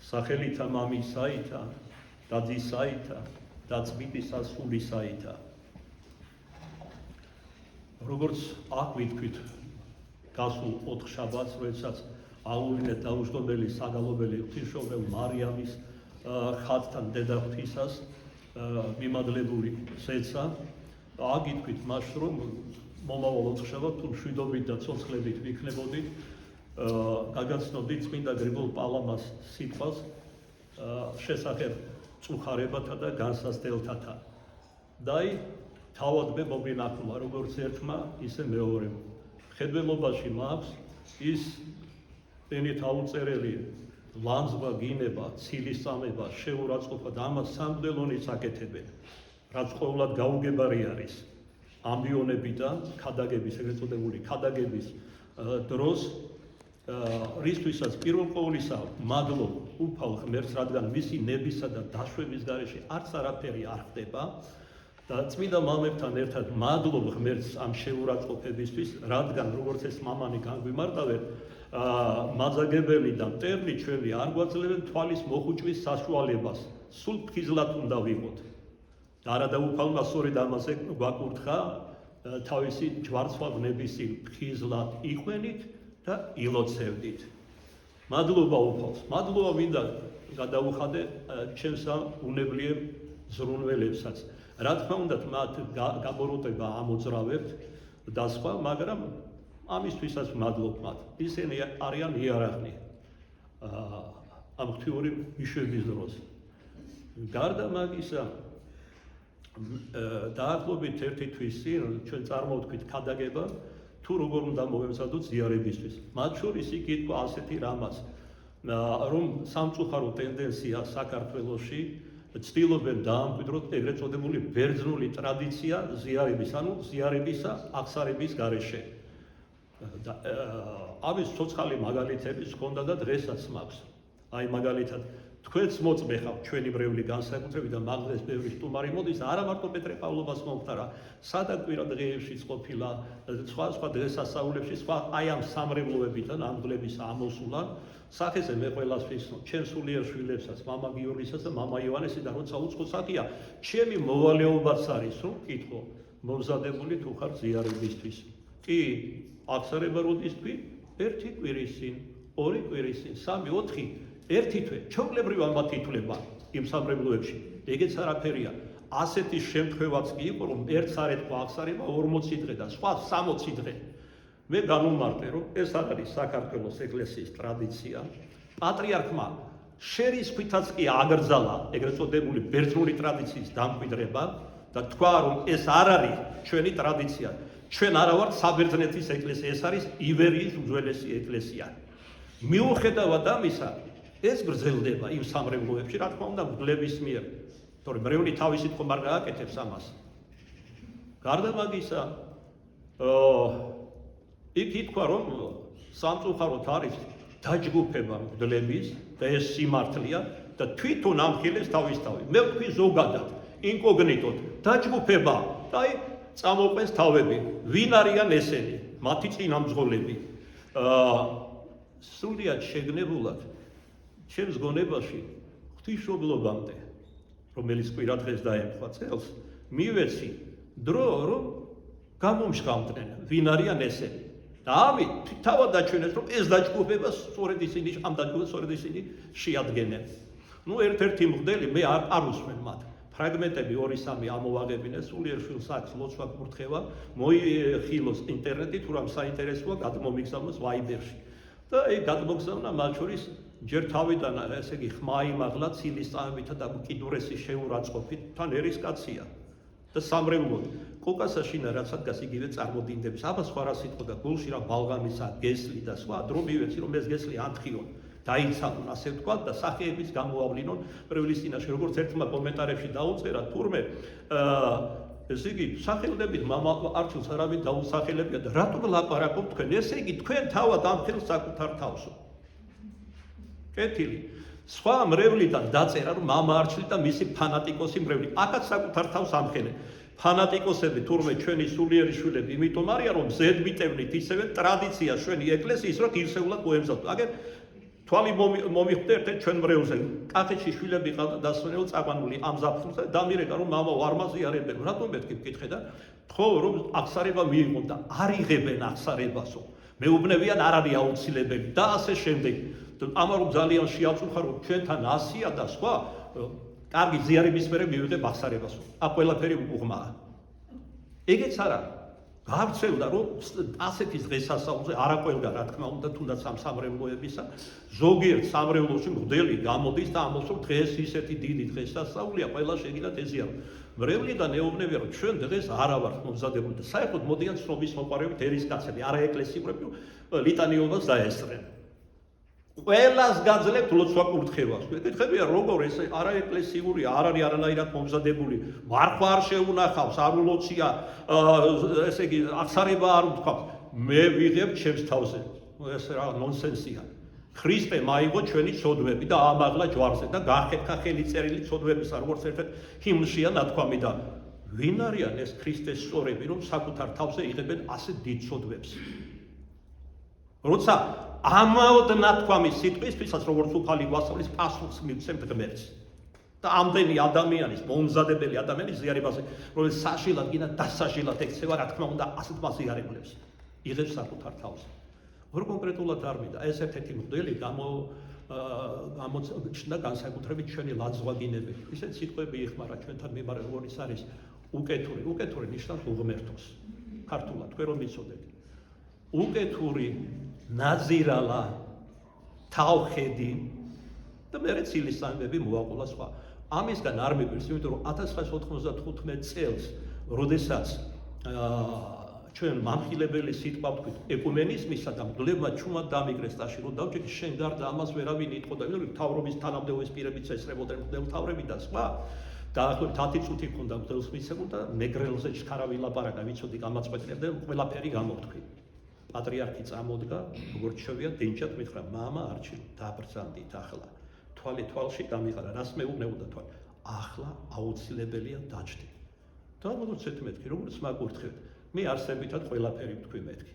სახელითა მამისაითა და ძისაითა და წმინდისა სულისაითა. როგორც აქ ვიტყვით გასულ 4 შაბათს, როდესაც აღუვლინეთ დაუჯდომელი საგალობელი ღვთისმშობელ მარიამის ხატთან დედა ღვთისას მიმადლებული ზეცა, აგიტყვით მას, რომ მომავალ 4 შაბათს თუ მშვიდობით და ცოცხლებით ვიქნებოდით, გაგაცნოდით წმინდა გრიგოლ პალამას სიტყვას შესახებ წუხარებათა და განსასწრებათა. და თავად მე მომინახულა როგორც ერთმა, ისე მეორემ. მხედველობაში მაქვს ის ენით აუწერელი ლანძღვა, გინება, ცილისწამება, შეურაცხყოფა და ამას სამღვდელონიც აკეთებენ, რაც ყოველად გაუგებარი არის ამბიონებიდან ქადაგების, ეგრეთ წოდებული ქადაგების დროს, რისთვისაც პირველ ყოვლისა მადლობ უფალ ღმერთს, რადგან მისი ნებისა და დაშვების გარეშე არც არაფერი არ ხდება და წმინდა მამებთან ერთად მადლობ ღმერთს ამ შეურაცხყოფებისთვის, რადგან როგორც ეს მამანი განგვიმარტავენ, მაძაგებელი და მტერლი ჩვენი არ გვაძლევენ თვალის მოხუჭვის საშუალებას, სულ ფხიზლად უნდა ვიყოთ. და არადა უფალმა სწორედ ამაზე გვაკურთხა თავისი ჯვარცვალნების ფხიზლად იყვენით და ილოცევდით. მადლობა უფალს, მადლობა მინდა გადავუხადე ჩემს უნებლიე ზრუნველებსაც. რა თქმა უნდა, მათ გაბოროტება ამოძრავებთ და სხვა, მაგრამ ამისთვისაც მადლობ მათ. ისინი არიან იარაღნი ამ ღვთიური მიშვების დროს. გარდა მაგისა, დაახლოებით 1 თვის წინ ჩვენ წარმოვთქვით ქადაგება, თუ როგორ უნდა მოვემზადოთ ზიარებისთვის. მათ შორის იკითხვა ასეთი რამაც, რომ სამწუხარო ტენდენცია საქართველოში ცდილობენ დაამკვიდროთ ეგრეთ წოდებული ბერძნული ტრადიცია ზიარების, ანუ ზიარებისა აღსარების გარეშე. ამის ცოცხალი მაგალითებიც ჰქონდა და დღესაც მაქვს. აი მაგალითად, თქვენც მოწმეხავთ ჩვენი მრევლი განსაკუთრებით და მაგდრეს ბევრი სტუმარი მოდის, არა მარტო პეტრე პავლობას მომხდარა, სადაც კვირა დღეებშიც ყოფილა, სხვა დღესასწაულებში, სხვა აი ამ სამრევლოებიდან ამგლების ამოსულან, სახეზე მე ყველას ვიცნობ, ჩემ სულიერ შვილებსაც, მამა გიორგისაც და მამა ივანესი და როცა უცხო საკია, ჩემი მოვალეობაც არის, რომ კითხო, მომზადებული თუ ხარ ზიარებისთვის. კი, აღსარება როდის თქვი? 1 კვირის წინ, 2 კვირის წინ, 3, 4 ერთი თვე, ჩვეულებრივ ამათ ითვლება იმ სამრევლოებში, ეგეც არაფერია. ასეთი შემთხვევაც კი იყო, რომ ერთს არ ეთქვა აღსარება 40 დღე და სხვა 60 დღე. მე განვმარტე, რომ ეს არ არის საქართველოს ეკლესიის ტრადიცია. პატრიარქმა შერის ქვითაც კი აგრძალა ეგრეთ წოდებული ბერძნული ტრადიციის დამკვიდრება და თქვა, რომ ეს არ არის ჩვენი ტრადიცია. ჩვენ არა ვართ საბერძნეთის ეკლესია, ეს არის ივერიის უძველესი ეკლესია. მიუხედავად ამისა, ეს გრძელდება იმ სამრევლოებში, რა თქმა უნდა, მღვდლების მიერ, თორემ მრევლი თავისი თქმა არ გააკეთებს ამას. გარდა მაგისა, იქ ითქვა, რომ სამწუხაროდ არის დაჯგუფება მღვდლების და ეს სიმართლეა და თვითონ ამხილეს თავისთავად. მე ვთქვი ზოგადად, ინკოგნიტოდ, დაჯგუფება და აი წამოყვეს თავები. ვინ არიან ესენი? მათი წინამძღოლები. სრულიად შეგნებულად ჩემს გონებაში ღვთისმშობლობამდე, რომელიც კვირა დღეს დაემთხვა წელს, მივეცი დრო, რომ გამომშღავდნენ, ვინ არიან ესენი. და ამით თავად დაჩვენეს, რომ ეს დაჯგუფება სწორედ ისინი, ამ დაჯგუფებას სწორედ ისინი შეადგენენ. ერთ-ერთი მღვდელი, მე არ უსმენ მათ. ფრაგმენტები 2-3 ამოვაღებინე, სულიერ შვილს აქვს ლოცვა კურთხევა, მოიხილოს ინტერნეტით, თუ რამ საინტერესოა, გადმომიგზავნოს ვაიბერში. და ეგ გადმოგზავნა მათ შორის ჯერ თავიდან, ესე იგი, ხმა იმაღლა ცილისწამებითა და უკიდურესი შეურაცხყოფით, თან ერისკაცია და სამრევლოდ. კოკასაშინა რაც ადგას იგივე წარმოდინდებს. აბა სხვა რა სიტყვა და გულში რა ბალღამისა, გესლი და სხვა, დრო მივეცი, რომ ეს გესლი ანთხიონ, დაიცალონ, ასე ვთქვათ და სახეებიც გამოავლინონ მრევლის წინაშე. როგორც ერთმა კომენტარებში დაუწერა, თურმე ესე იგი, სახელდებით მამა არჩილს არავინ დაუსახელებია და რატომ ლაპარაკობთ თქვენ? ესე იგი, თქვენ თავად ამხილს საკუთარ თავსო. კეთილი. სხვა მრევლიდან დაწერა, რომ მამა არჩილი და მისი ფანატიკოსი მრევლი. აქაც საკუთარ თავს ამხენენ. ფანატიკოსები თურმე ჩვენი სულიერი შვილები, იმიტომ არიან, რომ ზედმიტევნით ისევე ტრადიცია ჩვენი ეკლესიის, რომ ღირსეულად მოემზადოთ. აგერ თვალი მომიხვდა ერთ ჩვენ მრევლზე. კახეთში შვილები ყავდა დასვენელ წაყვანული ამ ზაფხულს და დამირეკა რომ მამა არ მაზიარებენ. რატომ მეთქი მკითხე და ხო რომ აღსარება მიიღონ და არ იღებენ აღსარებასო. მეუბნებიან არ არის აუცილებელი და ასე შემდეგ. ამან რომ ძალიან შეაწუხა რომ ჩვენთან ასია და სხვა კარგი ზიარების მერე მივიღებ აღსარებასო. აქ ყველაფერი უღმაა. ეგეც არა. გავრცელდა რომ ასეთის დღესასწაულზე არა ყველგან რა თქმა უნდა თუნდაც ამ სამრევლოებისა ზოგიერთ სამრევლოში მღვდელი გამოდის და ამბობს რომ დღეს ისეთი დიდი დღესასწაულია ყველა შეგიძლიათ ეზიაროთ. მრევლიდან ეუბნებიან რომ ჩვენ დღეს არა ვართ მომზადებული და საერთოდ მოდიან ცნობის მოყარებით ერისკაცები არა ეკლესიურები ლიტანიობას დაესწრენ. ყველას გაძლევთ ლოცვა კურთხევას. გეკითხებიან როგორ ეს არაეკლესიურია, არ არის არანაირად მომზადებული, მარხვა არ შეუნახავს, არ ულოცია, ესე იგი აღსარება არ უთქვამს. მე ვიღებ ჩემს თავზე. ეს რა ნონსენსია. ქრისტე მაიღო ჩვენი ცოდვები და ამაღლა ჯვარზე და გახეთქა ხელი წერილი ცოდვების როგორც ერთ ჰიმნშია ნათქვამი და ვინ არიან ეს ქრისტეს სწორები რომ საკუთარ თავზე იღებენ ასე დიდ ცოდვებს. როცა ამაოდ ნათქვამის სიტყვისთვისაც როგორც უფალი გვასწავლის პასუხს მივცემთ ღმერთს და ამდენი ადამიანის მომზადებელი ადამიანის ზიარებაზე რომელიც საშილად გინდა დასაშილად ექცევა რა თქმა უნდა ასეთ მაზიარებლებს იღებს საკუთარ თავზე. ორ კონკრეტულად არ მინდა ეს ერთ-ერთი მოდელი გამოჩნდა განსაკუთრებით ჩვენი ლაძღვაგინები. ისეთ სიტყვები იხმარა ჩვენთან მიმართ როგორიც არის უკეთური ნიშნავს უღმერთოს. ქართულად თქვენ რომ იცოდეთ. უკეთური ნაზირალა თავხედი და მერე ცილისწამები მოაყოლა სხვა. ამისგან არ მიგვირს, იმიტომ რომ 1995 წელს, როდესაც ჩვენ მამხილებელი სიტყვა ვთქვით ეკუმენიზმისა და მღვდლებმა ჩუმად დამიგრეს ტაში რომ დავჭიქი შენ გარდა ამას ვერავინ იტყოდა, იმიტომ რომ მთავრობის თანამდებობის პირებიც ესწრებოდნენ მღვდელმთავრები და სხვა. დაახლოებით 10 წუთი ქონდა მღვდელს მისცემულ და მეგრელზე ჩქარავი ლაპარაკა ვიცოდი გამაწყვეტნია და ყველაფერი გამოვთქვი. პატრიარქი წამოდგა, როგორც შევია დინჯად მითხრა, მამა არჩილ დაბრძანდით ახლა. თვალი თვალში გამიყარა, რას მეუბნებოდა თვალი. ახლა აუცილებელია დაჭდი. და მოგცეთ მეთქი, როგორც მაგურთხევთ. მე არსებითად ყველაფერი ვთქვი მეთქი.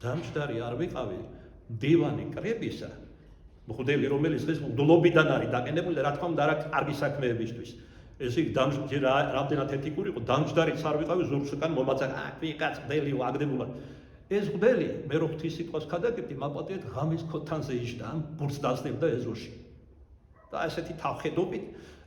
დამჯდარი არ ვიყავი დივანი კრებისა. მღვდელი რომელიც დღეს მღვდლობიდან არის დაყენებული, რა თქმა უნდა არა კარგი საქმეებისთვის. ესე იგი დამჯდარი რამდენად ეთიკური იყო, დამჯდარიც არ ვიყავი ზურგსკან მომაწა, ვიღაც მღვდელი აგდებულად. ეს მღვდელი მე რო ღვთის სიტყვას ქადაგებდი, მაპატიეთ ღამის ქოთანზე იჯდა, ამ ბურთს დასნებდა ეზოში. და ესეთი თავხედობით,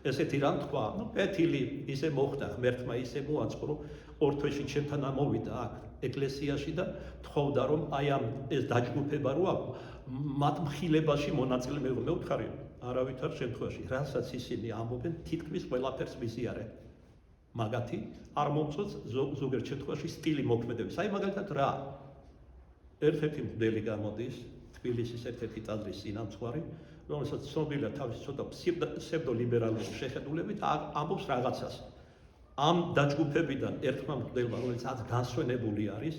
ესეთი რამ თქვა, ნუ კეთილი ისე მოხდა, ღმერთმა ისე მოაწყო, რომ ორ თვეში ჩემთან ამოვიდა აქ ეკლესიაში და თხოვდა, რომ აი ამ ეს დაჯგუფება რო აქვს, მათ მხილებაში მონაწილე მე ვთხარი, არავითარ შემთხვევაში, რასაც ისინი ამბობენ, თითქმის ყველაფერს მიზიარენ. მაგათი არ მომწონს ზოგიერთ შემთხვევაში სტილი მოქმედების. აი მაგალითად რა ერთ-ერთი მღვდელი გამოდის თბილისის ერთ-ერთი ტაძრის წინამძღვარი, რომელსაც ცნობილია თავისი ცოტა ფსევდოლიბერალური შეხედულებით ამბობს რაღაცას. ამ დაჯგუფებიდან ერთმა მღვდელმა, რომელიც აქ განსვენებული არის,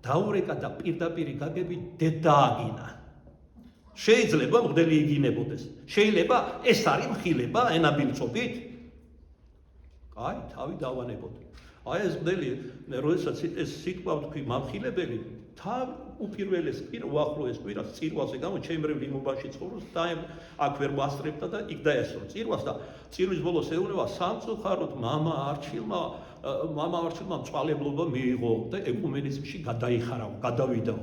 დაურეკა და პირდაპირ გაგები დედააგინა. შეიძლება მღვდელი იგინებოდეს. შეიძლება ეს არის მხილება ენაბილწობით? აი, თავი დავანებოთ. აი ეს მღვდელი, როდესაც ეს სიტყვა ვთქვი მამხილებელი, თავ უპირველეს უახლოეს კვირას წირვაზე გამო ჩემრევ ლიმობაში ცხოვრობს და აქ ვერ მოასწრებდა და იქ დაესწრო წირვას და წირვის ბოლოს ეუბნება სამწუხაროდ მამა არჩილმა მწვალებლობა მიიღო და ეკუმენიზმში გადაიხარა, გადავიდა.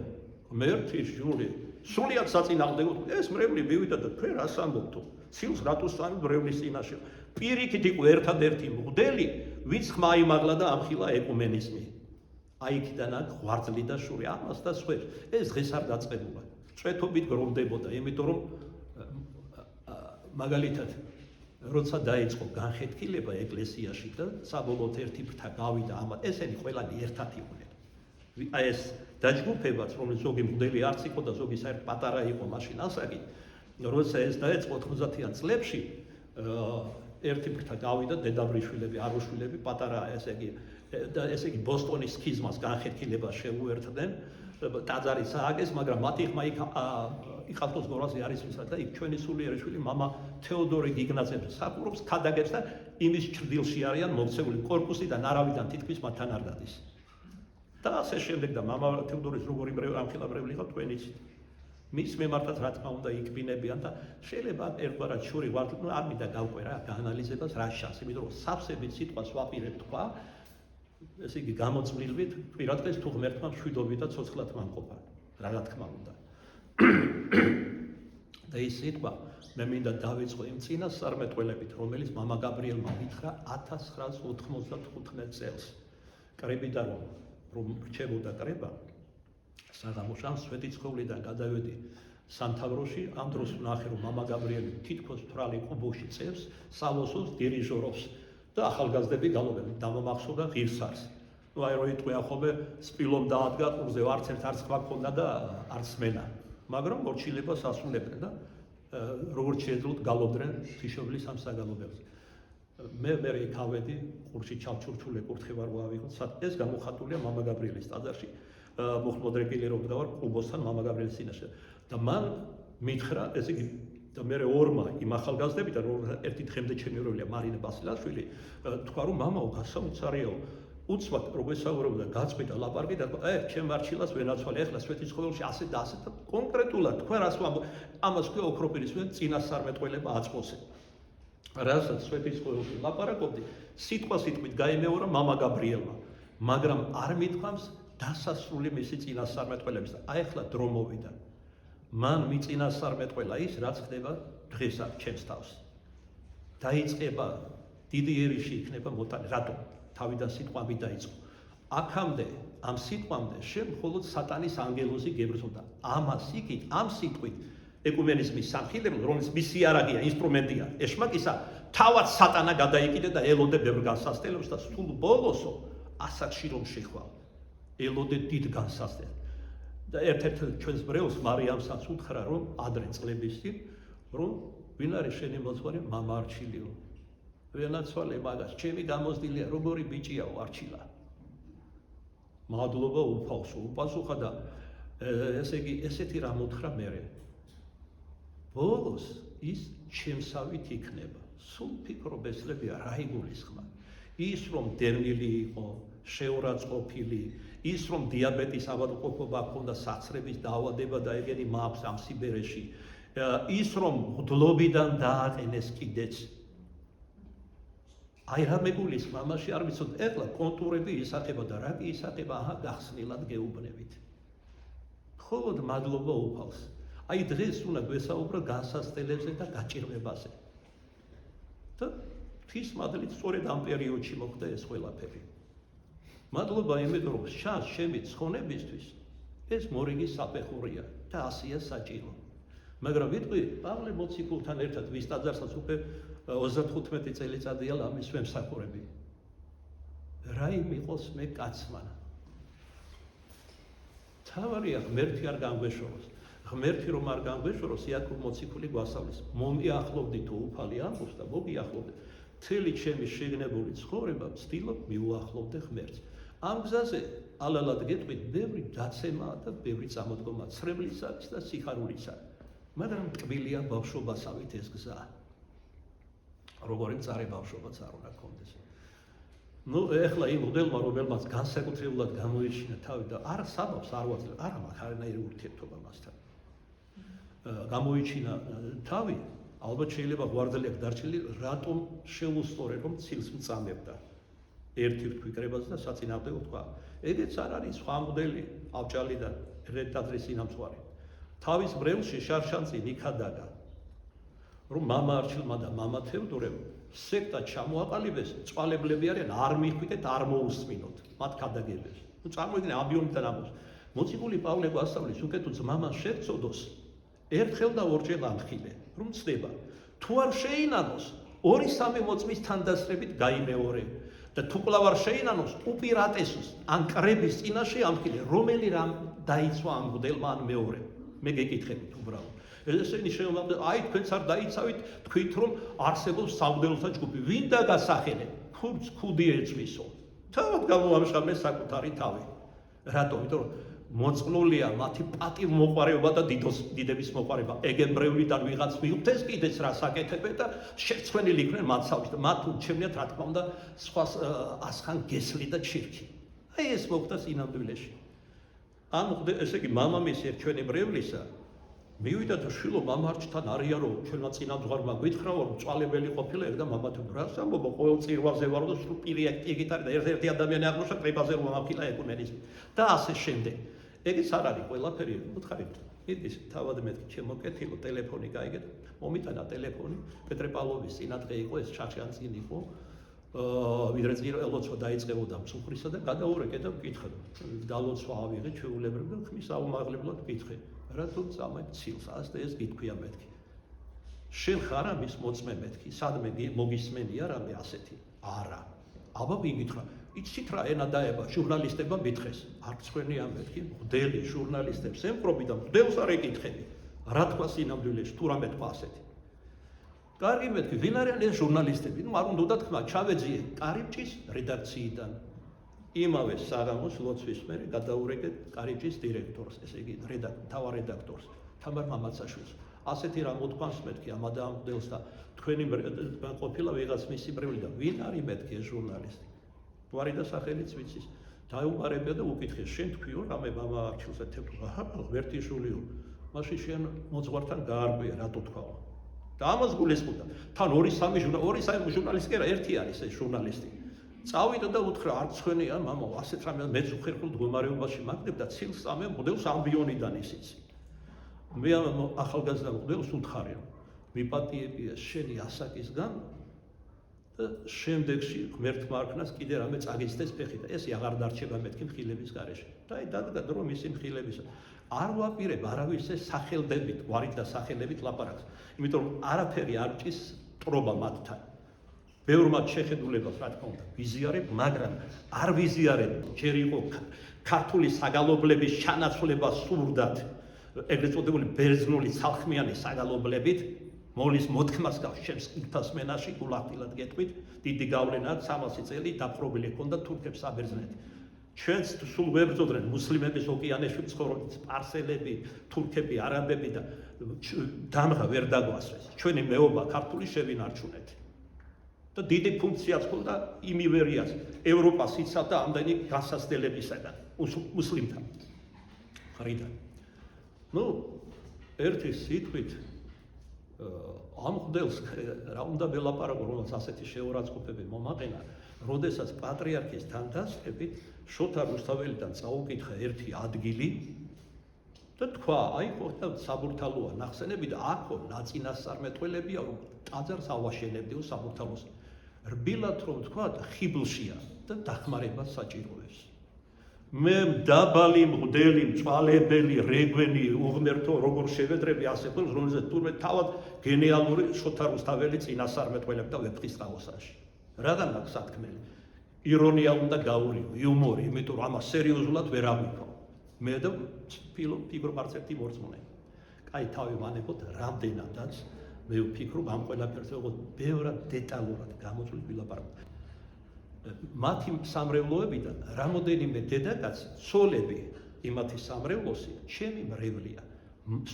მერთი ჟური სულიად საწინააღმდეგო ეს მრევლი მივიდა და თქვენ რას ამბობთო? ცილს რატოს სამი მრევლის წინაშე? პირიქით იყო ერთადერთი მღვდელი, ვინც ხმა იმაღლა და ამხილა ეკუმენიზმი. აი იქიდან აქ ღვაწლი და შური ამას და სხვებს. ეს დღეს არ დაწყებულა. წვეთობით გროვდებოდა, იმიტომ რომ მაგალითად როცა დაიწყო განხეთქილება ეკლესიაში და საბოლოოდ ერთი ფრთა გავიდა ამათ, ესენი ყველანი ერთად იყვნენ. აი ეს დაჯგუფებაც, რომელიც ზოგი მღვდელი არც იყო და ზოგი საერთოდ პატარა იყო მაშინ ასაკი, როცა ეს დაიწყო 90-იან წლებში, ერთი ფრთა გავიდა დედავრიშვილები, არუშვილები, პატარა ესე იგი ბოსტონის სქიზმას განხეთქილებას შეუერთდნენ, ტაძარიც ააგეს, მაგრამ მათი ხმა იყალთოს გორაზე არის ვისა და იქ ჩვენი სულიერი შვილი მამა თეოდორე გიგნაძე საყურობს, ქადაგებს და იმის ჭრდილში არიან მოქცეული კორპუსიდან არავიდან თითქმის მათთან არ დადის. და ასე შემდეგ და მამა თეოდორის როგორი ამხილა მრევლი იყო თქვენ იცით. მის მიმართაც რა თქმა უნდა იქბინებიან და შეიძლება ერთგვარად შური ვართ, არ მინდა გავყვე რა გაანალიზებას რა შანს, იმიტომ რომ სავსებით სიტყვას ვაპირებ თქვა, ესე იგი გამოწვლილვით, პირად დღეს თუ ღმერთმა მშვიდობით და ცოცხლად მამყოფა, რა თქმა უნდა. და ის სიტყვა მე მინდა დავიწყო იმ წინასწარმეტყველებით, რომელიც მამა გაბრიელმა მითხრა 1995 წელს. კრებიდან რომ რჩებოდა კრება, საღამოში ამ სვეტიცხოვლიდან გადავედი სამთავროში, ამ დროს ვნახე რომ მამა გაბრიელი თითქოს თვრალი ყუბოში წევს, სალოსოს დირიჟორობს და ახალგაზრდები გალობენ, დამამახსოვდა ღირსარს. აი რო იტყვია ხოლმე სპილომ დაადგა ყურზე, არც ერთ არც სხვა ქონდა და არც მენა. მაგრამ მორჩილებას ასრულებდნენ და როგორც შეეძლოთ გალობდნენ თიშობლის ამ საგალობელს. მე იქავედი ყურში ჩავჩურჩულე კურთხე ვარ ვავიღოთ, ეს გამოხატულია მამა გაბრიელის ტაძარში. მოხმოდრეკილი რომ დავარ ყუბოსთან მამა გაბრიელის წინაშე. და მან მითხრა, ესე იგი და მე ორმა იმ ახალგაზრდებიდან ერთი დღემდე ჩემი ორია მარინა ბასილაშვილი, თქვა რომ მამაო გასაოცარიაო, უცბად რო გესაუბრებოდა გაწყვიტა ლაპარაკი და ჩემ მარჩილას ვენაცვალე, ახლა სვეტიცხოველში ასე და ასე და კონკრეტულად თქვა რას ვამბობ, ამას ქვია ოქროპირის წინასწარმეტყველება აწმოსე. რასაც სვეტიცხოველში ლაპარაკობდი, სიტყვით გაიმეორა მამა გაბრიელმა, მაგრამ არ მithქვამს დასასრული მისი წინასწარმეტყველების და აი ახლა დრო მოვიდა. მან მიწინასწარმეტყველა ის, რაც ხდება დღესაც ჩემს თავს. დაიწყება დიდი ერიში იქნება მოტანი, რატომ? თავიდან სიტყვები დაიწყო. აქამდე, ამ სიტყვამდე შენ მხოლოდ სატანის ანგელოზი გებრძოდა. ამას იქით, ამ სიტყვით ეკუმენიზმის სამხილებლად, რომელიც მისი იარაღია, ინსტრუმენტია, ეშმაკისა, თავად სატანა გადაიკიდე და ელოდე ბევრ განსასწრებს და სულ ბოლოსო ასაკში რომ შეხვალ. ელოდე დიდ განსასწრებს. და ერთ-ერთ ჩვენს ბრეულს მარიამსაც უთხრა რომ ადრე წლებისით რომ ვინ არის შენი მოძღვარი მამა არჩილიო. ვენაცვალე მაგას, ჩემი გამოცდილია, როგორი ბიჭიაო არჩილა. მადლობა უფალსო, უპასუხა და ესე იგი ესეთი რამ უთხრა მერე. ბოლოს ის ჩემსავით იქნება. სულ ფიქრობესლებია რა იგულისხმება. ის რომ დევნილი იყო, შეურაცხყოფილი, ის რომ დიაბეტის ავადმყოფობა ჰქონდა, საცრების დაავადება და ეგენი მაქვს ამ სიბერეში, ის რომ მღვდლობიდან დააყენეს კიდეც. აი რა მეგულისხმა, ამაში არ ვიცოდ, ეხლა კონტურები ისახება და რა კი ისახება, აჰა გახსნილად გეუბნებით. მხოლოდ მადლობა უფალს. აი დღეს უნდა გვესაუბრო განსასწრებებზე და გაჭირვებაზე. და ღვთის მადლით სწორედ ამ პერიოდში მოხდა ეს ყველაფერი. მადლობა იმიტომ რომ შანს ჩემი ცხონებისთვის ეს მორიგი საფეხურია და ასია საჭირო. მაგრამ ვიტყვი პავლე მოციქულთან ერთად ვის ტაძარსაც უკვე 35 წელიწადია ლამის ვემსახურები. რა იმიყოს მე კაცმან. თავარია ღმერთი არ განგვეშოროს. ღმერთი რომ არ განგვეშოროს, იაკობ მოციქული გვასწავლის. მომიახლოვდი თუ უფალი ამბობს და მოგიახლოვდე. მთელი ჩემი შეგნებული ცხოვრება ვცდილობ მიუახლოვდე ღმერთს. ამ გზაზე ალალად გეტყვით, ბევრი დაცემაა და ბევრი წამოდგომა ცრემლისა და სიხარულისა. მაგრამ ტკბილია ბავშვობასავით ეს გზა. როგორი მწარე ბავშვობაც არ უნდა გქონდეს. ეხლა იმ მოდელმა, რომელმაც განსაკუთრებულად გამოიჩინა თავი და არ საბავს არ ვაძლევ, არა მაქვს არანაირი ურთიერთობა მასთან. გამოიჩინა თავი, ალბათ შეიძლება გვარდელი აქვს დარჩენილი, რატომ შეუსწორე რომ ცილს მწამებდა. ერთი ვთქვიკრებას და საწინააღმდეგო თქვა. ეგეც არ არის სხვა მოდელი ავჭალიდან რედტაძრის ინამწვარი. თავის ბრევლში შარშანწი ნიქადაგა. რომ მამა არჩილმა და მამა თევდორემ სექტა ჩამოაყალიბეს, წვალებლები არიან, არ მიხვიდეთ, არ მოусმინოთ მათ ქადაგებებს. წარმოიდგინე ამბიონიდან ამბობს. მოციქული პავლე გვასწავლის, უკეთ თუ მამას შეეწოდოს, ერთხელ და ორჯერ ამხილე, რომ ცდება. თუ არ შეინანოს, 2-3 მოწმის თანდასწრებით გაიმეორე. და თუ კვლავ არ შეინანოს, უპირატესოს ან კრების წინაშე ამხილე, რომელი რამ დაიცვა ამ მგდელმა ან მეორე. მე გეკითხებით უბრალოდ. ესენი შეუმალდა, აი თქვენც არ დაიცავით, თქვით რომ არსებობს სამგდელოთა ჯგუფი. ვინ დაგასახელე? ქურდს ქუდი ეწვისო. თავად გამოამშრამეს საკუთარი თავი. რატომ? იმიტომ რომ მოწყლულია მათი პატივმოყვარეობა და დიდების მოყვარეობა. ეგებრევლიდან ვიღაც მიხვდეს კიდეც რა საკეთებენ და შეცვლილი იქნენ მათსავში და მათ ურჩევნიათ რა თქმა უნდა სხვა ასხან გესლი და ჩირქი. აი ეს მოხდა სინამდვილეში. ან ესე იგი მამამისი ჩვენი ბრევლისა მივიდა და შვილო მამარჩთან არიან რომ ჩვენმა წინამძღვარმა გითხრა რომ წვალებელი ყოფილა ეგ და მამათო რას ამბობ ყოველ წირვაზე ვარო და სულ პირი და ერთ-ერთი ადამიანი აღმოჩნდა კრებაზე რომ ამაფილა ეკუნენის და ასე შემდეგ. ეგეც არ არის ყველაფერი უთხარით. ის თავად მეთქი ჩემო კეთილო ტელეფონი გაიგე მომიტანა ტელეფონი პეტრე პავლოვის წინადღე იყო ეს ჩარჩანწინ იყო ვიდრე ლოცვა დაიწყებოდა მსუხრისა და გადაურეკე და ვკითხე დალოცვა ავიღე ჩვეულებრივ და ხმის აუმაღლებლად ვკითხე რა თუ წამე ცილს ასე ეს გითქვია მეთქი შენ ხარ ამის მოწმე მეთქი სადმე მოგისმენია რამე ასეთი არა აბა ვიგითხრა იცით რა ენა დაება ჟურნალისტებმა მითხეს არ წვენია მეთქი მდელი ჟურნალისტებს ემპრობი და მდელს არ ეკითხები რა თქვა სინამდვილეში თუ რამე თქვა ასეთი კარგი მეთქი ვინ არიან ეს ჟურნალისტები ნუ არ უნდა თქვა ჩავეძიე კარიბჭის რედაქციიდან იმავე საღამოს ლოცვის მერე გადაურეკე კარიბჭის დირექტორს ესე იგი თავარ რედაქტორს თამარ მამაცაშვილს ასეთი რა მოთქვამს მეთქი ამ მდელს და თქვენი ყოფილა ვიღაც მისი ბრეული და ვინ არის მეთქი ეს ჟურნალისტი გვარი და სახელიც ვიცის დაუმარებია და უკითხეს შენ თქვიო რამე მამა არჩილს ეთქვა ვერტიშულიო მაშინ შენ მოძღვართან გაარკვია რატო თქვაო და ამას გულისხმობდა თან 2-3 ჟურნალისტი არა ერთი არის ეს ჟურნალისტი წავიდა და უთხრა არ ცხვენია მამა ასეთ რამე მეც უხერხულ მდგომარეობაში მაგდებ და ცილს წამე მოდელს ამბიონიდან ისიც მე ახალგაზრდა მოდელს უთხარია მიპატიებია შენი ასაკისგან და შემდეგში ღმერთმა არქნას კიდე რამე წაგიცდეს ფეხი და ეს აღარ დარჩება მეთქი მხილების გარეშე და დადგა დრო მისი მხილებისა არ ვაპირებ არავის ეს სახელდებით გვარით და სახელებით ლაპარაკს იმიტომ რომ არაფერი არ ჭის ტრობა მათთან ბევრმა შეხედულებას რა თქმა უნდა ვიზიარებ მაგრამ არ ვიზიარებ ჯერ იყო ქართული საგალობლების ჩანაცვლება სურდათ ეგრეთ წოდებული ბერძნული ცალხმიანი საგალობლებით მოლის მოთქმას გავშემს კითას მენაში გულახდილად გეტყვით დიდი გავლენა 300 წელი დაპყრობილი ჰქონდა თურქებს საბერძნეთი ჩვენც სულ ვებრძოდნენ მუსლიმების ოკეანეში ცხოვრობენ სპარსელები თურქები არაბები და დამღა ვერ დაგვასვეს ჩვენი მეობა ქართული შევინარჩუნეთ და დიდი ფუნქციაც ჰქონდა იმივერიას ევროპას იცავდა ამდენი განსაცდელებისაგან მუსლიმთან ხრიდან ნუ ერთი სიტყვით ამ ხდელს რა უნდა ველაპარაკო რომელსაც ასეთი შეურაცხყოფები მომაყენა როდესაც პატრიარქის თანდასწრებით შოთა რუსთაველიდან წაუკითხა ერთი ადგილი და თქვა აი ხო საბურთალოა ნახსენები და აქო ნაწინასწარმეტყველებია რომ ტაძარს ავაშენებდიო საბურთალოს რბილად რომ თქვა ხიბლშია და დახმარება საჭიროებს მე დაბალი მღვდელი მწვალებელი რეგვენი უღმერთო როგორ შევედრები ასე ხოლმე რომელზეც თურმე თავად გენეალური შოთა რუსთაველი წინასწარმეტყველებდა ვეფხისტყაოსანში რადგან აქვს სათქმელი ირონია უნდა გაურიო იუმორი იმიტომ რომ ამას სერიოზულად ვერ ავიქო მე და ფიგურ მარცერთი მორწმუნე კაი თავი ვანებოთ რამდენადაც მე ვფიქრობ ამ ყველაფერს როგორც ბევრად დეტალურად გამოწვევ ვილაპარაკო მათი სამრევლოებიდან რამოდენიმე დედაკაც ცოლები იმათი სამრევლოსი ჩემი მრევლია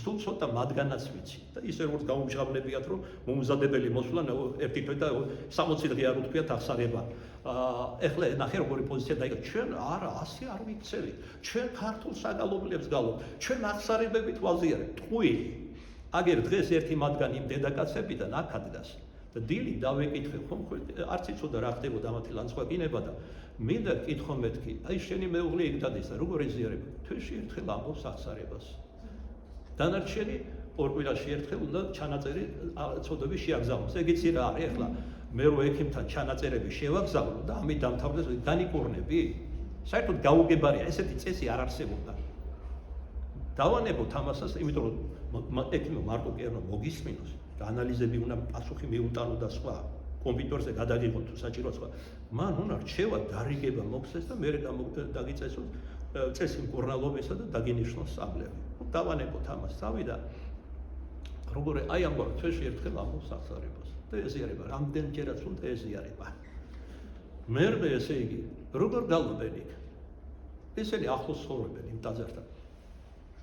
სულ ცოტა მათგანაც ვიცი და ისე როგორც გაუმჟღავლებიათ რომ მომზადებელი მოსვლა ერთი თვე და 60 დღე არ უთქვიათ აღსარება ეხლა ნახე როგორი პოზიცია დაიგო ჩვენ არა ასე არ ვიქცევი ჩვენ ქართულ საგალობლებს გალობ ჩვენ აღსარებებით ვაზიარებთ ტყუილი აგერ დღეს ერთი მათგანი იმ დედაკაცებიდან აქ ადგას და დილით დავეკითხე ხომ არც იცოდა რა ხდებოდა ამათი ლანცხვაკინება და მინდა კითხო მეთქი აი შენი მეუღლე იქ დადის და როგორ ეზიარება თვეში ერთხელ ამბობს აღსარებას დანარჩენი ორ კვირაში ერთხელ უნდა ჩანაწერი წოდები შეაგზავნოს ეგეცი რა არის ახლა მე რო ექიმთან ჩანაწერები შევაგზავნო და ამით დამთავრდეს განიკურნები საერთოდ გაუგებარია ესეთი წესი არ არსებობდა დავანებოთ ამასაც იმიტომ რომ ექიმო მარტო კი არ მოგისმინოს და ანალიზები უნდა პასუხი მიუტანო და სხვა კომპიუტერზე გადაგიღოთ თუ საჭირო სხვა მან უნდა რჩევა დარიგება მოხდეს და მე დაგიწესოს წესი მკურნალობისა და დაგინიშნოს საბლები დავანებოთ ამას თავი და როგორ აი ამგვარ თვეში ერთხელ ამბობს აღსარებას და ეზიარება რამდენჯერაც უნდა ეზიარება მერმე ესე იგი როგორ გალობენ იქ ესენი ახლოს ცხოვრობენ იმ ტაძართან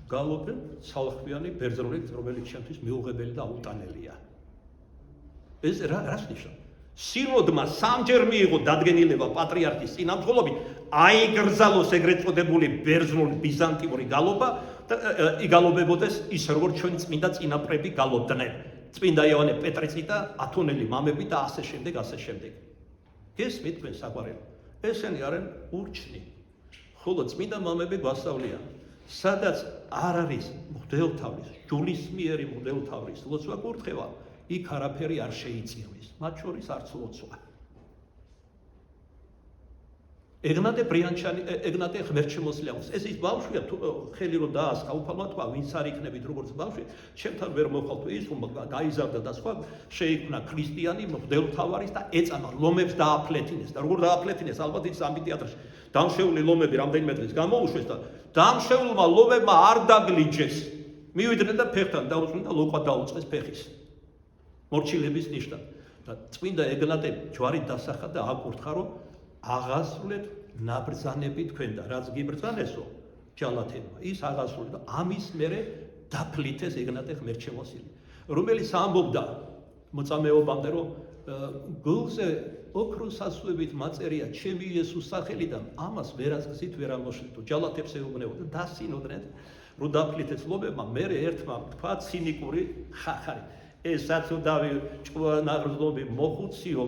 გალობენ ცალხმიანი ბერძნული რომელიც ჩემთვის მიუღებელი და აუტანელია ეს რას ნიშნავს სინოდმა სამჯერ მიიღო დადგენილება პატრიარქის წინამძღოლობით აიგრძალოს ეგრეთ წოდებული ბერძნული ბიზანტიური გალობა იგალობებოდეს ის როგორც ჩვენი წმინდა წინაპრები გალობდნენ. წმინდა იოანე პეტრიცი და ათონელი მამები და ასე შემდეგ. გესმით თქვენ საყვარელო? ესენი არიან ურჩნი. ხოლო წმინდა მამები გვასწავლიან, სადაც არ არის მღვდელთავის, ჯულისმიერი მღვდელთავის ლოცვა კურთხევა, იქ არაფერი არ შეიწირვის, მათ შორის არც ლოცვა. ეგნატე ღმერთშემოსლიანს. ეს ის ბავშვია, ხელი რომ დაასხა, უფალმა თქვა, ვინც არ იქნებით როგორც ბავშვი, ჩემთან ვერ მოხალთ ის, რომ გაიზარდა და სხვა, შეიქმნა ქრისტიანი მღვდელთავარის და ეწამა ლომებს დააფლეთინეს და როგორ დააფლეთინეს, ალბათ ის ამფითეატრში. დამშეული ლომები რამდენიმე დღეს გამოუშვეს და დამშეულმა ლომებმა არ დაგლიჯეს. მივიდნენ და ფეხთან დაუწვნენ და ლოყვა დაუწყეს ფეხის. მორჩილების ნიშნად. და წმინდა ეგნატე ჯვარით დასახა და აკურთხა, რომ აღასრულეთ ნაბრძანები თქვენ და რაც გიბრძანესო ჯალათებმა ის აღასრულეთ და ამის მერე დაფლითეს ეგნატე ღმერთშემოსილი, რომელიც ამბობდა მოწამეობამდე, რომ გულზე ოქროს ასვებით მაწერია ჩემი იესოს სახელი და ამას ვერას გზით ვერ ამოშლითო. ჯალათებს ეუბნებოდა და დასინოდნენ, რომ დაფლითეს ლომებმა მერე ერთმა თქვა ცინიკური ხახარი. ეს საწოდავი ჭკვანაღრძლობი მოხუციო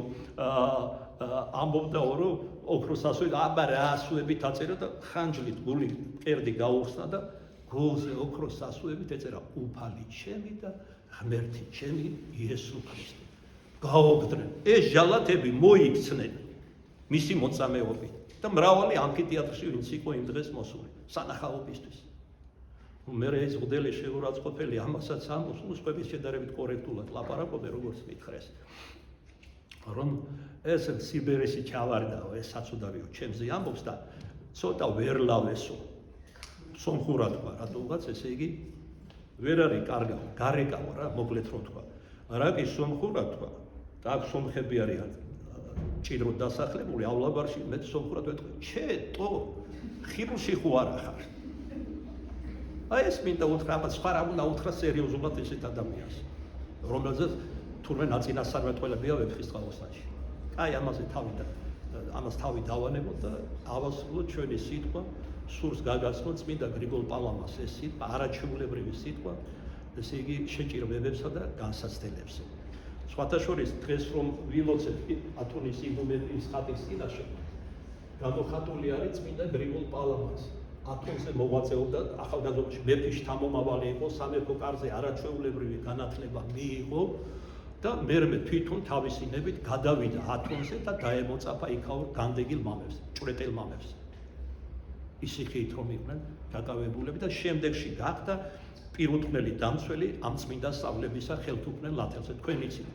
ამბობდა, რომ ოქროს ასვებით აბა რა ასვებით აწერა და ხანჯლით გული მკერდი გაუხსნა და გულზე ოქროს ასვებით ეწერა უფალი ჩემი და ღმერთი ჩემი იესო ქრისტე. გაოგდნენ. ეს ჟალათები მოიქცნენ მისი მოწამეობით და მრავალი ამფითეატრში ვინც იყო იმ დღეს მოსული სანახაობისთვის. მერე ეს მღვდელი შეურაცხყოფელი ამასაც ამბობს, უსყვების შედარებით კორექტულად ლაპარაკობენ, როგორც მითხრეს. რომ ეს სიბერესი ჩავარდაო, ეს საწოდავიო ჩემზე ამბობს და ცოტა ვერ ლავესო. სომხურად თქვა, რატომღაც ესე იგი ვერ არის კარგა, გარეკავა რა, მოკლედ რომ თქვა. რა კი სომხურად თქვა, და აქ სომხები არიან ჭიდროდ დასახლებული ავლაბარში, მე სომხურად ვეთქვი, ჩეტო, ხიბლში ხო არ ახარ. აი ეს მინდა უთხრა, აბა სხვა რა უნდა უთხრა სერიოზულად ესეთ ადამიანს, რომელზეც თურმე ნაწინასწარმეტყველებია ვეფხისტყაოსანში. აი ამას თავი დავანებოთ და ავასრულოთ ჩვენი სიტყვა, სურს გაგაცნოთ წმინდა გრიგოლ პალამას ეს სიტყვა, არაჩვეულებრივი სიტყვა, ესე იგი შეჭირვებებსა და განსაცდელებს. სხვათა შორის დღეს რომ ვილოცებ ათონის იგუმენის ხატის წინაშე, გამოხატული არის წმინდა გრიგოლ პალამას. ათონზე მოღვაწეობდა ახალგაზრდობაში, მეფის შთამომავალი იყო, სამეფო კარზე არაჩვეულებრივი განათლება მიიღო და მერმე თვითონ თავისი ნებით გადავიდა ათონზე და დაემოწაფა იქაურ განდეგილ მამებს, ჭვრეტელ მამებს. ისიქით რომ იყვნენ დაკავებულები და შემდეგში გახდა პირუთვნელი დამცველი ამ წმინდა სწავლებისა ხელთუქმნელ ლათელზე. თქვენ იცით,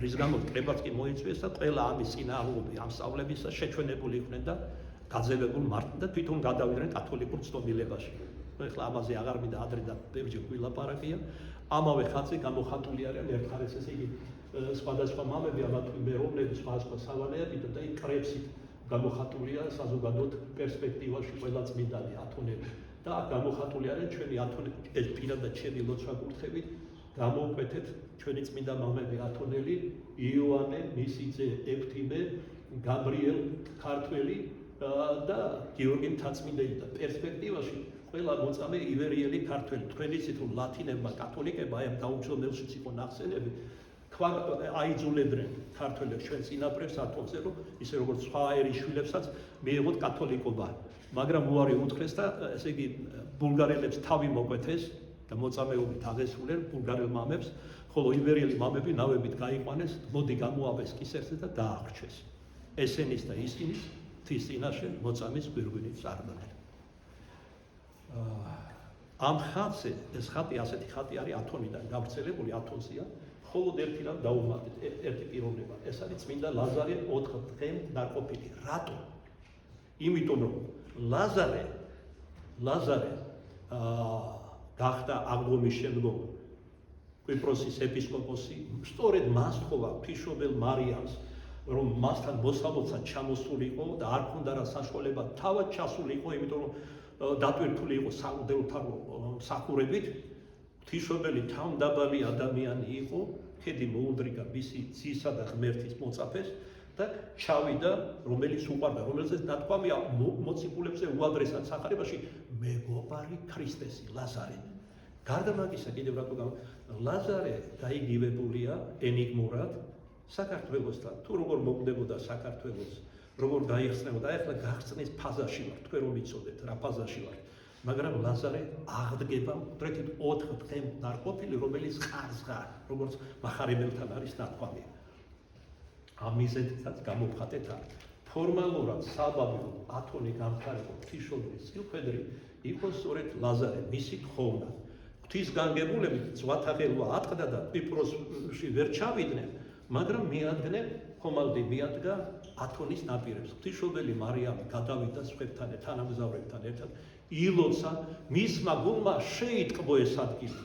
რის გამო კრებაც კი მოიწვიეს და ყველა ამის წინააღმდეგობი ამ სწავლებისა შეჩვენებული იყვნენ და გაძევებულ მარტინ და თვითონ გადავიდნენ კათოლიკურ ცნობილებაში. ეხლა ამაზე აღარ მინდა ადრე და ბევრი ვილაპარაკია. ამავე ხაზზე გამოხატული არიან ერთხანს ესე იგი სხვადასხვა მამები, ალბათ მეროვნები, სხვა სავანეები და იქ კრებსით გამოხატულია საზოგადოებრივ პერსპექტივაში ყველა წმინდანი ათონელი და აქ გამოხატული არიან ჩვენი ათონელი, ეს პირადად ჩემი ლოცვა კურთხებით გამოვკვეთეთ ჩვენი წმინდა მამები ათონელი, იოანე, მისი ძე ეფთიმე, გაბრიელ ქართველი და გიორგი მთაწმინდელი და პერსპექტივაში ყველა მოწამე ივერიელი ქართველი. თქვენ იცით რომ ლათინებმა კათოლიკებმა აი ამ დაუჯრედელშიც იყო ნახსენები, აიძულებდნენ ქართველებს ჩვენ წინაპრებს ათონზე, რომ ისე როგორც სხვა ერის შვილებსაც მიიღოთ კათოლიკობა. მაგრამ უარი უთხრეს და ესე იგი ბულგარელებს თავი მოკვეთეს და მოწამეობით აღესრულნენ ბულგარელ მამებს, ხოლო ივერიელი მამები ნავებით გაიყვანეს, მოდი გამოაბეს კისერზე და დაახრჩეს. ესენის და ისინის ღვთის წინაშე მოწამის გვირგვინით წარდგნენ. ამ ხატზე, ეს ხატი ასეთი ხატი არის ათონიდან გავრცელებული, ათონზეა, მხოლოდ ერთი რამ დაუმატეთ, ერთი პიროვნება. ეს არის წმინდა ლაზარე 4 დღემ ნარყოფილი. რატო? იმიტომ რომ ლაზარე გახდა აღდგომის შემდგომ კვიპროსის ეპისკოპოსი, სწორედ მას თხოვა ღვთისმშობელ მარიამს, რომ მასთან მოსამოცად ჩამოსულიყო და არ ქონდა რა საშუალება თავად ჩასულიყო, იმიტომ რომ დატვირთული იყო სახურებით. ღვთისმშობელი თავმდაბალი ადამიანი იყო, ქედი მოუდრიგა მისი ძისა და ღმერთის მოწაფეს და ჩავიდა, რომელიც უყვარდა, რომელზეც ნათქვამია მოციქულებზე უადრესად სახარებაში მეგობარი ქრისტესი ლაზარე. გარდა მაგისა კიდევ რატომ ლაზარე დაიგივებულია ენიგმურად საქართველოსთან. თუ როგორ მოკვდებოდა საქართველოს, როგორ გაიხსნებოდა, ახლა გახსნის ფაზაში ვარ, თქვენ რომ იცოდეთ რა ფაზაში ვარ. მაგრამ ლაზარე აღდგება კონკრეტით 4 დღე ნარყოფილი, რომელიც ყარსღა, როგორც მახარებელთან არის ნათქვამი. ამიზედაც გამოფხატეთ არ. ფორმალურად საბაბი ათონი გამხარება ღვთისმშობლის სიუხვედრი იყო სწორედ ლაზარე, მისი თხოვნა. ღვთისგანგებულებით ძვათაღელვა ატყდა და კვიპროსში ვერ ჩავიდნენ, მაგრამ მიადგნენ ხომალდი მიადგა ათონის ნაპირებს. ღვთისმშობელი მარიამი გადავიდა სხვებთან თანამგზავრებთან ერთად, ილოცა მისმა გულმა შეიტყბო ეს ადგილი.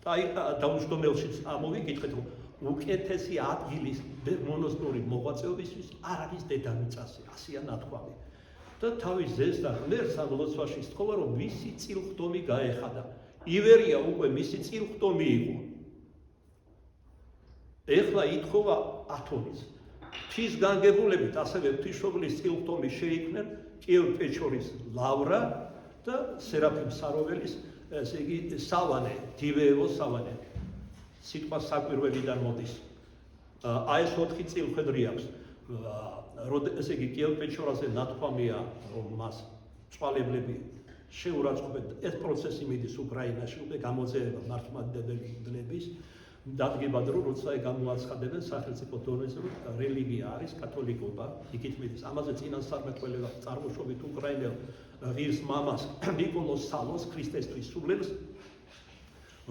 დაუშტომელშიც ამოვიკითხეთ, რომ უკეთესი ადგილის მონოსტური მოღვაწეობისთვის არ არის დედამიწაზე, ასია ნათქვამი. და თავის ძეს და ღმერთს ამ ლოცვაში სთხოვა, რომ მისი წილხდომი გაეხადა. ივერია უკვე მისი წილხდომი იყო. ეხლა ითხოვა ათონის. ღვთისგანგებულებით ასევე ღვთისმშობლის წილხდომი შეიქმნენ კიევ-პეჩორის ლავრა და სერაფიმ საროველის, ესე იგი სავანე, დივეევოს სავანე. სიტყვა საკვირველიდან მოდის. აი ეს 4 წილხვედრი აქვს. ესე იგი კიევ-პეჩორაზე ნათქვამია, რომ მას წვალებლები შეურაცხყოფენ. ეს პროცესი მიდის უკრაინაში, უკვე გამოძიება მართლმადიდებლების. დადგება დრო, როცა გამოაცხადებენ სახელმწიფო დონეზე, რომ რელიგია არის კათოლიკობა, იქით მიდის. ამაზე წინასწარმეტყველება წარმოშობით უკრაინელ ღირს მამას ნიკოლოს სალოს ქრისტესთვის სულელს,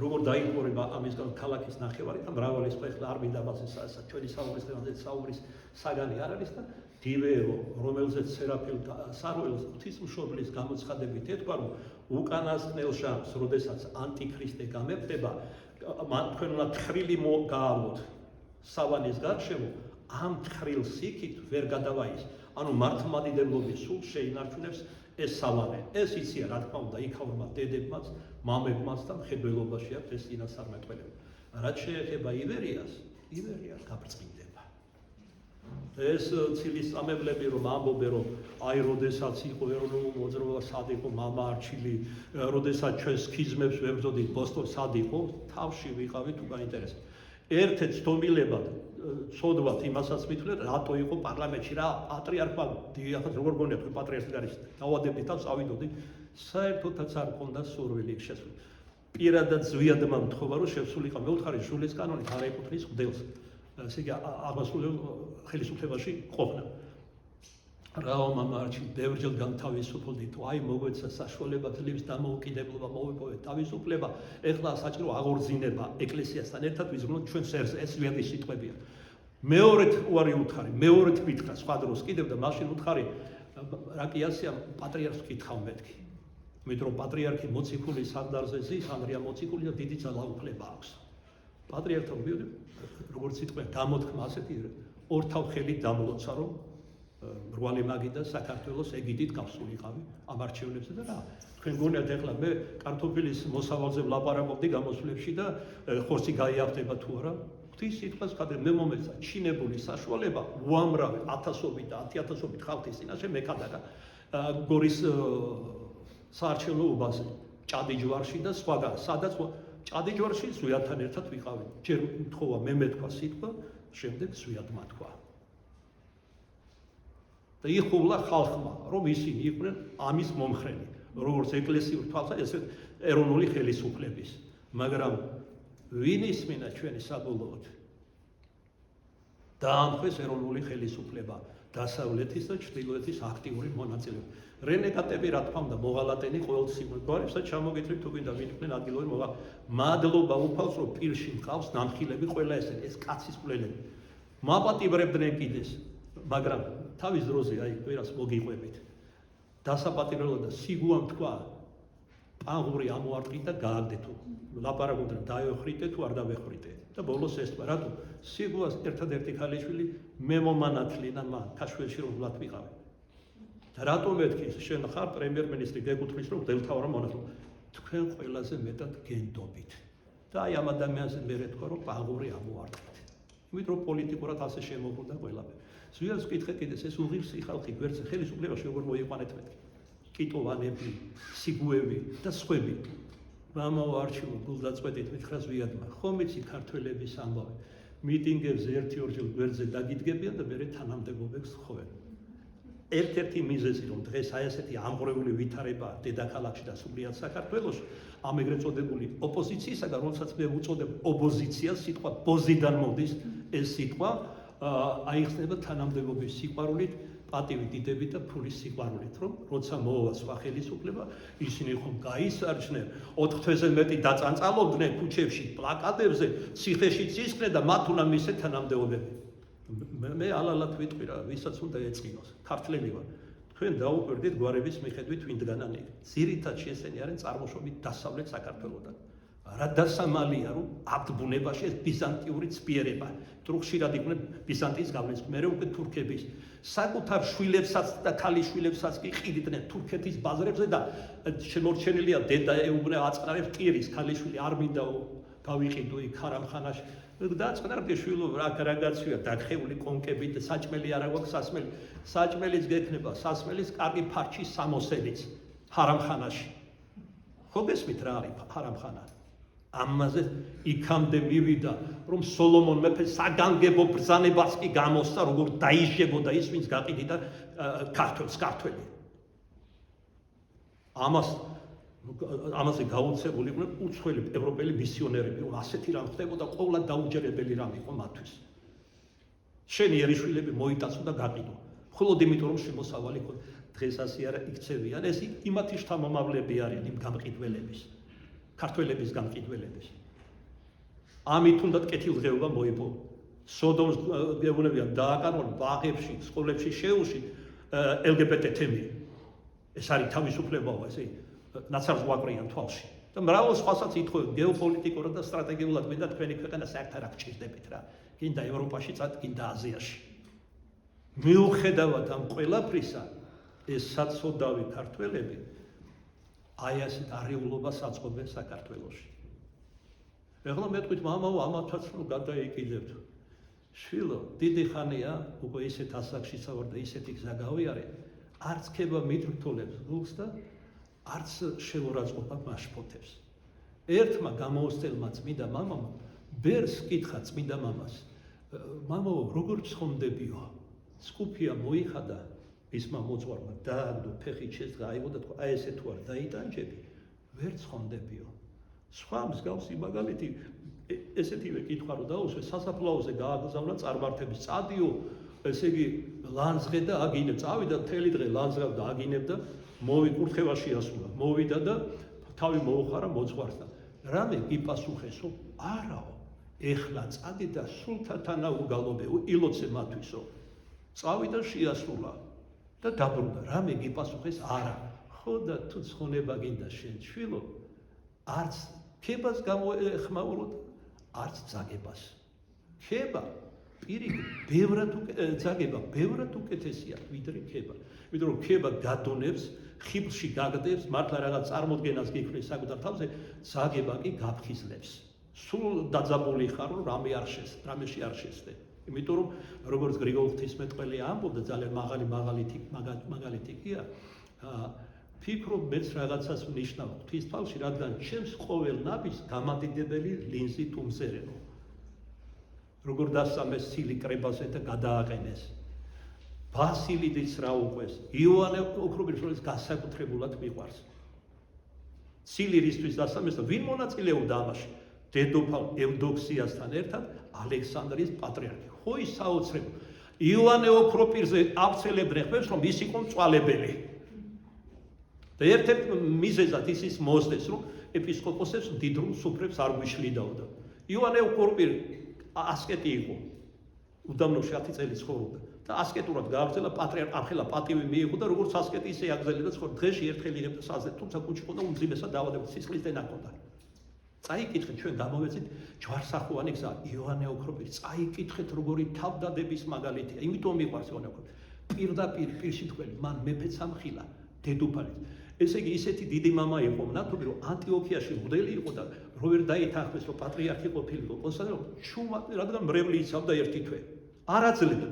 როგორ დაიხმარება ამისგან ქალაქის ნახევარი და მრავალი სხვა ახლა არ მინდა ამაზე ჩვენი საუბრის თემაზე საუბრის საგანი არ არის და დივეევო, რომელზეც სერაფიმ საროველს ღვთისმშობლის გამოცხადებით ეთქვა, რომ უკანასკნელ ჟამს, როდესაც ანტიქრისტე გამეფდება, თქვენ უნდა თხრილი გაავლოთ სავანის გარშემო, ამ თხრილ სიქით ვერ გადავაის. ანუ მართლმადიდებლობის სულ შეინარჩუნებს ეს სავანე. ეს იციან, რა თქმა უნდა, იქაურმა დედებმაც, მამებმაც და მხედველობაში აქვს ეს წინასწარმეტყველება. რაც შეეხება ივერიას, ივერია გაბრწყინდება. ეს ცილისწამებლები რომ ამბობენ, რომ აი როდესაც იყო ეროვნულ მოძრაობა, სად იყო მამა არჩილი, როდესაც ჩვენ სქიზმებს ვებრძოდით, ბოსტონ სად იყო, თავში ვიყავით უკაინტერესო. ერთ-ერთ ცდომილებად ცოდვათ იმასაც მithვლეთ, რატო იყო პარლამენტში რა პატრიარქმა დიახაც როგორ გონიათ რომ პატრიარქი არის დავადებდი თავს ავიდოდი საერთოდაც არ მქონდა სურვილი შესული. პირადად ზვიადმა მთხოვა რომ შესულიყო მეუთხარი ჟულის კანონით არ ეკუთვნის მგდელს. ესე იგი აღმასრულებელ ხელისუფლებაში ყოფნა. რაო მამა არჩილ ბევრჯერ განთავისუფლდი თუ აი მოგვეცა საშუალება ძლივს დამოუკიდებლობა მოვიპოვეთ თავისუფლება ეხლა საჭირო აღორძინება ეკლესიასთან ერთად ვიზრუნოთ ჩვენ სერს ეს ზვიადის სიტყვებია. მეორედ უარი უთხარი, მეორედ მითხრა სხვა დროს კიდევ და მაშინ უთხარი რა კი ასია პატრიარქს ვკითხავ მეთქი. იმიტომ რომ პატრიარქი მოციქულის სარდარზე ზის, ანრია მოციქული და დიდი ძალაუფლება აქვს. პატრიარქთან მივიდი, როგორც სიტყვა გამოთქმა ასეთი ორთავ ხელით დამლოცა რომ მრგვალი მაგი და საქართველოს ეგიდით გავსულიყავი ამ არჩევნებზე და რა თქვენ გონიათ ეხლა მე კარტოფილის მოსავალზე ვლაპარაკობდი გამოსვლებში და ხორცი გაიახდება თუ არა ღვთის სიტყვას ხადე მე მომეცა ჩინებული საშუალება უამრავი ათასობით და 10,000-ობით ხალხის წინაშე მეკადაგა გორის საარჩევნოობაზე ჭადიჯვარში და სხვაგან სადაც ჭადიჯვარში ზვიადთან ერთად ვიყავი ჯერ მთხოვა მე მეთქვა სიტყვა შემდეგ ზვიადმა თქვა და იხულა ხალხმა, რომ ისინი იყვნენ ამის მომხრენი, როგორც ეკლესიურ თვალსა, ესე ეროვნული ხელისუფლების. მაგრამ ვინ ისმინა ჩვენი საბოლოოდ? დაამხეს ეროვნული ხელისუფლება, დასავლეთის და ჩრდილოეთის აქტიური მონაწილეობა. რენეგატები, რა თქმა უნდა, მოღალატენი ყოველწლიურად ჩამოგეტრით თუ გინდა ვინ იყვნენ ადგილობრივი მოღალატე. მადლობა უფალს, რომ პირში მყავს ნამხილები ყველა ეს კაცის კვლელები. მაპატიმრებდნენ კიდეს. მაგრამ თავის დროზე აი კვირას მოგიყვებით დასაპატიმრებლად და სიგუამ თქვა პაღური ამოარტყით და გააგდეთო ლაპარაკობდნენ დაეხრიტე თუ არ დავეხრიტე და ბოლოს ეს თქვა რატო სიგუას ერთადერთი ქალიშვილი მე მომანათლინა მან ქაშველში რომ ვლად ვიყავი და რატო მეთქი შენ ხარ პრემიერ-მინისტრი გეკუთვნის რომ დელთავრა მონათლო თქვენ ყველაზე მეტად გენდობით და აი ამ ადამიანზე მე თქვა რომ პაღური ამოარტყით იმიტომ რომ პოლიტიკურად ასე შემოbrunდა ყველაფერი. ზვიარს ვკითხე კიდეს ეს უღირსი ხალხი გვერდზე ხელისუფლებაში როგორ მოიყვანეთ მეთქი. კიტოვანები, სიგუები და სხვები. მამაო არჩილო გულდაწყვეტით მითხრა ზვიადმა. ხომ იცი ქართველების ამბავი. მიტინგებზე 1-2 გვერდზე დაგიდგებიან და მერე თანამდებობებს ხოვენ. ერთ-ერთი მიზეზი რომ დღეს აი ასეთი ამღვრეული ვითარება დედაქალაქში და სრულიად საქართველოში ამ ეგრეთ წოდებული ოპოზიციისაგან, რომელსაც მე ვუწოდებ ოპოზიციას, სიტყვა პოზიდან მოდის ეს სიტყვა, აიხსნება თანამდებობის სიყვარულით, პატივით, დიდებით და ფულის სიყვარულით, რომ როცა მოვა სხვა ხელისუფლება, ისინი ხომ გაისარჩნენ, 4 თვეზე მეტი დაწანწალობდნენ ქუჩებში, პლაკატებზე, ციხეშიც ისხდნენ და მათ უნდა მისცეს თანამდებობები. მე ალალად ვიტყვი რა, ვისაც უნდა ეწყინოს. ქართველი ვარ. თქვენ დაუკვირდით გვარების მიხედვით ვინდგანან იქ. ძირითადად ესენი არიან წარმოშობით დასავლეთ საქართველოდან. რა დასამალია რომ აბთ ბუნებაში ეს ბიზანტიური ცპიერება. ხშირად იყვნენ ბიზანტიის გავლენის მერე უკვე თურქების საკუთარ შვილებსაც და ქალიშვილებსაც კი ყიდდნენ თურქეთის ბაზრებზე და შემორჩენილია დედა ეუბნე აწყნარებს ტირის ქალიშვილი არ მინდა გავიყიდო იქ ხარამხანაში დაწყნარდი შვილო რა გაცვია დახეული კონკებით საჭმელი არა გვაქვს სასმელი საჭმელიც გექნება სასმელის კარგი ფარჩის სამოსელიც ხარამხანაში ხო გესმით რა არის ხარამხანა ამაზე იქამდე მივიდა რომ სოლომონ მეფე საგანგებო ბრძანებას კი გამოსცა როგორ დაიშვებოდა ის ვინც გაყიდიდა ქართველი ამაზე გაუცებული იყვნენ უცხოელი ევროპელი მისიონერები რომ ასეთი რამ ხდებოდა ყოვლა დაუჯერებელი რამ იყო მათთვის შენი ერიშვილები მოიტაცო და გაყიდო მხოლოდ იმიტომ რომ შემოსავალი იყო დღეს ასე არა იქცევიან ეს იმათი შთამომავლები არიან იმ გამყიდველების ქართველების გამყიდველების ამით თუნდაც კეთილდღეობა მოიპო სოდომს გეუბნებიან დააკარგონ ბაღებში სკოლებში შეუში LGBT თემი ეს არის თავისუფლებაა ესე ნაცარს ვაკრიან თვალში და მრავალ სხვასაც ითხოვენ გეოპოლიტიკურად და სტრატეგიულად მინდა თქვენი ქვეყანა საერთოდ არ გჭირდებით რა გინდა ევროპაში წად გინდა აზიაში მიუხედავად ამ ყველაფრისა ეს საცოდავი ქართველები აი ასეთ არეულობას აწყობენ საქართველოში. ეხლა მეტყვით მამაო ამათაც რომ გადაიკიდებთ. შვილო, დიდი ხანია უკვე ისეთ ასაკში ვარ და ისეთი გზა გავიარე, არც ქება მითვრთოლებს გულს და არც შევურაცხყოფა მაშფოთებს. ერთმა გამოუსწელმა წმინდა მამამ ბერს კითხა წმინდა მამას. მამაო, როგორ ცხონდებიო? სკუფია მოიხადა ისმა მოწვარმა დააგდო ფეხით შეძღა აიღო და თქვა აი ესე თუ არ დაიტანჯები ვერ ცხონდებიო სხვა მსგავსი მაგალითი ესეთივე კითხვა რომ დაუსვე სასაფლაოზე გააგზავნა წარმართების წადიო ესე იგი ლანძღე და აგინებ წავიდა მთელი დღე ლანძღავდა აგინებდა მოვიკურთხევაში ასულა მოვიდა და თავი მოუხარა მოწვარს და რამე გიპასუხესო არაო ეხლა წადი და სულთათან აუგალობე ილოცე მათვისო წავიდა შეასრულა და დაბრუნდა რამე გიპასუხეს არა ხო და თუ ცხონება გინდა შენ შვილო არც ქებას გამოეხმაუროთ არც ძაგებას ქება პირიქით ბევრად ძაგება ბევრად უკეთესია ვიდრე ქება ვიდრე რომ ქება გადონებს ხიბლში გაგდებს მართლა რაღაც წარმოდგენას გიქმნის საკუთარ თავზე ძაგება კი გაფხიზლებს სულ დაძაბული ხარ რომ რამეში არ შესდე იმიტომ რომ როგორც გრიგოლ ღვთისმეტყველი ამბობდა ძალიან მაგალითი გია ფიქრობ მეც რაღაცას ვნიშნავ ღვთის თვალში რადგან ჩემს ყოველ ნაბის გამადიდებელი ლინზით უმზერებო როგორ დასამეს ცილი კრებაზე და გადააყენეს ბასილიდიც რა უყვეს იოანე ოქრობილის როლის განსაკუთრებულად მიყვარს ცილი რისთვის დასამეს და ვინ მონაწილეობდა ამაში დედოფალ ევდოქსიასთან ერთად ალექსანდრიის პატრიარქი ხო ის საოცრებო იოანე ოქროპირზე აღწელებდნენ ხმებს რომ ის იყო მწვალებელი და ერთ-ერთ მიზეზად ის მოსდეს რომ ეპისკოპოსებს მდიდრულ სუფრებს არ გვიშლიდაოდა იოანე ოქროპირი ასკეტი იყო უდაბნოში 10 წელი ცხოვრობდა და ასკეტურად გააგრძელა პატრიარქ ამხელა პატივი მიიღო და როგორც ასკეტი ისე აგრძელებდა ცხოვრ დღეში ერთხელ იღებდა საზრდ თუმცა კუჩი ყოდა უმძიმესად დაავადებულ სისხლის დენა ჰქონდა წაიკითხეთ ჩვენ გამოვეცით ჯვარსახვოვანი გზა იოანე ოქროპირი წაიკითხეთ როგორი თავდადების მაგალითია იმიტომ მიყვარს იოანე ოქროპირი პირდაპირ პირში თქვენი მან მეფეც ამხილა დედოფალიც ესე იგი ისეთი დიდი მამა იყო მნათობი, რომ ანტიოქიაში მღვდელი იყო და რო ვერ დაითანხმეს, რომ პატრიარქი ყოფილიყო კონსტანტინოპოლში, ჩუმად რადგან მრევლი იცავდა ერთი თვე. არაძლევდა.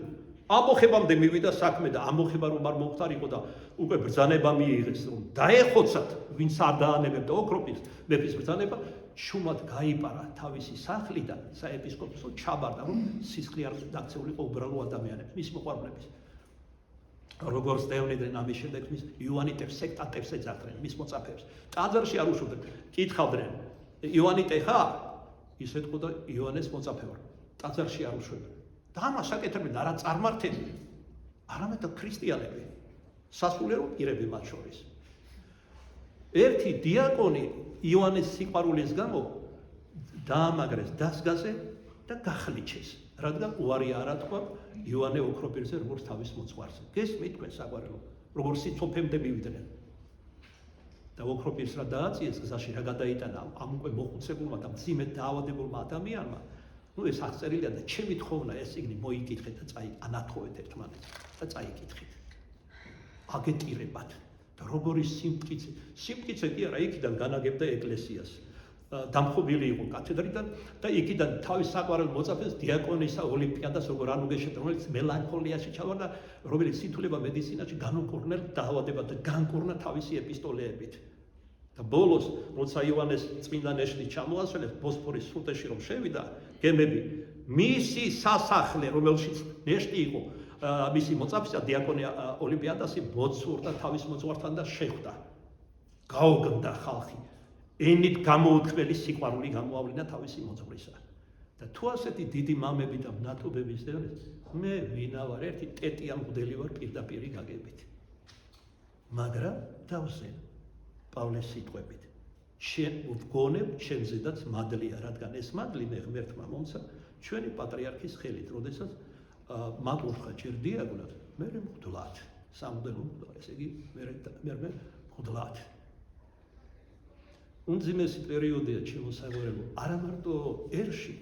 ამოხებამდე მივიდა საქმე და ამოხება რომ არ მომხდარიყო და უკვე ბრძანება მიიღეს, რომ დაეხოცათ, ვინც არ დაანებებდა ოქროპის მეფის ბრძანება, ჩუმად გაიპარა თავისი სახლიდან საეპისკოპოსო ჩაბარდა, რომ სისხლი არ დაქცეულიყო უბრალო ადამიანებს, მის მოყვარულების. როგორც დევნიდნენ ამის შემდეგ მის იოანიტებს სექტანტებს ეძახდნენ მის მოწაფეებს. ტაძარში არ უშვებდნენ, კითხავდნენ, იოანიტე ხარ? ის ეთქვა და იოანეს მოწაფე ვარ. ტაძარში არ უშვებდნენ. და ამას აკეთებდნენ არა წარმართები, არამედ ქრისტიანები, სასულიერო პირები მათ შორის. ერთი დიაკონი იოანეს სიყვარულის გამო დაამაგრეს დასგაზე და გახლიჩეს, რადგან უარი არ ათქვა იოანე ოქროპირზე როგორც თავის მოძღვარზე. გესმით თქვენ საყვარელო, როგორც სიცოცხლემდე მივიდნენ. და ოქროპირს რა დააწიეს გზაში რა გადაიტანა ამ უკვე მოხუცებულმა და მძიმედ დაავადებულმა ადამიანმა. ეს აღწერილია და ჩემი თხოვნა ეს წიგნი მოიკითხეთ და ანათხოვეთ ერთმანეთს და წაიკითხეთ. აგეტირებათ და როგორი სიმტკიცე კი არა იქიდან განაგებდა ეკლესიას. დამხობილი იყო კათედრიდან და იქიდან თავის საყვარელ მოწაფეს დიაკონისა ოლიმპიადას როგორ ანუგეშებდა, რომელიც მელანქოლიაში ჩავარდა, რომელიც სითულება მედიცინაში განუკურნელ დაავადებად და განკურნა თავისი ეპისტოლეებით. და ბოლოს, როცა იოანეს წმინდა ნეშტი ჩამოასვენეს ბოსფორის სრუტეში რომ შევიდა, გემები მისი სასახლე, რომელშიც ნეშტი იყო, მისი მოწაფეა დიაკონი ოლიმპიადასი მოცურდა თავის მოძღვართან და შეხვდა. გაოგნდა ხალხი. ენით გამოუთქმელი სიყვარული გამოავლინა თავისი მოძღვრისა. და თუ ასეთი დიდი მამები და მნათობები ისდევენ, მე ვინა ვარ, ერთი ტეტიან მღვდელი ვარ პირდაპირი გაგებით. მაგრამ დავზენ პავლეს სიტყვებით. შენ ვგონებ ჩემზედაც მადლია, რადგან ეს მადლი მე ღმერთმა მომცა ჩვენი პატრიარქის ხელით, როდესაც მათ ურხა ჭირდიაგუნათ, მე მღვდლად, სამღვდელო მღვდლად, ესე იგი მე მღვდლად. უმძიმესი პერიოდია ჩემო საყვარელო, არა მარტო ერში,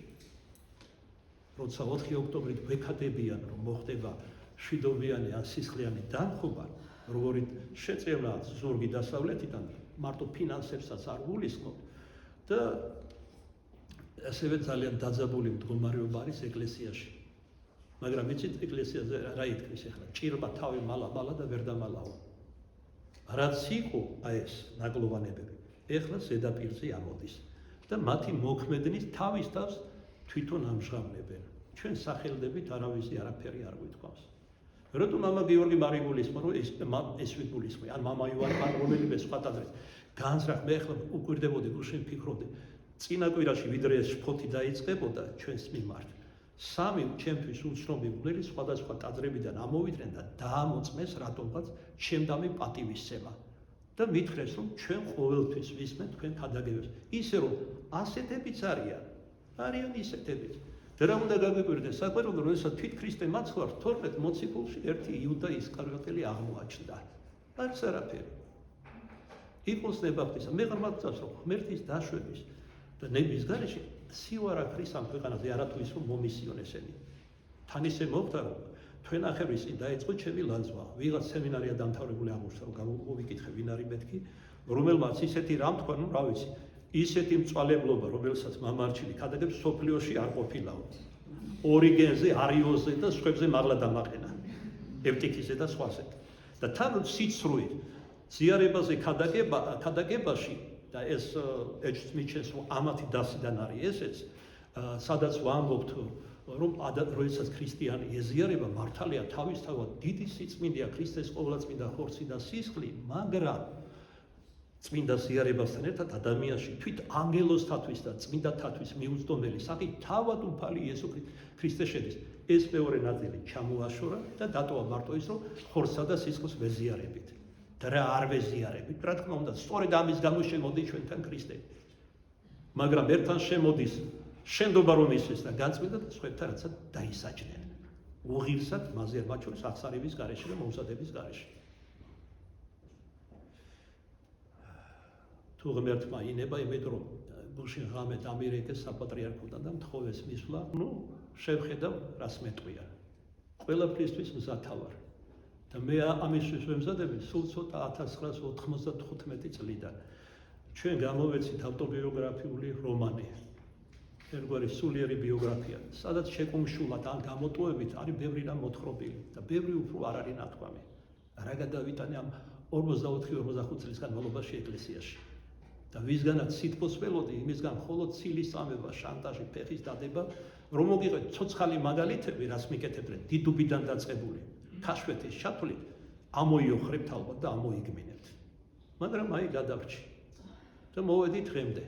როცა 4 ოქტომბრით ვექადებიან, რომ მოხდება შვიდობიანი ან სისხლიანი დამხობა, როგორიც შეწევნა ზურგი დასავლეთიდან, მარტო ფინანსებსაც არ გულისხმობ და ასევე ძალიან დაძაბული მდგომარეობა არის ეკლესიაში. მაგრამ იცით ეკლესიაზე რა ითქმის ახლა? ჭირმა თავი მალა და ვერ დამალაო. რაც იყო ეს ნაგლოვანებები, ეხლა ზედაპირზე ამოდის და მათი მოქმედნის თავის თავს თვითონ ამჟღავნებენ. ჩვენ სახელდებით არავისი არაფერი არ გვითქვამს. როდო მამა გიორგი მარიგულისმა რომ ეს ვიგულისმე, ან მამა იოანე რომელიმე სხვა ტაძრის განზრახ მე ახლა უკვირდებოდი გუშინ ფიქრობდი. წინა კვირაში ვიდრე ეს შფოთი დაიწყებოდა ჩვენს მიმართ. 3 ჩემთვის უცნობი მღვდელი სხვადასხვა ტაძრებიდან ამოვიდნენ და დაამოწმეს რატომღაც ჩემდამი პატივისცემა. და მითხრეს რომ ჩვენ ყოველთვის ვისმენთ თქვენ ქადაგებებს. ისე რომ ასეთებიც არიან ისეთებიც. და რა უნდა გაგვიკვირდეს საყვარელო, როდესაც თვით ქრისტე მაცხვარ 12 მოციქულში ერთი იუდა ისკარიოტელი აღმოაჩნდა. არც არაფერი. იყოს ნებართვისა, მე ღრმად წავს რომ ღმერთის დაშვების და ნების გარეშე სიوارა ქრის ამ ქვეყანაზე არათუ ის რომ მომისიონ ესენი. თან ისე მოხდა რომ თქვენ ახევის წინ დაიწყო ჩემი ლანძღვა. ვიღაც სემინარია დამთავრებული აღმოჩნდა, რომ გამოვიკითხე ვინ არის მეთქი, რომელმაც ისეთი რამ თქვა, ну რა ვიცი, ისეთი მწვალებლობა, რომელსაც მამარჩილი ქადაგებს სოფლიოში არ ყოფილაო. ორიგენზე, არიოზზე და სხვებზე მაღლა დამაყენა. ევტიქიზე და სხვაზე. და თან სიცრუით ზიარებაზე ქადაგებაში და ეს ეჭვს მიჩენს, რომ ამათი დასიდან არის ესეც, სადაც ვამბობთ რომ როდესაც ქრისტიანი ეზიარება მართალია თავისთავად დიდი სიწმინდეა ქრისტეს ყოვლადწმინდა ხორცი და სისხლი, მაგრამ წმინდა ზიარებასთან ერთად ადამიანში თვით ანგელოზთათვის და წმინდათათვის მიუწვდომელი სახით თავად უფალი იესო ქრისტე შედის. ეს მეორე ნაწილი ჩამოაშორა და დატოვა მარტო ის, რომ ხორცსა და სისხლს ვეზიარებით. და რა არ ვეზიარებით, რა თქმა უნდა, სწორედ ამის გამო შემოდი ჩვენთან ქრისტე. მაგრამ ერთთან შემოდის შენდობა რომ ისეს და განწმინდა და სხვებთან რაცა დაისაჯნენ. უღირსად მასზე მათ შორის აღსარების გარეშე და მომზადების გარეშე. თუ ღმერთმა ინება იმედ რომ გუშინ ღამეთ ამერიკის საპატრიარქოდან და მთხოვეს მისვლა, ну შევხედავ რას მეტყვია. ყველაფრისთვის მზათავარ. და მე ამისთვის ვემზადები სულ ცოტა 1995 წლიდან. ჩვენ გამოვეცით ავტობიოგრაფიული რომანი. ერთგვარი სულიერი ბიოგრაფია, სადაც შეკუმშულად ან გამოტოვებით არის ბევრი რამ მოთხრობილი და ბევრი უფრო არ არის ნათქვამი. რა გადავიტანე ამ 44-45 წლის განმავლობაში ეკლესიაში. და ვისგანაც სითბოს ველოდი, იმისგან მხოლოდ ცილის წამება, შანტაჟი, ფეხის დადება, რომ მოგიღეთ ცოცხალი მაგალითები, რას მიკეთებდნენ, დიდუბიდან დაწყებული, ქაშვეთის ჩათვლით, ამოიოხრებთ ალბათ და ამოიგმინებთ. მაგრამ აი გადავრჩი და მოვედით დღემდე.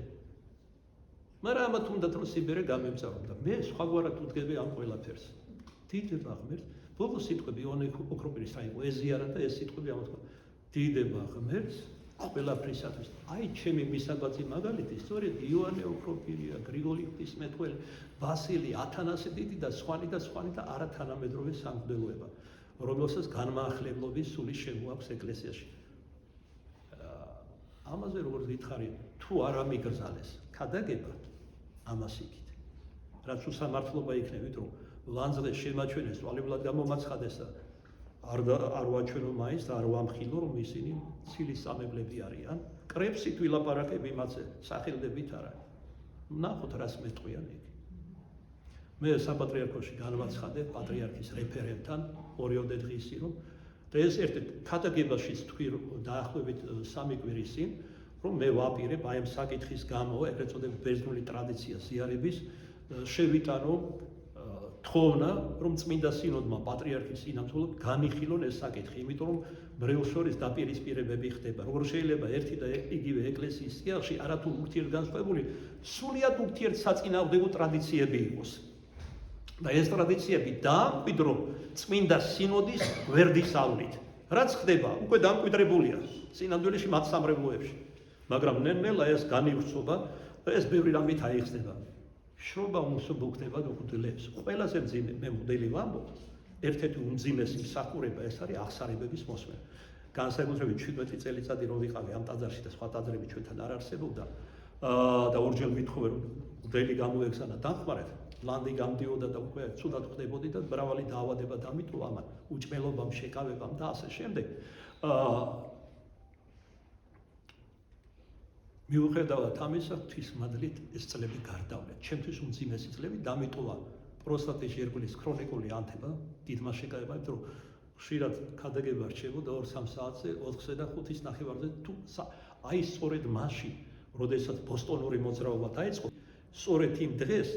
მაგრამ ამათ უნდათ რომ სიბერე გამემწარო და მე სხვაგვარად ვუდგები ამ ყველაფერს. დიდება ღმერთს, ბოლო სიტყვები იონე ოქროპირის აი პოეზიარა და ეს სიტყვები ამათ დიდება ღმერთს ყველაფრისათვის. აი ჩემი მისაბაძი მაგალითი სწორედ იონე ოქროპირია, გრიგოლი ღვთისმეტყველი, ვასილი, ათანასე დიდი და სხვანი და არათანამედროვე სამღვდელოება, რომელსაც განმაახლებლობის სული შემოაქვს ეკლესიაში. ამაზე როგორც გითხარი, თუ არ ამიგრძალეს ქადაგება, ამას იქით. რაც უსამართლობა იქნებით, რომ ლანძღეს შემაჩვენეს, თვალებულად გამომაცხადეს და არ ვაჩვენო მაინც და არ ვამხილო, რომ ისინი ცილის წამებლები არიან. კრებსით ვილაპარაკები მათზე, სახელდებით არა. ნახოთ რას მეტყვიან იქ. მე საპატრიარქოში განვაცხადე პატრიარქის რეფერენტთან ორიოდე დღისი, რომ და ეს ერთ ქადაგებაშიც თქვი დაახლოებით 3 კვირის წინ, რომ მე ვაპირებ აი ამ საკითხის გამო, ეგრეთ წოდებული ბერძნული ტრადიცია ზიარების შევიტანო თხოვნა, რომ წმინდა სინოდმა პატრიარქის სინამდვილად განიხილონ ეს საკითხი, იმიტომ რომ მრევლ შორის დაპირისპირებები ხდება. როგორ შეიძლება ერთი და იგივე ეკლესიის სიახლში არათუ ურთიერთგანწყებული, სრულიად ურთიერთსაწინააღმდეგო ტრადიციები იყოს. და ეს ტრადიციები დაამკვიდრო წმინდა სინოდის ვერდისავლით. რაც ხდება, უკვე დამკვიდრებულია სინამდვილეში მათ სამრევლოებში. მაგრამ ნელ-ნელა ეს განივრცობა და ეს ბევრი რამით აიხსნება. შრობა უმსუბო ხდება მღვდლებს. ყველაზე მძიმე მე მღვდელი ვამბობ, ერთ-ერთი უმძიმესი მსახურება ეს არის აღსარებების მოსმენა. განსაკუთრებით 17 წელიწადი რომ ვიყავი ამ ტაძარში და სხვა ტაძრები ჩვენთან არ არსებობდა და ორჯერ ვითხოვე რომ მღვდელი გამოეგზანა დამხმარედ, ლანდი გამდიოდა და უკვე ცუდად ხდებოდი და მრავალი დაავადება დამიტოვა ამან, უჭმელობამ, შეკავებამ და ასე შემდეგ. მიუხედავად ამისა, ღვთისმადლით ეს წლები გარდავლეთ. ჩემთვის უმძიმესი წლები დამიტოვა პროსტატის ჟირგვლის ქრონიკული ანთება, დიდმა შეკავებამ, რომ ხშირად ქადაგება რჩებოდა 2-3 საათზე, 4-ზე და 5-ის ნახევარზე თუ აი სწორედ მაშინ, როდესაც ბოსტონური მოძრაობა დაიწყო, სწორედ იმ დღეს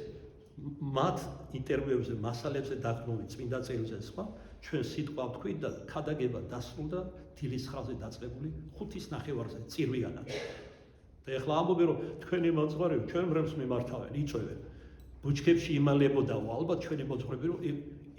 მათ ინტერვიუებზე, მასალებზე დაგნული წმინდა წერილზე სხვა, ჩვენ სიტყვა ვთქვით და ქადაგება დასრულდა დილის 9-ზე დაწყებული 5-ის ნახევარზე წირვიანად. და ეხლა ამბობენ, რომ თქვენი მოძღვარები ჩვენ მრევლს მიმართავენ, იწვევენ. ბუჩქებში იმალებოდაო, ალბათ ჩვენი მოძღვრები, რომ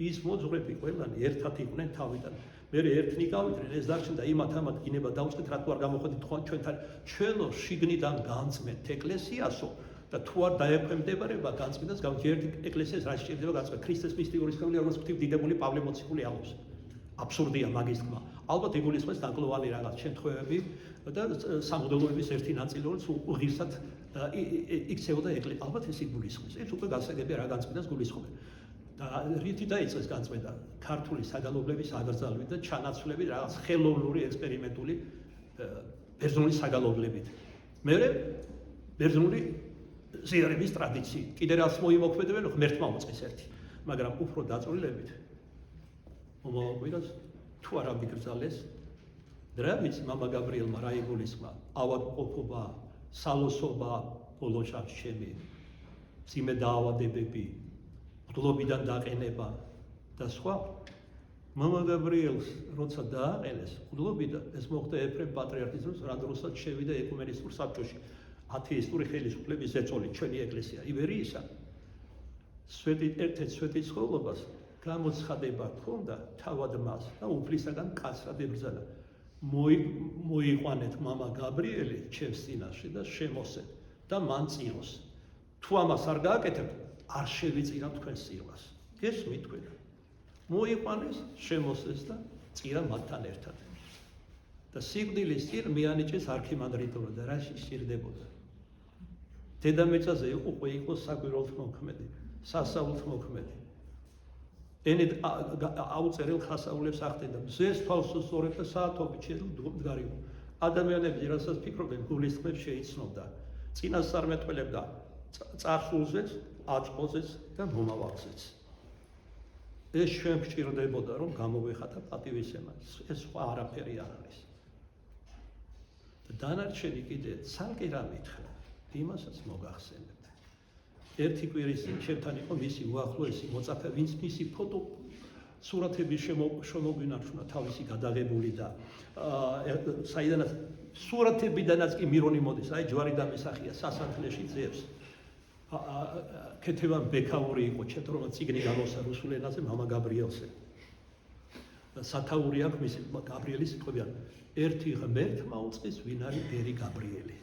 ის მოძღვრები ყველანი ერთად იყვნენ თავიდან. მე ერთნი გავიდნენ, ეს დარჩენდა იმათ-ამათ გინება დაუწყეთ, რა თუ არ გამოходит ჩვენთან, ჩვენო შიგნიდან განწმენთ ეკლესიასო და თუ არ დაექვემდებარება განწმენდას, ერთი ეკლესიას რა სჭირდება განწმენდა, ქრისტეს მისტიკური სხეული, როგორც ვთქვი, დიდებული პავლე მოციქული აღობს. აბსურდია მაგის თქმა. ალბათ იგულისხმეს დაკლოვანი რაღაც შემთხვევები და სამღვდელოების ერთი ნაწილი, რომელიც უღირსად იქცეოდა ეკლესია. ალბათ ეს იგულისხმეს. ეს უკვე გასაგებია რა განწმენდას გულისხმობენ. და რითი დაიწყეს განწმენდა? ქართული საგალობლების აკრძალვით და ჩანაცვლებით რაღაც ხელოვნური ექსპერიმენტული ბერძნული საგალობლებით. მერე ბერძნული ზიარების ტრადიციით. კიდე რაც მოიმოქმედებენ, ღმერთმა მოწყეს ერთი. მაგრამ უფრო დაწვრილებით მომავალ კვირას თუ არ ამიგრძალეს, რა ვიცი, მამა გაბრიელმა რა იგულისხმა, ავადმყოფობა, სალოსობა, ბოლო ჩამს ჩემი, მძიმე დაავადებები, მღვდლობიდან დაყენება და სხვა. მამა გაბრიელს როცა დააყენეს მღვდლობიდან, ეს მოხდა ეფრემ პატრიარქის დროს, რა დროსაც შევიდა ეკუმენისტურ საბჭოში. ათეისტური ხელისუფლების ზეწოლით ჩვენი ეკლესია იბერიისა. ერთ-ერთ სვეტიცხოვლობას გამოცხადება ჰქონდა თავად მას და უფლისაგან კაცრად ებრძალა. მოიყვანეთ მამა გაბრიელი ჩემს წინაშე და შემოსეთ და მან წიროს. თუ ამას არ გააკეთებთ, არ შევიწირავ თქვენს წირვას. გესმით თქვენ? მოიყვანეს, შემოსეს და წირა მათთან ერთად. და სიკვდილის წინ მიანიჭეს არქიმანდრიტობა და რა სჭირდებოდა. დედამიწაზე იყო საკვირველთმოქმედი, სასწაულთმოქმედი. ენით აუწერელ ხასაულებს ახდენდა. მზეს თვალს უსწორებ და საათობით შედგარიყო. ადამიანები რასაც ფიქრობენ, გულისხმებს შეიცნობდა. წინასწარმეტყველებდა წარსულზეც, აწმოზეც და მომავალზეც. ეს ჩვენ გვჭირდებოდა, რომ გამოვეხატა პატივისცემა. ეს სხვა არაფერი არ არის. დანარჩენი კიდე ცალკე რა მითხრა, იმასაც მოგახსენებთ. ერთი კვირის წინ ჩემთან იყო მისი უახლოესი მოწაფე, ვინც მისი ფოტო სურათების შემოგვინარჩუნა თავისი გადაღებული და საიდანაც სურათებიდანაც კი მირონი მოდის, აი ჯვარი დამესახია სასანთლეში ძებს. ქეთევან ბექაური იყო, რომ წიგნი გამოსცა რუსულ ენაზე მამა გაბრიელზე. სათაური აქვს მისი გაბრიელის სიტყვებიან. ერთი ღმერთმა უწყის, ვინ არის ბერი გაბრიელი.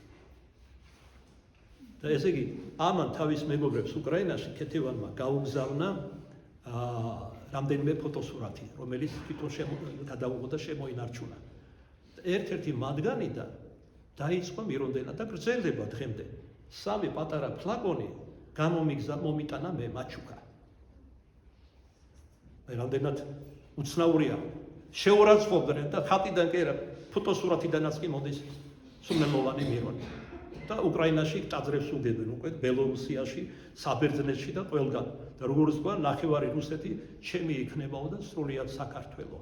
და ესე იგი, ამან თავის მეგობრებს უკრაინაში ქეთევანმა გაუგზავნა რამდენიმე ფოტოსურათი, რომელიც თვითონ გადაუღო და შემოინარჩუნა. ერთ-ერთი მათგანიდან დაიწყო მირონდენა და გრძელდება დღემდე. 3 პატარა ფლაკონი მომიტანა მე მაჩუკა. რამდენად უცნაურია. შეურაცხყოფდნენ და ხატიდან კი არა, ფოტოსურათიდანაც კი მოდის სულელოვანი მირონი. და უკრაინაში ტაძრებს უგებენ უკვე ბელორუსიაში, საბერძნეთში და ყველგან. და როგორც თქვა, ნახევარი რუსეთი ჩემი იქნებაო და სრულიად საქართველო.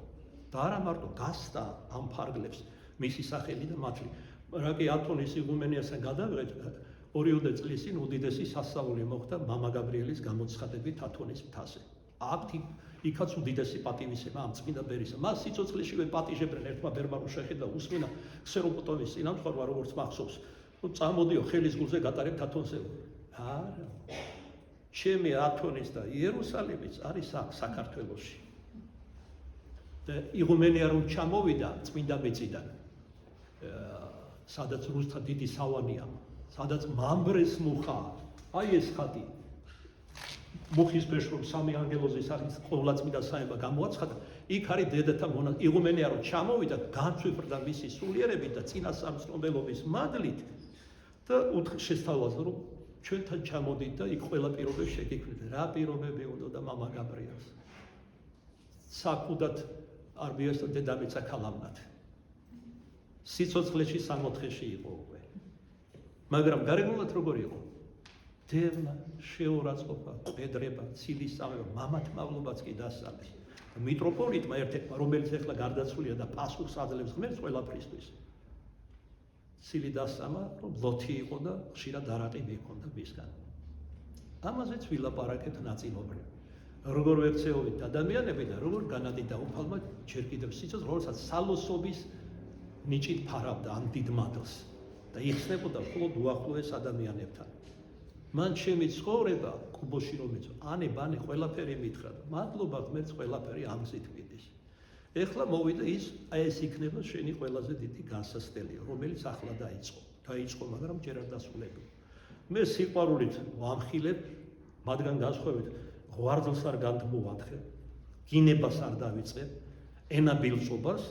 და არა მარტო გასტა ამ ფარგლებს მისი სახელი და მათი. რა კი ათონის იგუმენიასთან გადავიღეთ 2 წლის წინ უდიდესი სასწაული მოხდა მამა გაბრიელის გამოცხადებით ათონის მთაზე. იქაც უდიდესი პატივისცემა ამ წმინდა ბერისა. მას სიცოცხლეშივე პატიჟებდნენ ერთმა ბერმა რო შეხედა უსმინა ქსეროპოტოვის წინამძღვრმა როგორც მახსოვს. წამოდიო ხელის გულზე გატარებთ ათონზე. არა. ჩემი ათონის და იერუსალიმიც არის საქართველოში. და იღუმენია რომ ჩამოვიდა წმინდა ბეწიდან, სადაც რუსთა დიდი სავანია, სადაც მამბრეს მუხა, აი ეს ხატი. მუხის ბეშრომ 3 ანგელოზის სახით ყოვლადწმიდა საება გამოაცხადა, იქ არის დედათა მონა. იღუმენია რომ ჩამოვიდა, განცვიფრდა მისი სულიერებით და წინასწარმწმუნებლობის მადლით და შესთავაზა რომ ჩვენთან ჩამოდით და იქ ყველა პირობებს შეგიქმნით. რა პირობები უნდა და მამა გაბრიელს. საკუდად არბიას და დედამიწა ქალამნად. სიცოცხლეში 64-ში იყო უკვე. მაგრამ გარეგნულად როგორი იყო? დევნა, შეურაცხყოფა, პედრება, ცილისწამება, მამათმავლობაც კი დასწამეს. მიტროპოლიტმა ერთ-ერთმა, რომელიც ახლა გარდაცვლილია და პასუხს აძლევს ღმერთს ყველაფრისთვის. ცილი დასწამა, რომ ლოთი იყო და ხშირად არაყი ჰქონდა მისგან. ამაზეც ვილაპარაკეთ ნაწილობრივ. როგორ ვექცეობით ადამიანები და როგორ განადით დაუფალმა ჯერ კიდევ სიცოცხლე, როდესაც სალოსობის ნიჭით ფარავდა ამ დიდ მადლს და იხსნებოდა მხოლოდ უახლოეს ადამიანებთან. მან ჩემი ცხოვრება კუბოში რომ იცო, ანე-ბანე ყველაფერი მითხრა და მადლობა ღმერთს ყველაფერი ამზით მიდის. ეხლა მოვიდა ის, აი ეს იქნება შენი ყველაზე დიდი განსასწრელი, რომელიც ახლა დაიწყო, მაგრამ ჯერ არ დასრულებულა. მე სიყვარულით ვამხილებ, მათგან განსხვავებით ღვარძლს არ განდმოვათხე, გინებას არ დავიწყებ, ენაბილწობას,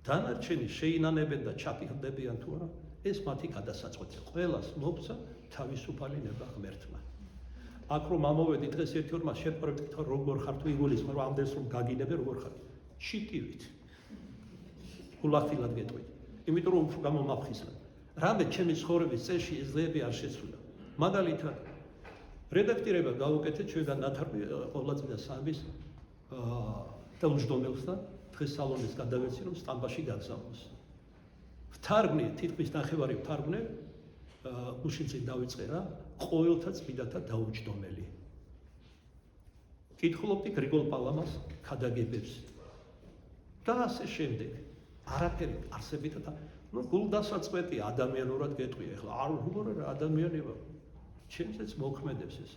დანარჩენი შეინანებენ და ჩაფიქრდებიან თუ არა, ეს მათი გადასაწყვეტია. ყველას მოგცა თავისუფალი ნება ღმერთმა. აქ რომ ამოვედი დღეს ერთი ორმა შეპყრებთ, როგორ ხარ თუ იგულისხმე, რომ ამდენს რომ გაგინებე, როგორ ხარ? ჩიტივით. გულახდილად გეტყვით. იმიტომ რომ უფრო გამომაფხიზლებ. რამე ჩემი ცხოვრების წესში ეს დღეები არ შეცვლა. მაგალითად, რედაქტირება გავუკეთეთ ჩვენგან ნათარგმნი ყოვლადწმიდა სამის დაუჯდომელს და დღეს სალონის გადავეცი რომ სტამბაში გაგზავნოს. ვთარგმნი, თითქმის ნახევარი ვთარგმნე, გუშინ წინ დავიწყე რა, ყოველთა წმინდათა დაუჯდომელი. კითხულობდი გრიგოლ პალამას ქადაგებებს. და ასე შემდეგ. არაფერი არსებითად, გულდასაწყვეტი ადამიანურად გეტყვი ახლა, არ როგორ ადამიანება. ჩემზეც მოქმედებს ეს.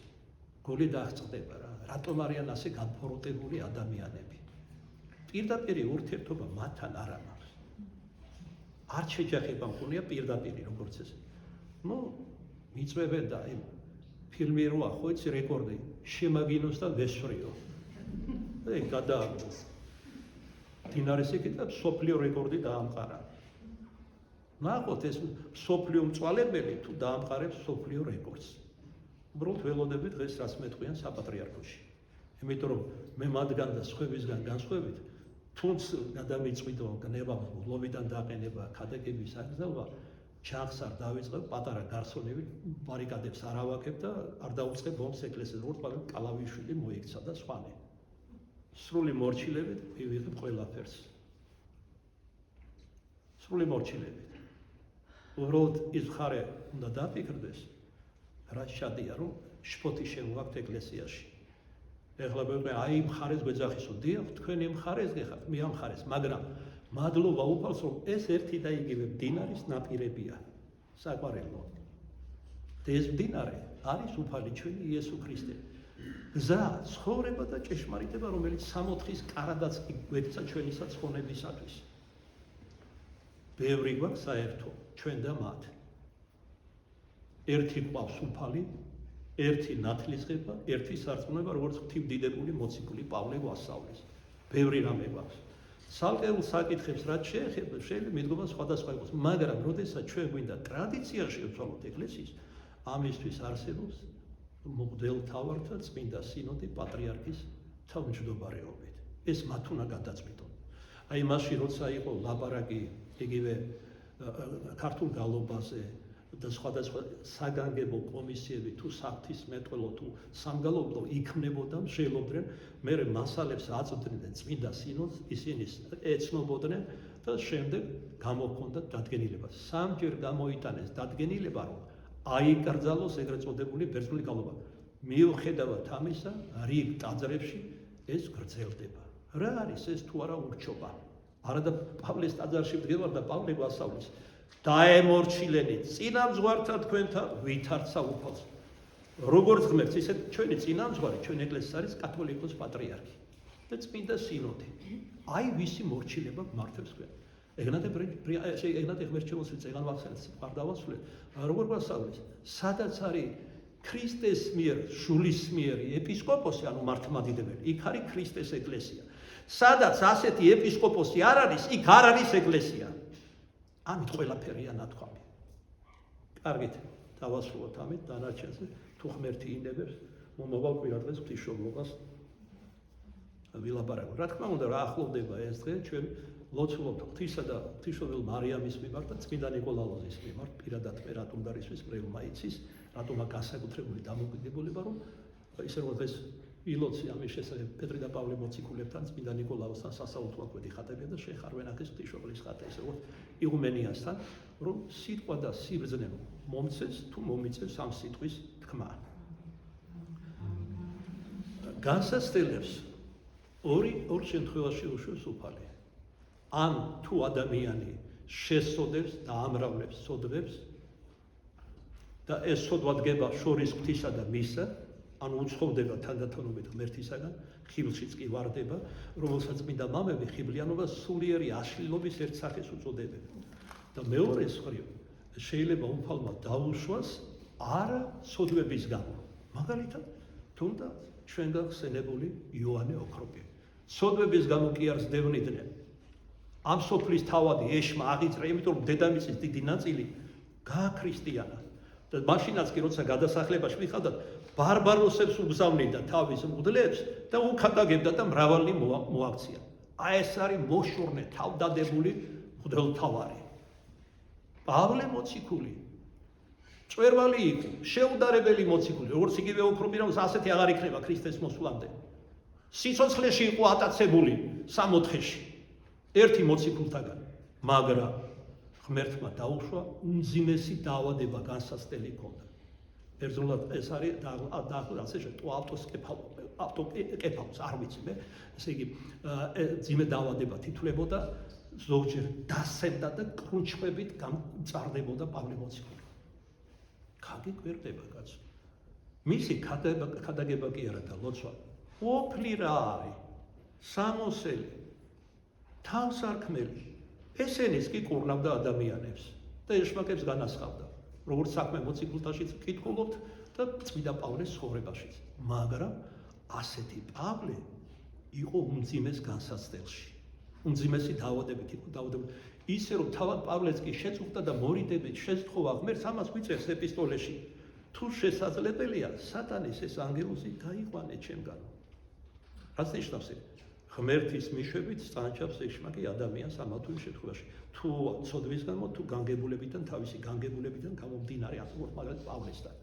გული დააღწდება რა. რატომ არიან ასე განფოროტებული ადამიანები? პირდაპირი ურთიერთობა მათთან არ აქვს. არ შეჯახება მქონია პირდაპირი როგორც ეს. მიწვევენ და ფილმი როა ხო იცი რეკორდი შემაგინოს და ვესვრიო. გადააგდოს. დინარეს ეკიდა სოფლიო რეკორდი დაამყარა. ნახოთ ეს სოფლიო მწვალებელი თუ დაამყარებს სოფლიო რეკორდს. უბრალოდ ველოდები დღეს რას მეტყვიან საპატრიარქოში. იმიტომ რომ მე მათგან და სხვებისგან განსხვავებით, თუნდაც გადამიწყვიტო გნება, ლობიდან დაყენება, ქადაგების აკრძალვა, ჩახს არ დავიწყებ, პატარა გარსონები ბარიკადებს არ ავაკებ და არ დავუწყებ ბომბს ეკლესიაზე, როგორც პავლე კალავიშვილი მოიქცა და სხვანი. სრული მორჩილებით მივიღებ ყველაფერს. სრული მორჩილებით. უბრალოდ ის მხარე უნდა დაფიქრდეს, რაც შადია, რომ შფოთი შემოაქვთ ეკლესიაში. ეხლა მე აი მხარეს გვეძახისო, დიახ, თქვენი მხარეს გეხართ, მე ამ მხარეს, მაგრამ მადლობა უფალს, რომ ეს ერთი და იგივე მდინარის ნაპირებია. საყვარელო. და ეს მდინარე არის უფალი ჩვენი იესო ქრისტე. გზა, ცხოვრება და ჭეშმარიტება, რომელიც 60-ის კარადაც გვექცა ჩვენისაც ხონებისათვის. ბევრი გვაქვს საერთო, ჩვენ და მათ. ერთი ყავს უფალი, ერთი ნათლისღება, ერთი სარწმუნება, როგორც ღვთივდიდებული მოციქული პავლე გვასწავლის. ბევრი რამე გვაქვს. ცალკეულ საკითხებს რაც შეეხება, შეიძლება მიდგომა სხვადასხვა იყოს, მაგრამ როდესაც ჩვენ გვინდა ტრადიციაში ვცვალოთ ეკლესიის, ამისთვის არსებობს მღვდელმთავართა წმინდა სინოდი პატრიარქის თავმჯდომარეობით. ეს მათ უნდა გადაწყვიტონ. აი მაშინ როცა იყო ლაპარაკი იგივე ქართულ გალობაზე და სხვადასხვა საგანგებო კომისიები თუ საფრთხისმეტყველო თუ სამგალობლო იქმნებოდა, შეელოდნენ, მე მასალებს აწვდიდნენ წმინდა სინოდს, ისინი ეცნობოდნენ და შემდეგ გამოჰქონდათ დადგენილება. სამჯერ გამოიტანეს დადგენილება, რომ აიკრძალოს ეგრეთ წოდებული ბერძნული გალობა. მიუხედავად ამისა, რიგ ტაძრებში ეს გრძელდება. რა არის ეს თუ არა ურჩობა? არადა პავლეს ტაძარში ვდგევარ და პავლე გვასწავლის. დაემორჩილენით წინამძღვართა თქვენთა ვითარცა უფალს. როგორც ღმერთს, ისე ჩვენი წინამძღვარი, ჩვენ ეკლესიის არის კათოლიკოს პატრიარქი და წმინდა სინოდი. აი ვისი მორჩილება გმართებს თქვენ. ეგნატე ღმერთჩევოსი წეგან ვახსენეთ, არ დავასრულეთ. როგორ გვასწავლის? სადაც არის ქრისტეს მიერ, შულის მიერ ეპისკოპოსი, ანუ მართლმადიდებელი, იქ არის ქრისტეს ეკლესია. სადაც ასეთი ეპისკოპოსი არ არის, იქ არ არის ეკლესია. ამით ყველაფერია ნათქვამი. კარგით, დავასრულოთ ამით დანარჩენზე, თუ ღმერთი ინებებს, მომავალ კვირადღეს ღვთისმშობლობას ვილაპარაკოთ. რა თქმა უნდა, რა ახლოვდება ეს დღე, ჩვენ ლოცულობთ ღვთისა და ღვთისმშობელ მარიამის მიმართ და წმინდა ნიკოლაოზის მიმართ, პირადად მე რატომ დარისთვის ბრეულმა იცის, რატომა განსაკუთრებული დამოკიდებულება, რომ ისე რომ დღეს ილოცი ამის შესახებ პეტრე და პავლე მოციქულებთან წმინდა ნიკოლაოსთან სასაუბრო აკვეთი ხატებია და შეხარვენ აქ ეს ღვთისმშობლის ხატა, ისე როგორც იღუმენიასთან, რომ სიტყვა და სიბრძნე მომცეს თუ მომიწევს ამ სიტყვის თქმა. განსაცდელებს ორ შემთხვევაში უშვებს უფალი. ან თუ ადამიანი შესწოდებს და ამრავლებს სოდვებს და ეს სოდვა დგება შორის ღვთისა და მისა, ანუ უცხოვდება თანდათანობით ღმერთისაგან, ხიბლშიც კი ვარდება, რომელსაც წმინდა მამები ხიბლიანობას სულიერი აშლილობის ერთ სახეს უწოდებენ. და მეორე მხრივ შეიძლება უფალმა დაუშვას არა სოდვების გამო. მაგალითად, თუნდაც ჩვენ გახსენებული იოანე ოქროპი. სოდვების გამო კი არ ზდევნიდნენ. ამ სოფლის თავადი ეშმა აღიძრა, იმიტომ რომ დედამისის დიდი ნაწილი გააქრისტიანა. და მაშინაც კი როცა გადასახლებაში მიხავდა, ბარბაროსებს უგზავნიდა თავის მღვდლებს და უკადაგებდა და მრავალი მოაქცია. აი ეს არის მოშორნე თავდადებული მღვდელმთავარი. პავლე მოციქული, წვერვალი იყო, შეუდარებელი მოციქული, როგორც იგივე ოქროპი, რომ ასეთი აღარ იქნება ქრისტეს მოსვლამდე. სიცოცხლეში იყო ატაცებული 64-ში. ერთი მოციქულთაგან, მაგრამ ღმერთმა დაუშვა უმძიმესი დაავადება განსაცდელი ჰქონდა. ბერძნულად ეს არის დაახლოებით ასე ავტოკეფალოს, არ ვიცი მე, ესე იგი ძიმე დაავადება თითლებოდა, ზოგჯერ დასცემდა და კრუნჩხვებით გამწარდებოდა პავლე მოციქული. ქაგიკვირდება კაცო. მისი ქადაგება კი არა და ლოცვა. ოფლი რა არის? სამოსელი, თავსარქმელი. ესენის კი კურნავდა ადამიანებს და ეშმაკებს განასხავდა. როგორც საქმე მოციქულთაშიც ვკითხულობთ და წმინდა პავლეს ცხოვრებაშიც. მაგრამ ასეთი პავლე იყო უმძიმეს განსაცდელში. უმძიმესი დაავადებით იყო დაავადებული. ისე რომ თავად პავლეს კი შეწუხდა და მორიდებით შესთხოვა ღმერთს, ამას გვიწერს ეპისტოლეში. თუ შესაძლებელია, სატანის ეს ანგელოზი გაიყვანე ჩემგან. რაც ნიშნავს ღმერთის მიშვებით სწანჩავს ეშმაკი ადამიანს ამა თუ იმ შემთხვევაში თუ ცოდვის გამო თუ განგებულებიდან თავისი განგებულებიდან გამომდინარე ასურთ მაგალითად პავლესთან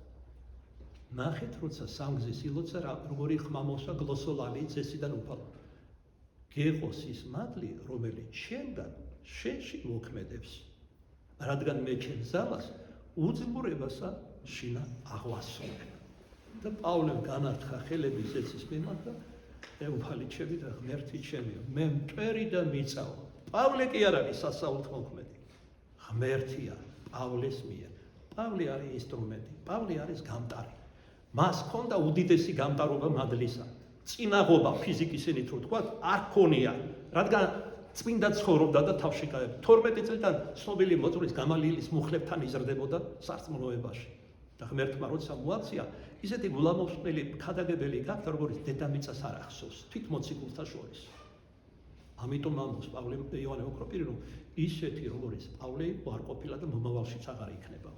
ნახეთ როცა სამგზის ილოცა როგორი ხმამოსვა გლოსოლალი წესიდან უფალო გეყოს ის მადლი რომელიც შენგან შენში მოქმედებს რადგან მე ჩემ ზალას უძმურებასა შინა აღვასრულებ და პავლემ განართხა ხელების ზეცის მიმართ და ეუფალი ჩემი და ღმერთი ჩემი მე მტვერი და მიწავა პავლე კი არ არის სასაულთ მოქმედი ღმერთია პავლეს მიერ პავლე არის ინსტრუმენტი პავლე არის გამტარი მას ჰქონდა უდიდესი გამტარობა მადლისა წინაღობა ფიზიკის ენით რო თქვა არ ქონია რადგან წმინდა ცხოვრობდა და თავში გაება 12 წელიდან ცნობილი მოწვრის გამალიელის მუხლებთან იზრდებოდა სარწმუნოებაში და ღმერთმა როცა მოაქცია ისეთი გულამოსყმელი ქადაგებელი გახდა როგორც დედამიწას არ ახსოვს თვით მოციქულთა შორის ამიტომ ამბობს პავლე იოანე ოქროპირი რომ ისეთი როგორც პავლე არ ყოფილა და მომავალშიც აღარ იქნება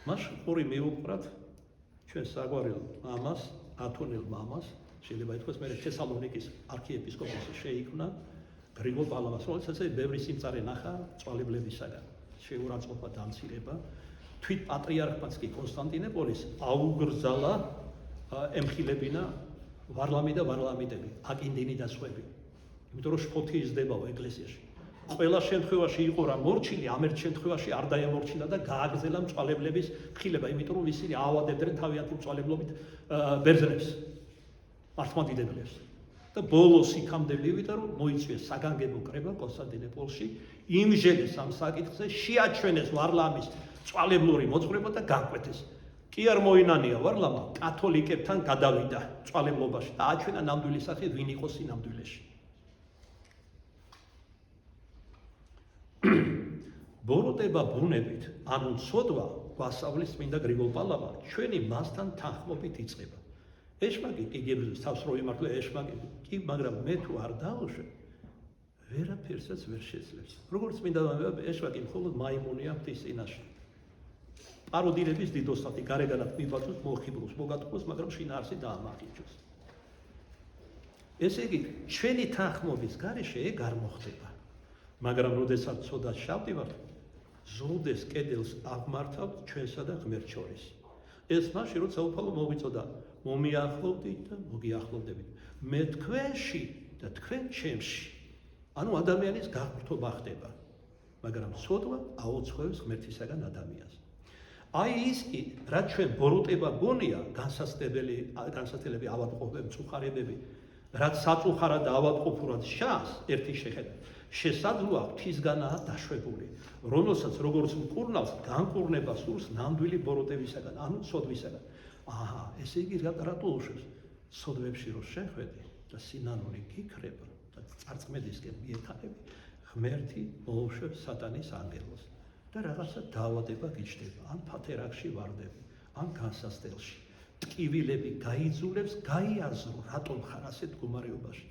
მას ორი მეუბრად ჩვენ საგვარეულ მამას ათონელ მამას შეიძლება ითქვას მე თესალონიკის არქიეპისკოპოსი შეიქმნა გრიგოლ პალამას რომელსაც ბევრი სიმწარე ნახა წვალებლებისაგან შეურაცხყოფა დამცირება თვით პატრიარქმაც კი კონსტანტინოპოლის აუგრძალა ემხილებინა ვარლამი და ვარლამიდები აკინდინი და სხვები იმიტომ რომ შფოთი იზრდებაო ეკლესიაში ყველა შემთხვევაში იყო რა მორჩილი ამერთ შემთხვევაში არ დაემორჩილა და გააგზელა მწვალებლების ხილება იმიტომ რომ ისინი აავადებდნენ თავიანთი მწვალებლობით ბერძნებს მართლმადიდებლებს და ბოლოს იქამდე მივიდა რომ მოიწვიეს საგანგებო კრება კონსტანტინოპოლში იმჟელეს ამ საკითხზე შეაჩვენეს ვარლამის მწვალებლური მოძღვრება და გაკვეთეს კი არ მოინანია ვარლამა კათოლიკებთან გადავიდა მწვალებლობაში და აჩვენა ნამდვილი სახე ვინ იყო სინამდვილეში ბოროტება ბუნებით ანუ ცოდვა გვასწავლის წმინდა გრიგოლ პალამა ჩვენი მასთან თანხმობით იწყება ეშმაკი კი გებრძვის თავს რო იმართლა ეშმაკი კი მაგრამ მე თუ არ დავუშვებ ვერაფერსაც ვერ შეძლებს როგორც წმინდა ეშმაკი მხოლოდ მაიმუნია ღვთის წინაშე პაროდირების დიდოსტატი გარეგანად მიბაძოს მოხიბლოს მოგატყუოს მაგრამ შინაარსი დაამახიჯოს ესე იგი ჩვენი თანხმობის გარეშე ეგ არ მოხდება მაგრამ როდესაც ცოდა შავდივართ ზრუდეს კედელს აღმართავთ ჩვენსა და ღმერთ შორის ეს მაშინ როცა უფალო მოგვიწოდა მომიახლოვდით და მოგიახლოვდებით მე თქვენში და თქვენ ჩემში ანუ ადამიანის გაღმრთობა ხდება მაგრამ ცოდვა აუცხოვებს ღმერთისაგან ადამიანს აი ის კი რაც ჩვენ ბოროტება გონია განსაცდელი ავადმყოფები მწუხარებები რაც საწუხარად და ავადმყოფურად შანს ერთი შეხედა შესაძლოა ღვთისგანაა დაშვებული რომელსაც როგორც მკურნალს განკურნება სურს ნამდვილი ბოროტებისაგან ანუ ცოდვისაგან აჰა ესე იგი რატო უშვებს ცოდვებში რო შეხვედი და სინანული გიქრება და წარწმედისკენ მიეთანები ღმერთი მოუშვებს სატანის ანგელოს და რაღაცა დაავადება გიჩნდება ან ფათერაკში ვარდები ან განსასწელში ტკივილები გაიძულებს გაიაზრო რატომ ხარ ასეთ მდგომარეობაში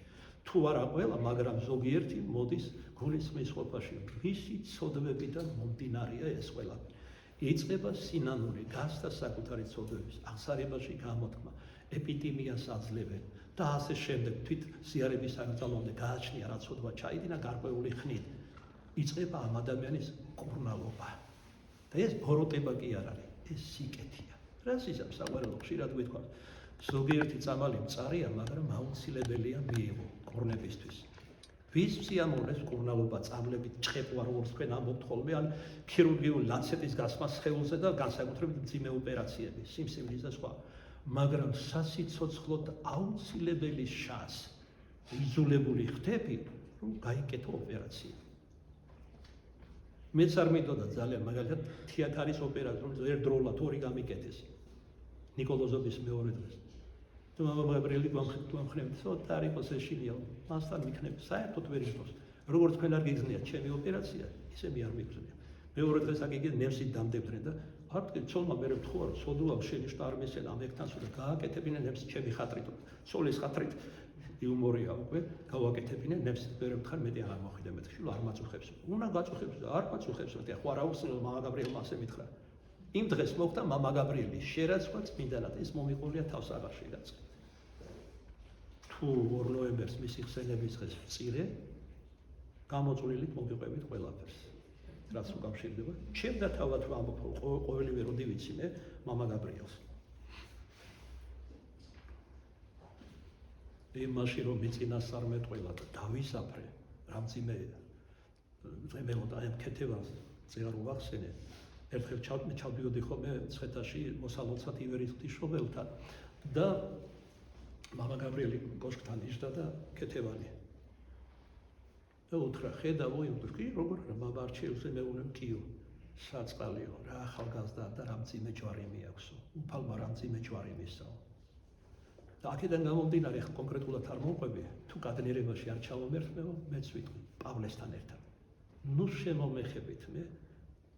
თუ არა ყველა მაგრამ ზოგიერთი მოდის გულისხმის ყოფაში მისი ცოდვებიდან მომდინარეა ეს ყველაფერი იწყება სინანული გასდა საკუთარი ცოდვების აღსარებაში გამოთქმა ეპიდემიას აძლევენ და ასე შემდეგ თვით ზიარების აკრძალვამდე გააჩნია რა ცოდვა ჩაიდინა გარკვეული ხნით იწყება ამ ადამიანის კურნალობა და ეს ბოროტება კი არ არის ეს სიკეთეა რას იზამს საყვარელო ხშირად გვითხოვს ზოგიერთი წამალი მწარია მაგრამ აუცილებელია მიიღო კურნებისთვის ვის სიამოვნებს კურნალობა წამლებით ჭყეპვა როგორც თქვენ ამბობთ ხოლმე ან ქირურგიული ლანცეტის გასმა სხეულზე და განსაკუთრებით მძიმე ოპერაციები სიმსივნის და სხვა მაგრამ სასიცოცხლოდ აუცილებელი შანს იზოლებული ხდები რომ გაიკეთო ოპერაცია მეც არ მინდოდა ძალიან მაგალითად თიაქარის ოპერაცია რომ ერთდროულად ორი გამიკეთეს ნიკოლოზოვის მეორე დღეს თუ მამა გაბრიელი გვამხნევთ ცოტა არ იყოს ეშინია მასთან მიქნებ საერთოდ ვერ იხოს როგორც თქვენ არ გიგზნიათ ჩემი ოპერაცია ისე მე არ მიგზნია მეორე დღეს აგიგეთ ნერსით დამდებდნენ და არტი ცოლმა მე ვთხოვა რომ სოდუა შენიშნა არ მესენა ამერთან სულ გააკეთებინა ნერს ჩემი ხატრით ცოლის ხატრით იუმორია უკვე გავაკეთებინა ნერს მე ვთქარ მეტი აღარ მოხდა მე შილო არ მაწუხებს უნდა გაწუხებს და არ მაწუხებს რა ხო არ აუხსნელ მამა გაბრიელმა ასე მითხრა იმ დღეს მოხდა მამა გაბრიელი შერაცხვა წმინდანად ეს მომიყოლია თავს აღარში გაწყე თუ 2 ნოემბერს მისი ხსენების დღეს ვწირე, გამოწვლილით მოგიყვებით ყველაფერს. რაც უკავშირდება, ჩემ და თავად ვამბობ, ყოველივე როდი ვიცი მე მამა გაბრიელს. იმაში რომ მიწინასწარმეტყველა და დავისაფრე, რამძიმე დღემდე აი ამ ქეთევას წეღარ უახსენე. ერთხელ ჩავდიოდი ხოლმე ცხეთაში მოსალოცად ივერის ღვთისმშობელთან და მამა გაბრიელი კოშკთან იჯდა და ქეთევანი. და უთხრა, ხედავ უიმდრკი, როგორ მამა არჩევს მეუნემ კიო, საწყალიო, რა ახალგაზრდა და რამძიმე ჯვარი მიაქვსო, უფალმა რამძიმე ჯვარი მისაო. და აქედან გამომდინარე, ხა კონკრეტულად არ მომყვები, თუ გადნერებაში არ ჩავომერთმევ, მეც ვიტყვი, პავლესთან ერთად. ნუ შემომეხებით მე,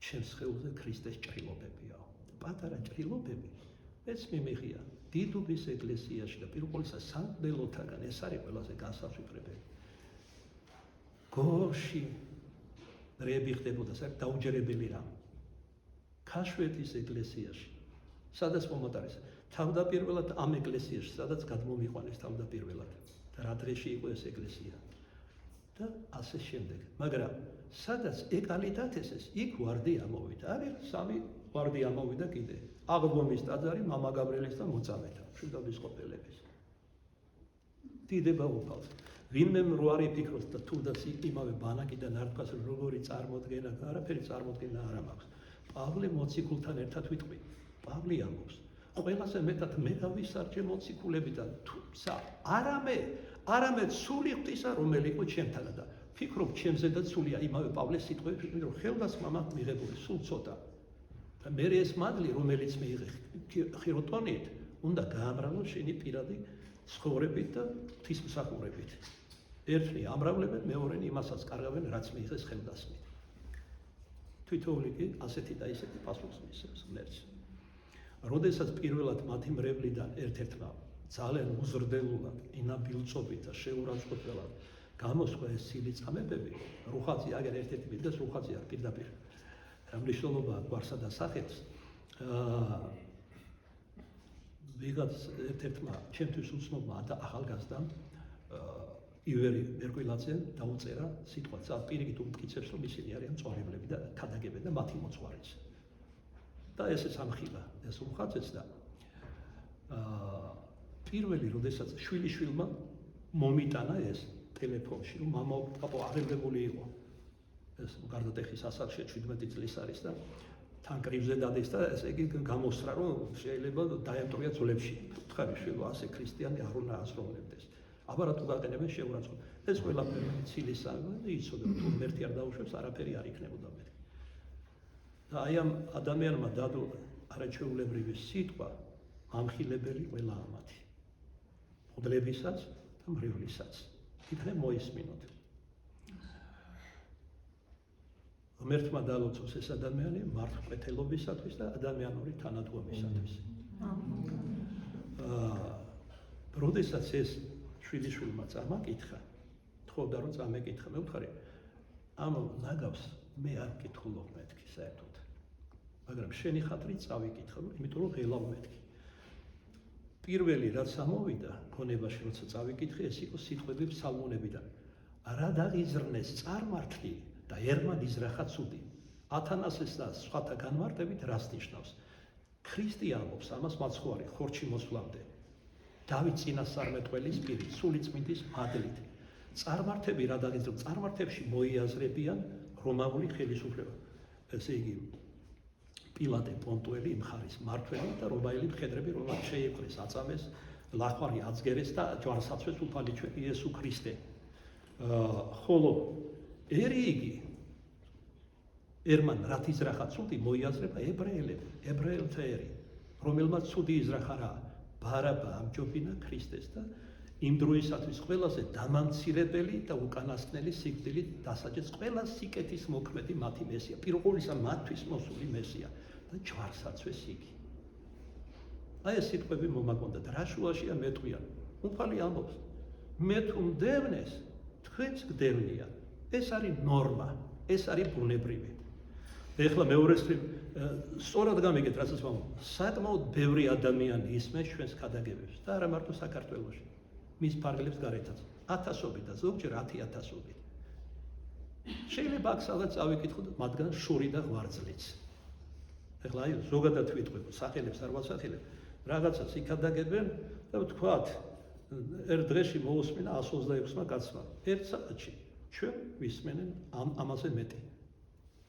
ჩემს ხელზე ქრისტეს ჭრილობებიაო. პატარა ჭრილობები, მეც მიმიღია, დიდუბის ეკლესიაში და პირველ ყოვლისა სანკდელოთაგან ეს არის ყველაზე განსაცვიფრებელი. გორში რები ხდებოდა, საერთოდ დაუჯერებელი რამ. ქაშვეთის ეკლესიაში, სადაც მომატარეს. თავდაპირველად ამ ეკლესიაში, სადაც გადმომიყვანეს თავდაპირველად და რა დღეში იყო ეს ეკლესია და ასე შემდეგ. მაგრამ სადაც ეკალიტათესეს, იქ ვარდი ამოვიდა. არის 3 ვარდი ამოვიდა კიდე. აღდგომის ტაძარი, მამა გაბრიელის და მოწამეთა, მშვიდობის ყოფილების. დიდება უფალს. ვინმე რო არ იფიქროს და თუნდაც იმავე ბანაკიდან არ თქვას, როგორი წარმოდგენა, არაფერი წარმოდგენა არ მაქვს. პავლე მოციქულთან ერთად ვიტყვი. პავლე ამბობს. ყველაზე მეტად მე გავისარჯე მოციქულებიდან, თუმცა არამედ სული ღვთისა, რომელი იყო ჩემთანა და ფიქრობ, ჩემზედაც სულია იმავე პავლეს სიტყვები, რომ ხელდასმა მაქვს მიღებული სულ ცოტა. და მე ეს მადლი, რომელიც მიიღე ხიროტონით, უნდა გაამრავლოს შენი პირადი ცხოვრებით და ღვთისმსახურებით. ერთნი ამრავლებენ, მეორენი იმასაც კარგავენ, რაც მიიღეს ხელდასმით. თვითოული კი ასეთი და ისეთი პასუხს მისცემს ღმერთს. როდესაც პირველად მათი მრევლიდან ერთ-ერთმა ძალიან უზრდელულად, ინაბილწობით და შეურაცხყოფელად გამოსვა ეს სილიწამებები, რუხაძე აგერ ერთ-ერთი მიდას რუხაძე არ პირდაპირ მნიშვნელობა გვარსა და სახელს. ვიღაც ერთ-ერთმა ჩემთვის უცნობმა და ახალგაზრდამ ივერი მერკვილაძემ დაუწერა სიტყვა, პირიქით უმტკიცებს, რომ ისინი არიან მწვავებლები და ქადაგებენ და მათი მოძღვარიც. და ესე სამხილა ეს უხაცეც და პირველი როდესაც შვილიშვილმა მომიტანა ეს ტელეფონში, რომ მამა აღებებული იყო. ეს გარდატეხის ასაკში 17 წლის არის და თან კრივზე დადეს და ესე იგი გამოსრა, რომ შეიძლება დაემტრია ძვლებში. ხარი შვილო ასე ქრისტიანი არ უნდა ასრულებდეს. აბა რატო გაყენებენ შეურაცხყოფ. ეს ყველაფერი ცილისაა და იცოდა, თუ მერტი არ დაუშვებს, არაფერი არ იქნებოდა მეთქი. და აი ამ ადამიანმა დადო არაჩვეულებრივი სიტყვა, ამხილებელი ყველა ამათი. მღვდლებისაც და მრევლისაც. იქნებ მოისმინოთ. ღმერთმა დალოცოს ეს ადამიანი მართლმკეთელობისათვის და ადამიანური თანადგომისათვის. როდესაც ეს შვილიშვილმა წამაკითხა, თხოვდა რომ წამეკითხა, მე ვთქარი, ამ ნაგავს მე არ მკითხულობ მეთქი საერთოდ. მაგრამ შენი ხათრით წავიკითხე, იმიტომ რომ ღელავ მეთქი. პირველი რაც ამოვიდა გონებაში, როცა წავიკითხე, ეს იყო სიტყვები ფსალმუნებიდან. რა დაღიზრნეს წარმართლი და ერმად იზრახა ცუდი. ათანასეს და სხვათა განმარტებით რას ნიშნავს? ქრისტე ამბობს ამას მაცხოვარი ხორჩი მოსვლამდე. დავით წინასწარმეტყველის პირით, სულიწმინდის მადლით. წარმართები რა დაღიზრნეს? წარმართებში მოიაზრებიან რომაული ხელისუფლება. ესე იგი პილატე პონტუელი იმ ხარის მართველი და რომაელი მხედრები რომაც შეიპყრეს, აწამეს, ლახვარი აცგერეს და ჯვარსაცვეს უფალი ჩვენი იესო ქრისტე. ხოლო ერიგი ერმან რაც იზრახა ცუდი მოიაზრება ებრაელები, ებრაელთა ერი, რომელმაც ცუდი იზრახა რა, ბარაბა ამჯობინა ქრისტეს და იმ დროისათვის ყველაზე დამამცირებელი და უკანასკნელი სიკვდილით დასაჯეს ყველა სიკეთის მოქმედი მათი მესია, პირველისა მათთვის მოსული მესია და ჯვარსაცვეს იგი. აი ეს სიტყვები მომაგონდათ, რა შუაშია მეტყვია. უფალი ამბობს, მე თუ მდევნეს, თქვენც გდევნია. ეს არის ნორმა, ეს არის ბუნებრივი. ეხლა მეორეს სწორად გამიგეთ, რასაც ვამბობ, საკმაოდ ბევრი ადამიანი ისმენს ჩვენს ქადაგებებს და არა მარტო საქართველოში. მის ფარგლებს გარეთაც. 1000-ობით და ზოგჯერ 10,000-ობით. შეიძლება აქ სადაც წავიკითხოთ, მათგან შური და ღვარძლიც. ეხლა აი ზოგადად ვიტყვი, სახელებს არ ვასახელებ, რაღაცას იქადაგებენ და ვთქვათ, ერთ დღეში მოусმინა 126-მა კაცმა. ერთ საათში ჩვენ ვისმენენ ამაზე მეტი.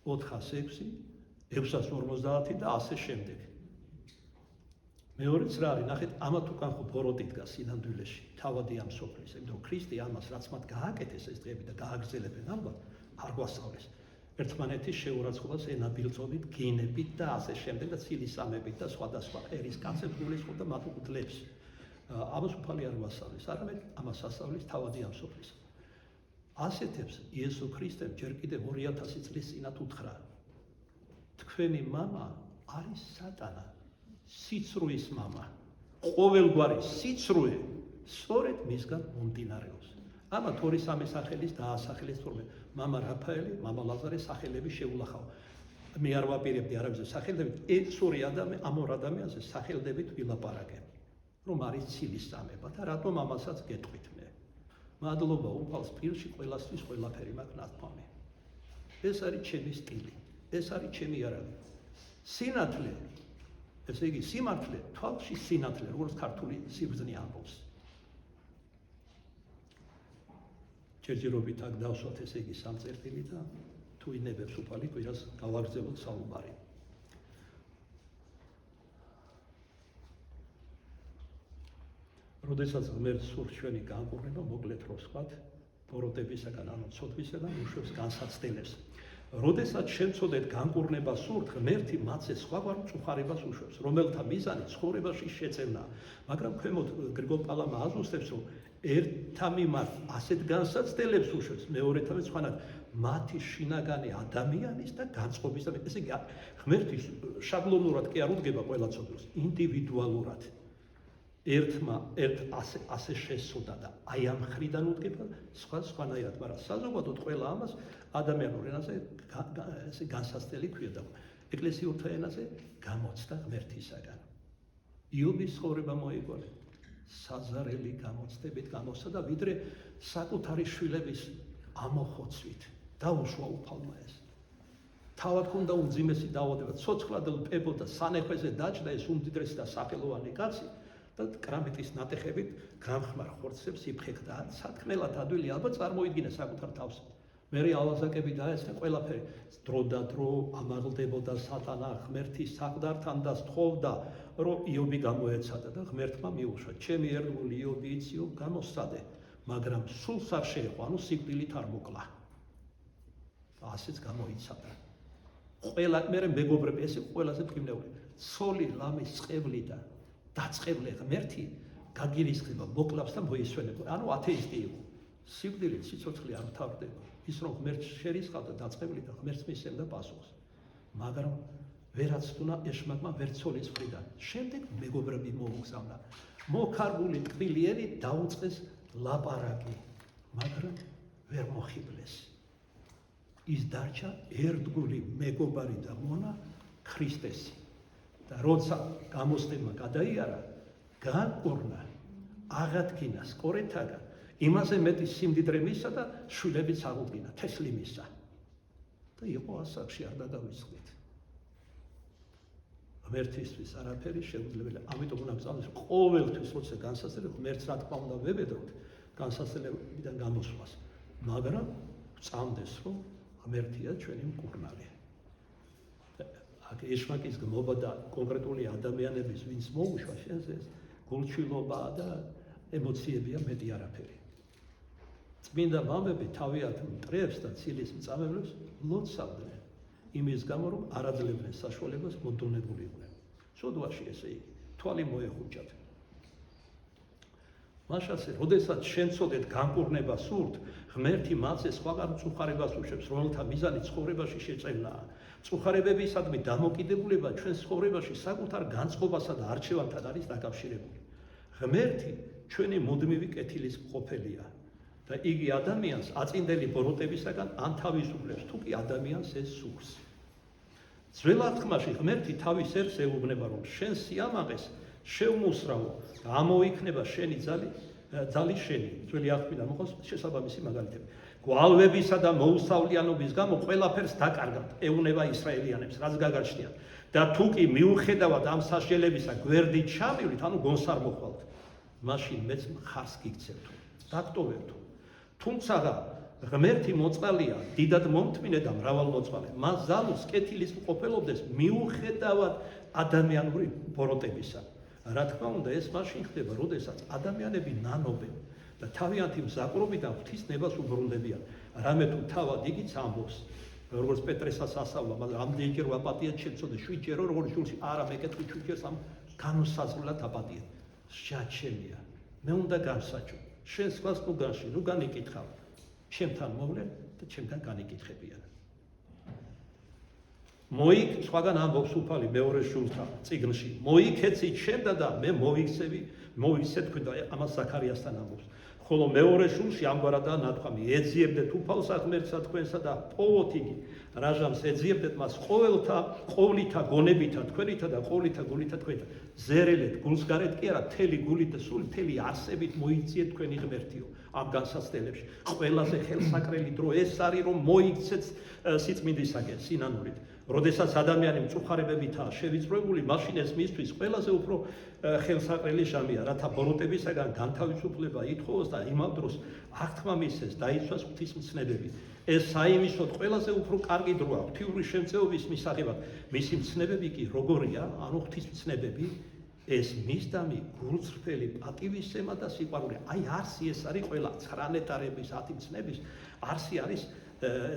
406, 650 და ასე შემდეგ. მეორეც რა არის, ნახეთ, ამათ უკან ხო ბოროტი დგას სინამდვილეში, თავადი ამ სოფლის, იმიტომ ქრისტე ამას რაც მათ გააკეთეს ეს დღეები და გააგრძელებენ ალბათ, არ გვასწავლეს. ერთმანეთის შეურაცხყოფას ენაბილწობით, გინებით და ასე შემდეგ და ცილისამებით და სხვადასხვა ერის კაცებს გულისხმობდა მათ უძლებს. ამას უფალი არ ვასწავლის, არამედ ამას ასწავლის თავადი ამ სოფლის. ასეთებს იესო ქრისტემ ჯერ კიდევ 2000 წლის წინათ უთხრა. თქვენი მამა არის სატანა, სიცრუის მამა. ყოველგვარი სიცრუე სწორედ მისგან მომდინარეობს. ამათ 2-3 სახელის დაასახელეს თურმე მამა რაფაელი, მამა ლაზარე სახელები შეულახავ. მე არ ვაპირებდი არავის სახელებით, ეცური ადამიანი ამ ორ ადამიანზე სახელდებით ვილაპარაკე. რომ არის ცილისწამება და რატომ ამასაც გეტყვით მე. მადლობა უფალს პირში ყველასთვის ყველაფერი მაქვს ნათქვამი. ეს არის ჩემი სტილი, ეს არის ჩემი იარაღი. სინათლე, ესე იგი სიმართლე, თვალში სინათლე, როგორც ქართული სიბრძნე ამბობს. ჯერჯერობით აქ დავსვათ ესე იგი სამწერტილი და თუ ინებებს უფალი კვირას გავაგრძელოთ საუბარი. როდესაც ღმერთს სურს ჩვენი განკურნება, მოკლედ რო ვსვათ, ბოროტებისაგან, ანუ ცოდვისაგან უშვებს განსაცდელებს. როდესაც შემცოდეთ განკურნებას სურთ, ღმერთი მათზე სხვაგვარ მწუხარებას უშვებს, რომელთა მიზანი ცხოვრებაში შეწევნაა. მაგრამ ქვემოთ გრიგოლ პალამა აზუსტებს, რომ ერთთა მიმართ ასეთ განსაცდელებს უშვებს, მეორეთავე სხვანაირად მათი შინაგანი ადამიანის და განწყობის და ესე იგი ღმერთის შაბლონურად კი არ უდგება ყველა ცოდვას, ინდივიდუალურად. ერთმა ასე შესწოდა და აი ამ მხრიდან უდგება სხვანაირად, მაგრამ საზოგადოდ ყველა ამას ადამიანურ ენაზე ესე განსაცდელი ქვია და ეკლესიურთა ენაზე გამოცდა ღმერთისაგან. იობის ცხოვრება მოიგონე საზარელი გამოცდებით გამოსცა და ვიდრე საკუთარი შვილების ამოხოცვით დაუშვა უფალმა ეს. თავად უნდა უმძიმესი დაავადება, ცოცხლადელ პებოდა სანეხვეზე დაჭდა ეს უმდიდრესი და სახელოვანი კაცი. და კრამიტის ნატეხებით გამხმარ ხორცებს იფხეკდა, სათქმელად ადვილი ალბათ წარმოიდგინა საკუთარ თავს. მერე ალაზაკები დაესხა ყველაფერი, დრო და დრო ამაღლდებოდა სატანა ღმერთის საყდართან და სთხოვდა, რომ იობი გამოეცადა და ღმერთმა მიუშვა, ჩემი ერთგული იობი ციო გამოსცადე, მაგრამ სულს არ შეეყო, ანუ სიკვდილით არ მოკლა. ასეც გამოიცადა. ყველა მერე მეგობრები, ესე ყველაზე მყინვარული, ცოლი ლამის წყევლი და დაწყევლე ღმერთი გაგირისხება, მოკლავს და მოისვენება. ანუ ათეისტი იყო. სიკვდილით სიცოცხლე არ მთავრდება. ის რომ ღმერთს შერისხავდა დაწყევლი და ღმერთს მისცემდა პასუხს. მაგრამ ვერაცდუნა ეშმაკმა ვერცოლის მხრიდან. შემდეგ მეგობრები მოუგზავნა. მოქარგული ტკბილიერი დაუწყეს ლაპარაკი, მაგრამ ვერ მოხიბლეს. ის დარჩა ერთგული მეგობარი და მონა ქრისტესი. და როცა გამოსდემა გადაიარა, განკურნა, აღადგინა სკორეთაგან, იმაზე მეტი სიმდიდრე მისცა და შვილებიც აღუდგინა, თესლი მისცა. და იყო ასაკში არ გადავისხდით. ღმერთისთვის არაფერი შეუძლებელია. ამიტომ უნდა ვწავლოთ ყოველთვის როცა განსაცდელი ღმერთს რა თქმა უნდა ვებედროთ განსაცდელებიდან გამოსვლას. მაგრამ ვწამდეს რომ ღმერთია ჩვენი მკურნალი. აქ ეშმაკის გმობა და კონკრეტული ადამიანების ვინც მოუშვა შენზე გულჩილობა და ემოციებია მეტი არაფერი. წმინდა მამები თავიანთ მტრებს და ცილის მწამებლებს ლოცავდნენ იმის გამო რომ არ აძლევდნენ საშუალებას მოდონებულიყვნენ. სოდვაში ესე იგი თვალი მოეხუჭათ. მაშასე, როდესაც შემცოდეთ განკურნება სურთ, ღმერთი მათზე სხვაგან მწუხარებას უშვებს, რომელთა მიზანი ცხოვრებაში შეწევნაა. მწუხარებებისადმი დამოკიდებულება ჩვენ ცხოვრებაში საკუთარ განწყობასა და არჩევანთან არის დაკავშირებული. ღმერთი ჩვენი მუდმივი კეთილის მყოფელია და იგი ადამიანს აწინდელი ბოროტებისაგან ანთავისუფლებს, თუ კი ადამიანს ეს სურს. ძველ აღთქმაში ღმერთი თავის ერს ეუბნება, რომ შენ სიამაყეს შევმუსრავო და ამოიქნება შენი ძალი, ძალის შენი, ძველი აღთქმიდან მოყავს შესაბამისი მაგალითები. გვალვებისა და მოუსავლიანობის გამო ყველაფერს დაკარგავთ, ეუნება ისრაელიანებს, რაც გაგაჩნიათ. და თუ კი მიუხედავად ამ სასჯელებისა გვერდით ჩამივლით, ანუ გონს არ მოხვალთ, მაშინ მეც მხარს გიქცევთ, დაგტოვებთ. თუმცა ღმერთი მოწყალია, დიდად მომთმინე და მრავალმოწყალე. მას ზალუს კეთილის მყოფელობდეს მიუხედავად ადამიანური ბოროტებისა. რა თქმა უნდა, ეს მაშინ ხდება, როდესაც ადამიანები ნანობენ და თავიანთი მზაკრობიდან ღვთისნებას უბრუნდებიან. რამე თუ თავად იგიც ამბობს, როგორც პეტრესაც ასავლა, მაგრამ ამდენჯერ ვაპატიეთ შეცოდე 7 ჯერო, როგორც ჯულში არა მეკეთვი 7 ჯერს ამ განუსაზღვრელად აპატიეთ. შეჩენია. მე უნდა განსაჭო. შენ სხვას ნუ განში, ნუ განიკითხავ. ჩემთან მოვლე და ჩემთან განიკითხებიან. მოიქ სხვაგან ამბობს უფალი მეორე შულთან წიგნში. მოიქეცი ჩემდა და მე მოიქცე თქვენ და ამას ზაქარიასთან ამბობს. ხოლო მეორე შულში ამგვარადაა ნათქვამი: ეძიებდეთ უფალსა ღმერთსა თქვენსა და პოვოთ იგი. რაჟამს ეძიებდეთ მას ყოვლითა გონებითა თქვენითა და ყოვლითა გულითა თქვენითა. ზერელეთ გულსგარეთ კი არა, მთელი გულით და სული მთელი არსებით მოიქციეთ თქვენი ღმერთიო. ამ განსაცდელებში ყველაზე ხელსაკრელი დრო ეს არის, რომ მოიქცეთ სიწმინდისაგან სინანულით. როდესაც ადამიანი მწუხარებებითაა შევიწროებული, მაშინ ეს მისთვის ყველაზე უფრო ხელსაყრელი ჟამია, რათა ბოროტებისაგან განთავისუფლება ითხოვოს და იმავ დროს აღთქმა მისცეს დაიცვას ღვთისმცნებები. ეს საიმისოდ ყველაზე უფრო კარგი დროა ღვთიური შემწეობის მისაღებად. მისი მცნებები კი როგორია, ანუ ღვთისმცნებები, ეს მისდამი გულწრფელი პატივისცემა და სიყვარული. აი არსი ეს არის ყველა 9 ნეტარების 10 მცნების არსი არის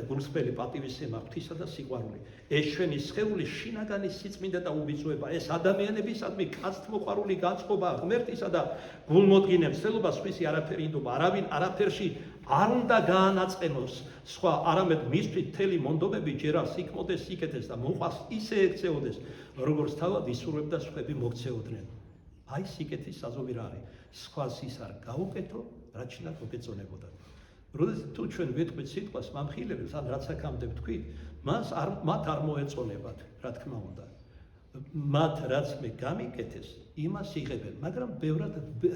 გულწრფელი პატივისცემა, ღვთისა და სიყვარული. ეს ჩვენი სხეული შინაგანი სიწმინდა და უბიძოება. ეს ადამიანებისადმი კაცთმოყვარული განწყობა ღმერთისა და გულმოდგინე მცდელობა სხვისი არაფერი ინდობა. არავინ არაფერში არ უნდა გაანაწყენოს სხვა, არამედ მისთვის მთელი მონდომები ჯერ არ სიკმოდეს, სიკეთეს და მოყვას ისე ექცეოდეს, როგორც თავად ისურვებდა სხვები მოქცეოდნენ. აი სიკეთის საზომი რა არის? სხვას ის არ გაუკეთო, რაც შინაგან მოგეწონებოდა. როდესაც თუ ჩვენ ვეთქვით სიტყვას მამხილებელს, ან რაც აქამდე ვთქვით, მათ არ მოეწონებათ, რა თქმა უნდა. მათ რაც მე გამიკეთეს, იმას იღებენ, მაგრამ ბევრად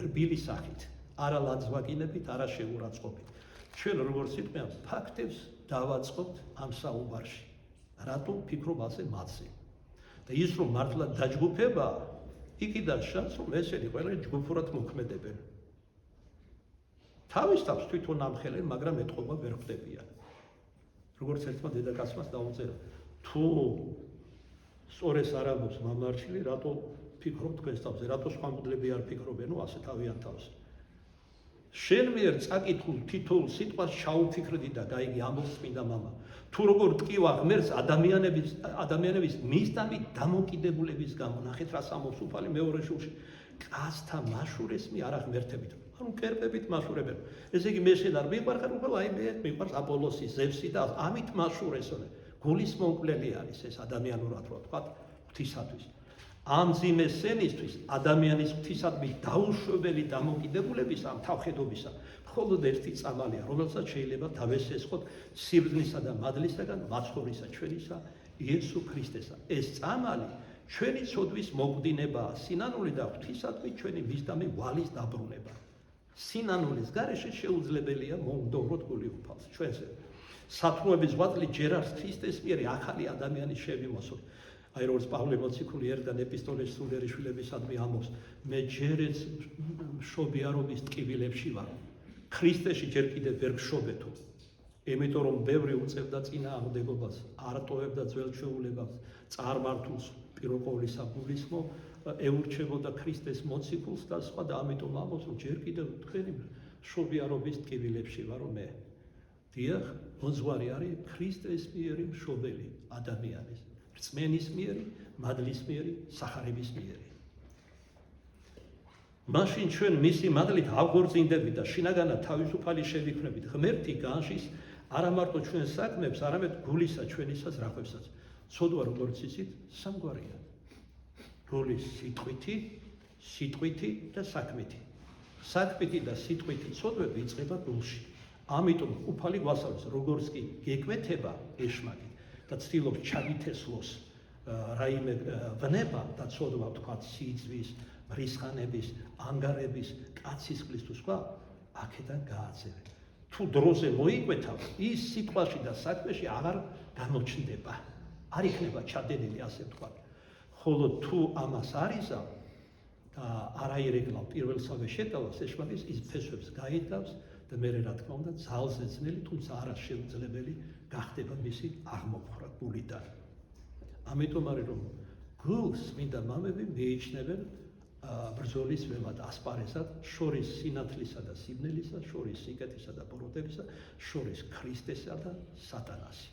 რბილი სახით, არა ლაძვაკინებით, არა შეურაცხყოფით. ჩვენ როგორც სიტყვიან, ფაქტებს დავაწყობთ ამ საუბარში. რატომ ვფიქრობ ასე მათზე? და ის რომ მართლა დაჯგუფება, იქიდან შანს რომ ესენი ყველა ჯგუფურად მოქმედებენ. თავის თავს თვითონ ამხელენ, მაგრამ ეთყობა ვერ ხვდებიან. როგორც ერთმა დედაკაცმას დაუწერა, თუ სწორეს არ ამბობს მამარჩილი, რატო ფიქრობ თქვენს თავზე, რატო სხვა მგლები არ ფიქრობენო ასე თავიანთ თავს. შენ მიერ წაკითხულ თითოეულ სიტყვას ჩაუფიქრდი და გაიგი ამბობს წმინდა მამა. თუ როგორ ტკივა ღმერთს ადამიანების მისდამით დამოკიდებულების გამო. ნახეთ რას ამბობს უფალი მეორე შულში. კაცთა მაშურესმი არა ღმერთებით. ანუ კერპებით მაშურებენ. ესე იგი მე შენ არ მიყვარხარ, უბრალოდ აი მე მიყვარს აპოლოსი, ზევსი და ამით მაშურესონე. გულის მომკვლელი არის ეს ადამიანურად რა თქვა ღვთისათვის. ამ ძიმე სენისთვის ადამიანის ღვთისადმი დაუშვებელი დამოკიდებულებისა, ამ თავხედობისა, მხოლოდ ერთი წამალია, რომელსაც შეიძლება დავესესხოთ სიბრძნისა და მადლისაგან მაცხოვრისა ჩვენისა იესო ქრისტესა. ეს წამალი ჩვენი ცოდვის მოგვდინებაა, სინანული და ღვთისადმი ჩვენი მისდამი ვალის დაბრუნება. სინანულის გარეშე შეუძლებელია მოუნდომროთ გული უფალს ჩვენზე. სათნოების ღვაწლი ჯერ არც ქრისტეს მიერ ახალი ადამიანის შევიმოსოთ. აი როგორც პავლე მოციქული ერთგან ეპისტოლეს სულიერი შვილებისადმი ამბობს, მე ჯერაც მშობიარობის ტკივილებში ვარ. ქრისტეში ჯერ კიდევ ვერ ვშობეთო. იმიტომ რომ ბევრი უწევდა წინააღმდეგობას, არ ტოვებდა ძველ ჩვეულებას, წარმართულს პირველ ყოვლისა გულისმო ეურჩებოდა ქრისტეს მოციქულს და სხვა და ამიტომ ამბობს, რომ ჯერ კიდევ თქვენი მშობიარობის ტკივილებში ვარო მე. დიახ, მოძღვარი არის ქრისტეს მიერი მშობელი ადამიანის. რწმენის მიერი, მადლის მიერი, სახარების მიერი. მაშინ ჩვენ მისი მადლით ავღორწინდებით და შინაგანად თავისუფალი შევიქმნებით ღმერთი განშის არა მარტო ჩვენ საქმებს, არამედ გულისა ჩვენისა ზრახვებსაც. ცოდვა როგორც იცით, სამგვარია. გულის სიტყვითი და საქმითი. საქმითი და სიტყვითი ცოდვები იწყება გულში. ამიტომ უფალი გვასწავლის, როგორც კი გეკვეთება ეშმაკი და ცდილობს ჩაგითესლოს რაიმე ვნება და ცოდვა თქვა სიძვის, რისხანების, ანგარების, კაცისყრის თუ სხვა აქედან გააძევენ. თუ დროზე მოიკვეთავ, ის სიტყვაში და საქმეში აღარ გამოჩნდება. არ იქნება ჩადენილი, ასე ვთქვათ. ხოლო თუ ამას არ იზამ და არ აირეგლავ პირველსავე შეტევას, ეშმაკის ის ფესვებს გაიტავს და მე რა თქმა უნდა ძალზე ძნელი, თუმცა არა შეუძლებელი გახდება მისი აღმოფხვრა გულიდან. ამიტომ არის რომ გულს მინდა მამები მიიჩნევენ ბრძოლის ველად ასპარეზად, შორის სინათლისა და სიბნელისა, შორის სიკეთისა და ბოროტებისა, შორის ქრისტესა და სატანასი.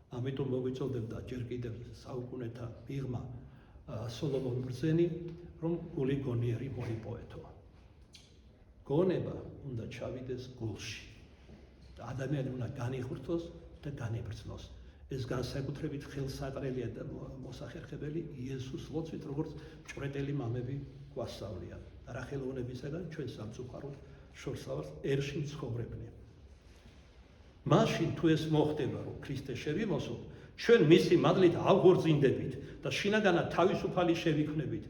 ამიტომ მოგვიწოდებდა ჯერ კიდევ საუკუნეთა მიღმა სოლომონ ბრძენი, რომ გული გონიერი მოიპოვეთო. გონება უნდა ჩავიდეს გულში. ადამიანი უნდა განიხრთოს და განებრძნოს. ეს განსაკუთრებით ხელსაყრელია და მოსახერხებელი იესოს ლოცვით, როგორც მჭვრეტელი მამები გვასწავლიან. რა ხელოვნებისაგან ჩვენ სამწუხაროდ შორსავარს ერში მცხოვრებნი. მაშინ თუ ეს მოხდება, რომ ქრისტე შევიმოსოთ, ჩვენ მისი მადლით ავღორძინდებით და შინაგანად თავისუფალი შევიქმნებით.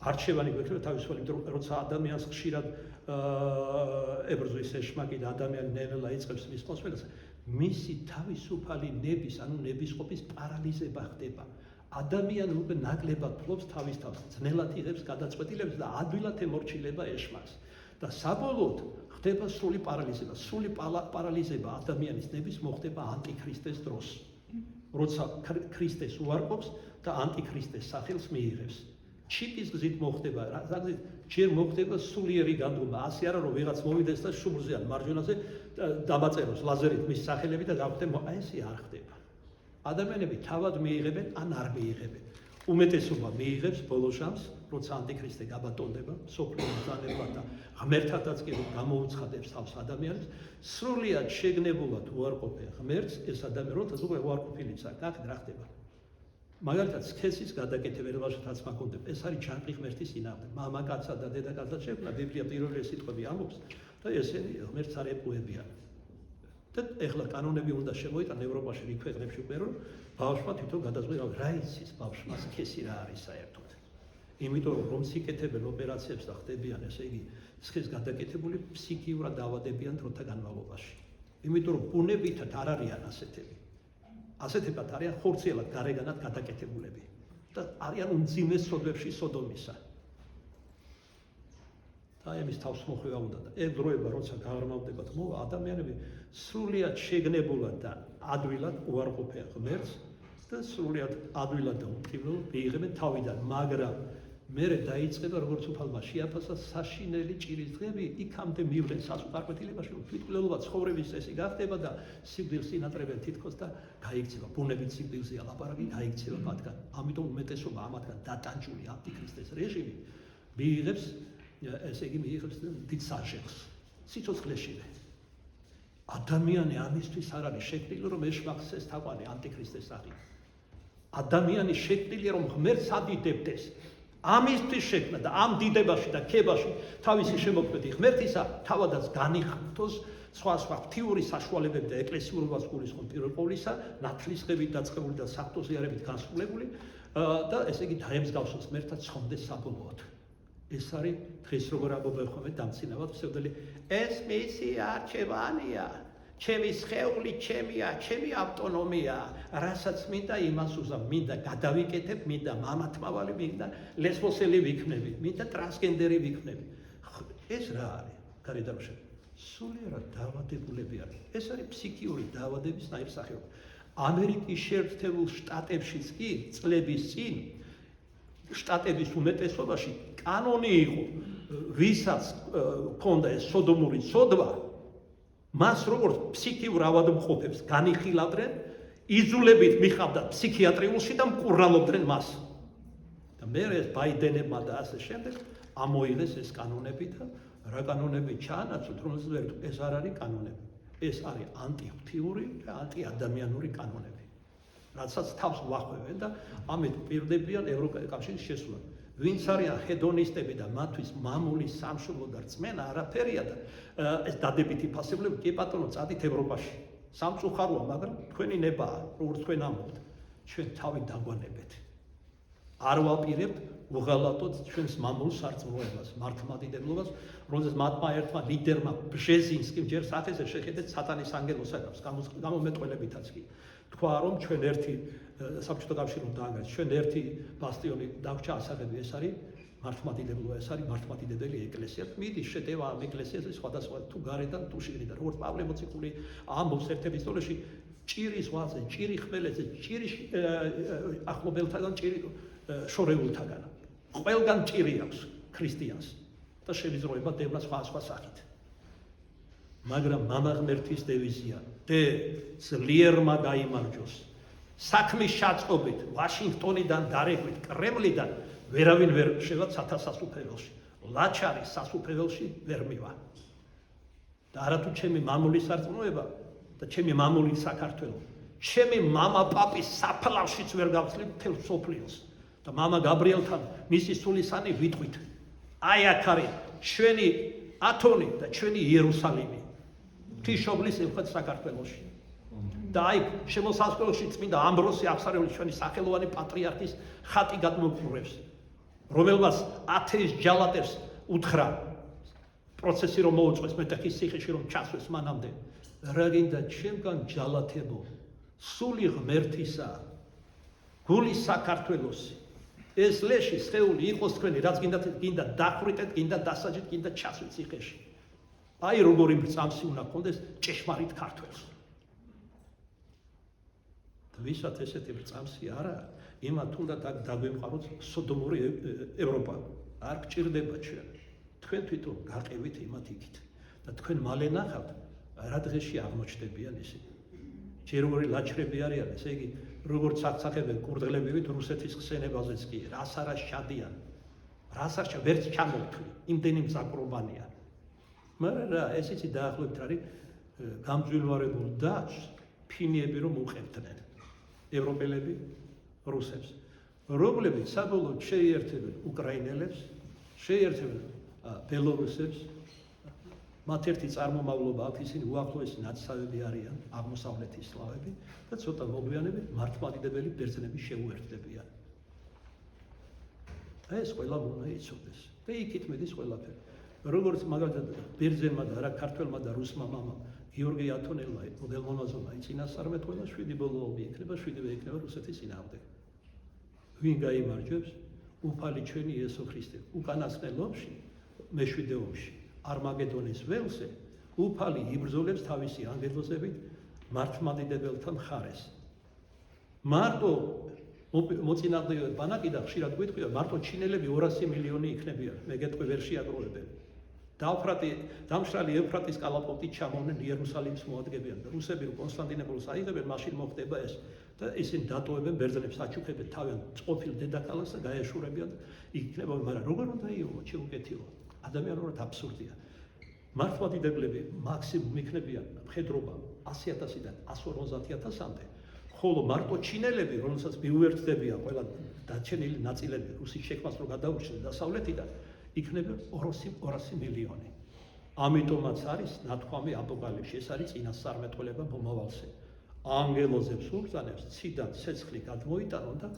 არჩევანი გვექნება თავისუფალი, როცა ადამიანს ხშირად ებრძვის ეშმაკი და ადამიანი ნელ-ნელა იწყებს მის მოსმენას, მისი თავისუფალი ნების, ანუ ნებისყოფის პარალიზება ხდება. ადამიანი უკვე ნაკლებად ფლობს თავის თავს, ძნელად იღებს გადაწყვეტილებას და ადვილად ემორჩილება ეშმაკს. და საბოლოოდ ხდება სრული პარალიზება. სრული პარალიზება ადამიანის ნების მოხდება ანტიქრისტეს დროს. როცა ქრისტეს უარყოფს და ანტიქრისტეს სახელს მიიღებს. ჩიპის გზით მოხდება, რა გზით? ჯერ მოხდება სულიერი განდომა. ასე არა რომ ვიღაც მოვიდეს და შუბლზე ან მარჯვენაზე დამაწეროს ლაზერით მის სახელები და გავხდე, ესე არ ხდება. ადამიანები თავად მიიღებენ ან არ მიიღებენ. უმეტესობა მიიღებს ბოლო ჟამს, როცა ანტიქრისტე გაბატონდება, სოფლიო ბრძანებად და ღმერთადაც კი გამოუცხადებს თავს ადამიანს, სრულიად შეგნებულად უარყოფენ ღმერთს, ეს ადამიანი როცა უკვე უარყოფილიც არის, აქ რა ხდება? მაგალითად, სქესის გადაკეთებელობაშიც მაგონდება. ეს არის ჯანყი ღმერთის წინააღმდეგ. მამაკაცსა და დედაკაცსა შექმნა, ბიბლია პირველი სიტყვები ამბობს და ესენი ღმერთს არ ეპყუებიან. და ეხლა კანონები უნდა შემოიტანონ ევროპაში რიგ ქვეყნებში უკვე რომ ბავშვმა თვითონ გადაწყვიტა რა იცის ბავშვმა სქესი რა არის საერთოდ. იმიტომ რომ სიკეთებელ ოპერაციებს და ხდებიან, ესე იგი სქესს გადაკეთებული ფსიქიურად დაავადებიან დროთა განმავლობაში. იმიტომ რომ ბუნებითად არ არიან ასეთები. ასეთებად არიან ხორციელად გარეგანად გადაკეთებულები და არიან უმძიმეს სოდვებში სოდომისა. და ამის თავს მოხვევა უნდა და ეს დროება როცა გაღრმავდებათ მოვა, ადამიანები სრულიად შეგნებულად და ადვილად უარყოფენ ღმერთს და სრულიად ადვილად და უმტკივნეულად მიიღებენ თავიდან, მაგრამ მერე დაიწყება როგორც უფალმა შეაფასა საშინელი ჭირის დღები, იქამდე მივლენ სასუხარკვეთილებაში, რომ თვითმკვლელობა ცხოვრების წესი გახდება და სიკვდილს ინატრებენ თითქოს და გაიქცევა. ბუნებით სიკვდილზეა ლაპარაკი, გაიქცევა მათგან. ამიტომ უმეტესობა ამათგან დატანჯული ანტიქრისტეს რეჟიმი მიიღებს, ესე იგი მიიღებს დიდ სარჟეხს, სიცოცხლეშივე. ადამიანი ამისთვის არ არის შექმნილი, რომ ეშმაკს ეს თაყვანი ანტიქრისტეს სახით. ადამიანი შექმნილია, რომ ღმერთს ადიდებდეს. ამისთვის შექმნა და ამ დიდებაში და ქებაში თავისი შემოქმედი ღმერთისა თავადაც განიხართოს სხვა ღვთიური საშუალებები და ეკლესიურობას გულისხმობ პირველ ყოვლისა, ნათლისღებით დაწყებული და საფრთხეზიარებით განსრულებული და ესე იგი დაემსგავსოს ღმერთთან ცხონდეს საბოლოოდ. ეს არის დღეს როგორ ამბობენ ხოლმე დამცინავად ფსევდელი, ეს მისი არჩევანია, ჩემი სხეული ჩემია, ჩემი ავტონომია, რასაც მინდა იმას უზამ, მინდა გადავიკეთებ, მინდა მამათმავალი, მინდა ლესბოსელი ვიქნები, მინდა ტრანსგენდერი ვიქნები. ეს რა არის? გარედანში სულიერად დაავადებულები არის. ეს არის ფსიქიური დაავადების ნაირსახეობა. ამერიკის შეერთებულ შტატებშიც კი წლების წინ შტატების უმეტესობაში კანონი იყო, ვისაც ჰქონდა ეს სოდომური ცოდვა, მას როგორც ფსიქიურ ავადმყოფებს განიხილავდნენ, იზოლებით მიხავდა ფსიქიატრიულში და მკურნალობდნენ მას. და მე ეს ბაიდენებმა და ასე შემდეგ ამოიღეს ეს კანონები და რა კანონები ჩაანაცვლეთ, რომელსაც ეს არ არის კანონები. ეს არის ანტიღვთიური და ანტიადამიანური კანონები. რაცაც თავს ვახვევენ და ამით პირდებიან ევროკავშირის შესვლას. ვინც არიან ჰედონისტები და მათთვის მამული სამშობლო და რწმენა არაფერია და ეს დადებითი ფასებლები კი ბატონო წადით ევროპაში. სამწუხაროა, მაგრამ თქვენი ნებაა, როგორც თქვენ ამბობთ, ჩვენ თავი დაგვანებეთ. არ ვაპირებთ უღალატოთ ჩვენს მამულ სარწმუნოებას, მართლმადიდებლობას, რომელზეც მათმა ერთმა ლიდერმა ბჟეზინსკიმ ჯერ სახეზე შეხედეთ სატანის ანგელოს აკავს, გამომეტყველებითაც კი. თქვა რომ ჩვენ ერთი საბჭოთა კავშირი უნდა ანგარიშოს, ჩვენ ერთი ბასტიონი დაგვრჩა ასაღები ეს არის მართლმადიდებლობა, ეს არის მართლმადიდებელი ეკლესია. მიდის შეტევა ამ ეკლესიაზე სხვადასხვა თუ გარედან თუ შიგნიდან. როგორც პავლე მოციქული ამბობს ერთ ეპისტოლეში, ჭირის ზღვაზე, ჭირი ხმელეთზე, ჭირი ახლობელთაგან, ჭირი შორეულთაგან. ყველგან ჭირი აქვს ქრისტიანს და შევიზროება დევნა სხვა სახით. მაგრამ მამა ღმერთის დევიზია დე ძლიერმა გაიმარჯოს. საქმის ჩაწყობით ვაშინგტონიდან დარეგვით, კრემლიდან ვერავინ ვერ შევა ცათა სასუფეველში. ლაჩარის სასუფეველში ვერ მივა. და არათუ ჩემი მამული სარწმუნოება და ჩემი მამული საქართველო, ჩემი მამა პაპის საფლავშიც ვერ გავცლი მთელ სოფლიოს. და მამა გაბრიელთან მისი სულისანი ვიტყვით. აი აქ არის ჩვენი ათონი და ჩვენი იერუსალიმი. ღვთისმშობლის ელხეთ საქართველოში. და აი შემოსასვლელში წმინდა ამბროსი აღსარეული ჩვენი სახელოვანი პატრიარქის ხატი გადმოგვყურებს, რომელმაც ათეის ჯალატერს უთხრა პროცესი რომ მოუწყვეს მეტეხის ციხეში რომ ჩასვეს მანამდე. რა გინდა ჩემგან ჯალათებო, სული ღმერთისა, გული საქართველოსი. ეს ლეში სხეული იყოს თქვენი, რაც გინდა დახვრიტეთ, გინდა დასაჯეთ, გინდა ჩასვით ციხეში. აი როგორი მრწამსი უნდა გქონდეს ჭეშმარიტ ქართველს. ვისაც ესეთი მრწამსი არა, იმათ უნდა დაგვემყაროთ სოდომური ევროპა. არ გჭირდება ჩვენ. თქვენ თვითონ გაყევით იმათ იქით და თქვენ მალე ნახავთ რა დღეში აღმოჩნდებიან ისინი. ჯერ როგორი ლაჩრები არიან, ესე იგი როგორც აღწახებენ კურდღლებივით რუსეთის ხსენებაზეც კი, რას არა შადიან, რას არ ვერც ჩამოვთვლი, იმდენი მზაკრობანია. მაგრამ რა, ეს იცი დაახლოებით არის გამძვირვალებულ დას ფინიები რომ უყევდნენ ევროპელები რუსებს, რომლებიც საბოლოოდ შეიერთებენ უკრაინელებს, შეიერთებენ ბელორუსებს, მათ ერთი წარმომავლობა აქვს, ისინი უახლოესი ნაცსავები არიან, აღმოსავლეთის სლავები და ცოტა მოგვიანებით მართლმადიდებელი ბერძნები შეუერთდებიან. ეს ყველა უნდა იცოდეს და იქით მედის ყველაფერი. როგორც მაგალითად ბერძენმა და რა ქართველმა და რუსმა მამამ გიორგი ათონელმა მოდელმონაზონმა იწინასწარმეთ, ყველა 7 ბოლოები იქნება, 7-ვე იქნება რუსეთის წინააღმდეგ. ვინ გაიმარჯვებს? უფალი ჩვენი იესო ქრისტე. უკანასკნელობაში, მეშვიდე ომში, არმაგედონის ველზე, უფალი იბრძოლებს თავისი ანგელოზებით მართლმადიდებელთა მხარეს. მარტო მოწინააღმდეგე ბანაკიდან ხშირად გვიტყვია, მარტო ჩინელები 200 მილიონი იქნებიან, მე გეტყვი ვერ შეაგროვებენ. დამშრალი ევფრატის კალაპოტით ჩამოვნენ იერუსალიმის მოადგებიან და რუსები რომ კონსტანტინოპოლს აიღებენ, მაშინ მოხდება ეს და ისინი დატოვებენ ბერძნებს, აჩუქებენ თავიანთ წყופილ დედაქალაქს და გაეშურებიან იქნება, მაგრამ როგორ უნდა იო შეუკეთილო. ადამიანურად აბსურდია. მართლმადიდებლები მაქსიმუმ იქნებიან მხედრობა 100,000-დან 150,000-მდე, ხოლო მარტო ჩინელები, რომელსაც მიუერთდებიან ყველა დარჩენილი ნაწილები რუსის შექმნას რომ გადაურჩნენ დასავლეთიდან, იქნებიან 200 მილიონი. ამიტომაც არის ნათქვამი აპოკალიფში, ეს არის წინასწარმეტყველება მომავალზე. ანგელოზებს უბრძანებს ციდან ცეცხლი გადმოიტანონ და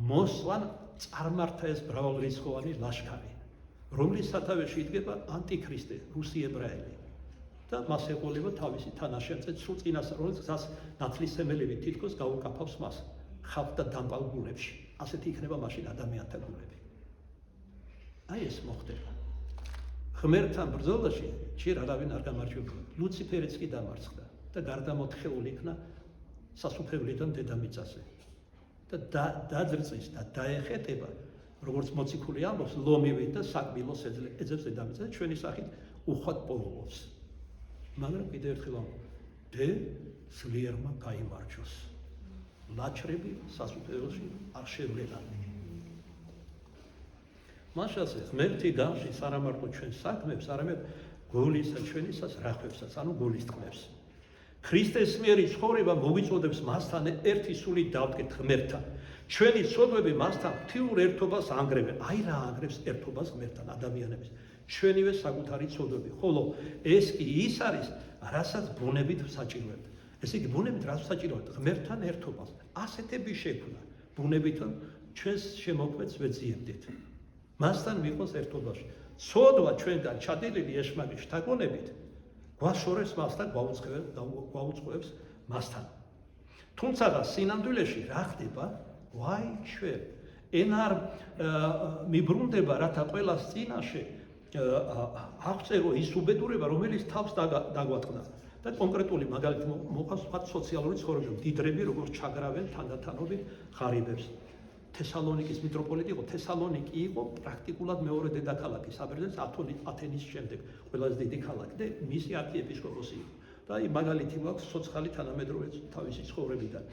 მოსვლან წარმართა ეს მრავალრიცხოვანი ლაშქარი, რომლის სათავეში იდგება ანტიქრისტე, რუსი ებრაელი და მას ეყოლება თავისი თანაშემწე სულ წინასწარ, გზას ნათლისმცემელები თითქოს გაუკაფავს მას ხალხთა დამპალ გულებში. ასეთი იქნება მაშინ ადამიანთა გულები. აი ეს მოხდება. ღმერთთან ბრძოლაში ჯერ არავინ არ გამარჯვება. ლუციფერიც კი დამარცხდა და გარდამოთხეული იქნა სასუფევლიდან დედამიწაზე. და დაძრწის და დაეხეტება, როგორც მოციქული ამბობს, ლომივით და საკბილოს ეძებს დედამიწაზე, ჩვენი სახით უხვად პოულობს. მაგრამ კიდევ ერთხელ ამბობ, დე ძლიერმა გაიმარჯვოს. ლაჩრები სასუფეველში არ შევლენან. მაშასე ღმერთი განშის არა მარტო ჩვენ საქმებს, არამედ გულისა ჩვენისას რახვებსაც, ანუ გულისწყლებს. ქრისტეს მიერი ცხოვრება მოგიწოდებს მასთან ერთი სული დავდგეთ ღმერთთან. ჩვენი ცოდვები მასთან ღვთიურ ერთობას ანგრევენ. აი რა ანგრევს ერთობას ღმერთთან ადამიანების. ჩვენივე საკუთარი ცოდვები. ხოლო ეს კი ის არის, რასაც ბუნებით ვსაჭიროებთ. ესე იგი ბუნებით რას ვსაჭიროებთ? ღმერთთან ერთობას. ასეთები შექმნა. ბუნებითა ჩვენს შემოქმედს ვეძიებდით. მასთან ვიყოს ერთობაში. ცოდვა ჩვენგან ჩადენილი ეშმაკის შთაგონებით გვაშორებს მასთან, გვაუწყოებს მასთან. თუმცა სინამდვილეში რა ხდება? ვაი ჩვენ ენ არ მიბრუნდება რათა ყველას წინაშე აღწერო ის უბედურება, რომელიც თავს დაგვატყდა. და კონკრეტული მაგალითი მოყავს სხვა სოციალური ცხოვრება, დიდრები როგორც ჩაგრავენ თანდათანობით ღარიბებს. თესალონიკის მიტროპოლიტი იყო, თესალონიკი იყო პრაქტიკულად მეორე დედაქალაქი საბერძნეთის ათენის შემდეგ, ყველაზე დიდი ქალაქი და მისი არქიეპისკოპოსი იყო. და აი მაგალითი გვაქვს ცოცხალი თანამედროვე თავისი ცხოვრებიდან.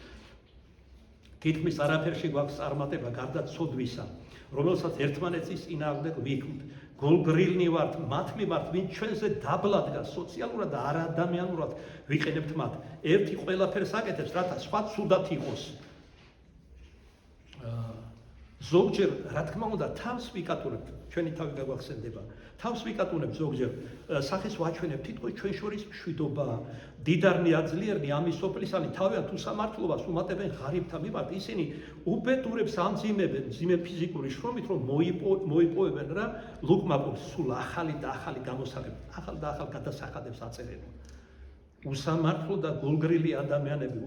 თითქმის არაფერში გვაქვს წარმატება გარდა ცოდვისა, რომელსაც ერთმანეთის წინააღმდეგ ვიქმთ. გულგრილნი ვართ მათ მიმართ, ვინც ჩვენზე დაბლადგა სოციალურად და არაადამიანურად ვიყენებთ მათ. ერთი ყველაფერს აკეთებს, რათა სხვა ცუდად იყოს. ზოგჯერ, რა თქმა უნდა, თავს ვიკატურებთ, ჩვენი თავი გაგვახსენდება. თავს ვიკატურებთ ზოგჯერ, სახეს ვაჩვენებთ, თითქოს ჩვენ შორის მშვიდობაა. დიდარნი აძლიერნი ამის სოფლისანი თავიანთ უსამართლობას უმატებენ ღარიბთა მიმართ. ისინი უბედურებს ამძიმებენ მძიმე ფიზიკური შრომით, რომ მოიპოვებენ რა ლუკმაკურს, სულ ახალი და ახალი გამოსაღები, ახალ და ახალ გადასახადებს აწერენ. უსამართლო და გულგრილი ადამიანები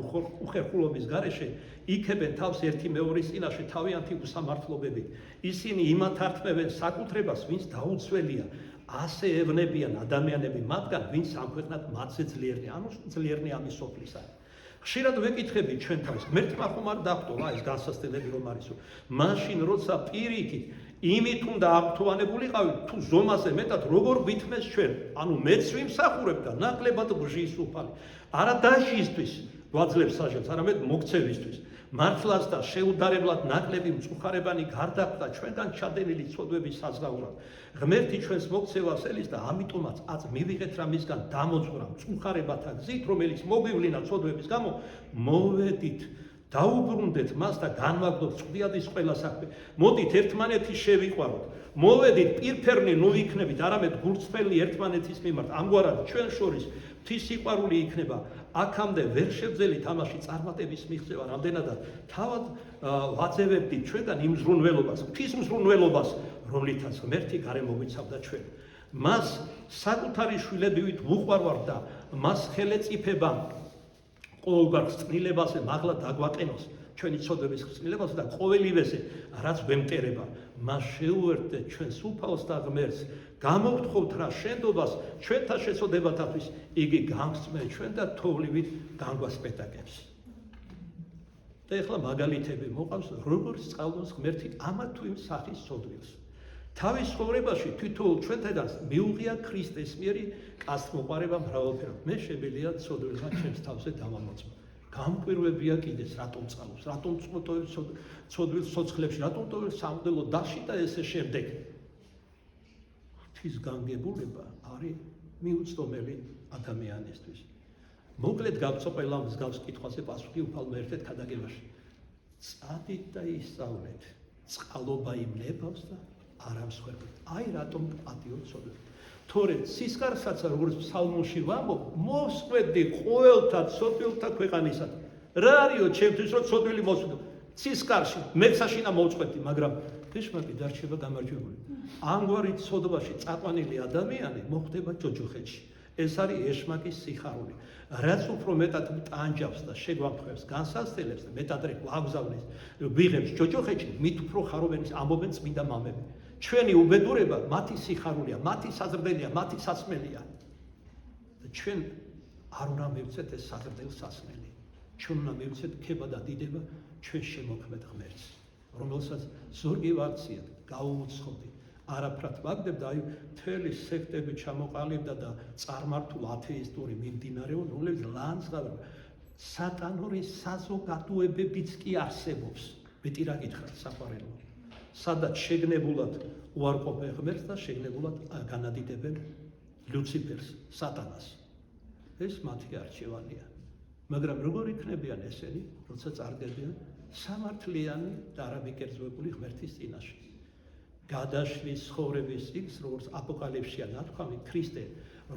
უხერხულობის გარეშე იქებენ თავს ერთი მეორის წინაშე თავიანთი უსამართლობებით. ისინი იმათ ართმევენ საკუთრებას, ვინც დაუცველია. ასე ევნებიან ადამიანები მათგან, ვინც სამქვეყნად მათზე ძლიერნი, ანუ ძლიერნი ამის სოფლისა. ხშირად ვეკითხები ჩვენ თავს, ღმერთმა ხომ არ დაგვტოვა ეს განსასწრებელი რომ არისო. მაშინ როცა პირიქით იმით უნდა აღთვალებულიყავით, თუ ზომაზე მეტად როგორ ვითმეს ჩვენ, ანუ მეც ვიმსახურებ და ნაკლებად ბჟის უფალი. არა დაჟისთვის გვაძლევს საჟელს, არამედ მოქცევისთვის. მართლაც და შეუდარებლად ნაკლები მწუხარებანი გარდახვდა ჩვენგან ჩადენილი ცოდვების საზღაურად. ღმერთი ჩვენს მოქცევას ელის და ამიტომაც აწ მივიღეთ რა მისგან დამოწურა მწუხარებათა გზით, რომელიც მოგვივლინა ცოდვების გამო, მოვედით დაუბრუნდეთ მას და განვაგდოთ წვდიადის ყველა საქმე. მოდით ერთმანეთი შევიყვაროთ. მოვედით პირფერნი ნუ იქნებით, არამედ გულწრფელი ერთმანეთის მიმართ. ამგვარად ჩვენ შორის ღვთის სიყვარული იქნება. აქამდე ვერ შევძელით ამაში წარმატების მიღწევა, რამდენადაც თავად ვაძევებდით ჩვენგან იმ ზრუნველობას, ღვთის ზრუნველობას, რომლითაც ღმერთი გარემოგვიცავდა ჩვენ. მას საკუთარი შვილებივით ვუყვარვართ და მას ხელეწიფება ყოველგვარ წნილებაზე მაღლა დაგვაყენოს, ჩვენი ცოდვების წნილებაზე და ყოველივეზე, რაც გვემტერება. მას შეუერთდეთ ჩვენს უფალს და ღმერთს, გამოვთხოვთ რა შენდობას ჩვენთან შეცოდებათათვის, იგი გამსწმე ჩვენ და თოვლივით განგვასპეტაკებს. და ეხლა მაგალითები მოყავს, როგორ სწავლობს ღმერთი ამა თუ იმ სახის ცოდვილს. თავის ცხოვრებაში თითოეულ ჩვენთაგანს მიუღია ქრისტეს მიერი კაცთმოყვარება მრავალფერად. მე შებელია ცოდვილმა ჩემს თავზე დავამოწმო. გამკვირვებია კიდეც, რატომ წყალობს, რატომ წმოტოვებს ცოდვილს სოცხლებში, რატომ ტოვებს სამღვდელო დასში და ესე შემდეგ. ღვთის განგებულება არის მიუწვდომელი ადამიანისთვის. მოკლედ გავწოყელა მსგავს კითხვაზე პასუხი უფალმა ერთ-ერთ ქადაგებაში. წადით და ისწავლეთ, წყალობა იმნებავს და არ ამსხვერპლით. აი რატომ პატიო ცოდვით. თორემ სისხარსაც როგორც ფსალმონში ვამბობ, მოსყვედი ყოველთა ცოდვილთა ქვეყანისა. რა არისო ჩემთვის რომ ცოდვილი მოსვიდო? სისხარში, მეცაშინა მოვწყვეტი, მაგრამ ეშმაკი დარჩება გამარჯვებული. ამგვარი ცოდვაში წაყვანილი ადამიანი მოხდება ჯოჯოხეთში. ეს არის ეშმაკის სიხარული. რაც უფრო მეტად ტანჯავს და შეგვამთხვევს, განსაცდელებს და მეტად გვაგზავნის, ვიღებს ჯოჯოხეთში, მით უფრო ხარობენ ამბობენ წმინდა მამები. ჩვენი უბედურება მათი სიხარულია, მათი საზრდელია, მათი სასმელია. და ჩვენ არ უნდა მივცეთ ეს საზრდელ სასმელი. ჩვენ უნდა მივცეთ ქება და დიდება ჩვენ შემოქმედ ღმერთს, რომელსაც ზურგი ვაქციეთ, გაუუცხოდი. არაფრად ვაგდებდა, აი მთელი სექტები ჩამოყალიბდა და წარმართულ ათეისტური მიმდინარეობა, რომლებიც ლანძღავენ სატანური საზოგადოებებიც კი არსებობს. მეტი რა გითხრათ საყვარელო. სადაც შეგნებულად უარყოფენ ღმერთს და შეგნებულად განადიდებენ ლუციფერს, სატანას. ეს მათი არჩევანია. მაგრამ როგორ იქნებიან ესენი, როცა წარდგებიან სამართლიანი და არამიკერძოებული ღმერთის წინაშე. გადაშლის ცხოვრების იქს, როგორც აპოკალიფსია ნათქვამი, ქრისტე,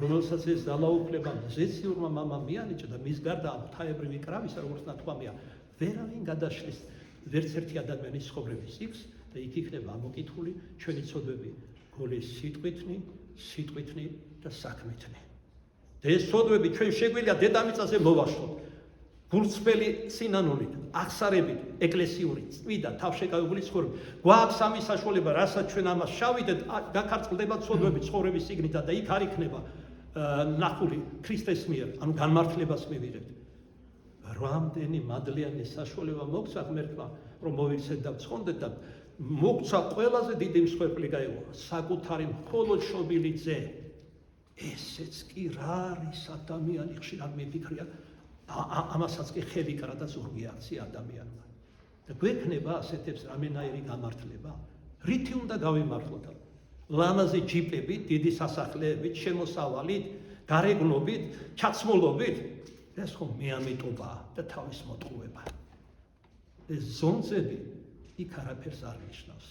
რომელსაც ეს ძალაუფლება მზეციურმა მამამ მიანიჭა და მის გარდა ღვთაებრივი კრავისა, როგორც ნათქვამია, ვერავინ გადაშლის ვერც ერთი ადამიანის ცხოვრების იქს, და იქ იქნება ამოკითხული ჩვენი ცოდვები გოლის სიტყვითნი და საქმითნი. და ეს ცოდვები ჩვენ შეგვიძლია დედამიწაზე მოვაშლოთ გულწრფელი სინანულით, აღსარებით, ეკლესიური, წმიდა, თავშეკავებული ცხოვრება. გვაქვს ამის საშუალება, რასაც ჩვენ ამას შევიდეთ, გაქარწყლდება ცოდვები ცხოვრების სიგნითა და იქ არ იქნება ნახული ქრისტეს მიერ, ანუ განმართლებას მივიღებთ. რამდენი მადლიანი საშუალება მოგცა ღმერთმა, რომ მოვიქცეთ და ვცხონდეთ და მოგცა ყველაზე დიდი მსხვერპლი გაეღო, საკუთარი მხოლოდ შობილი ძე. ესეც კი რა არის ადამიანი, ხშირად მიფიქრია, ამასაც კი ხელი კრა და ზურგი აქცია ადამიანმა. და გვექნება ასეთებს რამენაირი გამართლება? რითი უნდა გავიმართლოთ? ლამაზი ჯიპებით, დიდი სასახლეებით, შემოსავალით, გარეგნობით, ჩაცმულობით? ეს ხომ მეამიტობაა და თავის მოტყუება. ეს ზონზები იქ არაფერს არ ნიშნავს.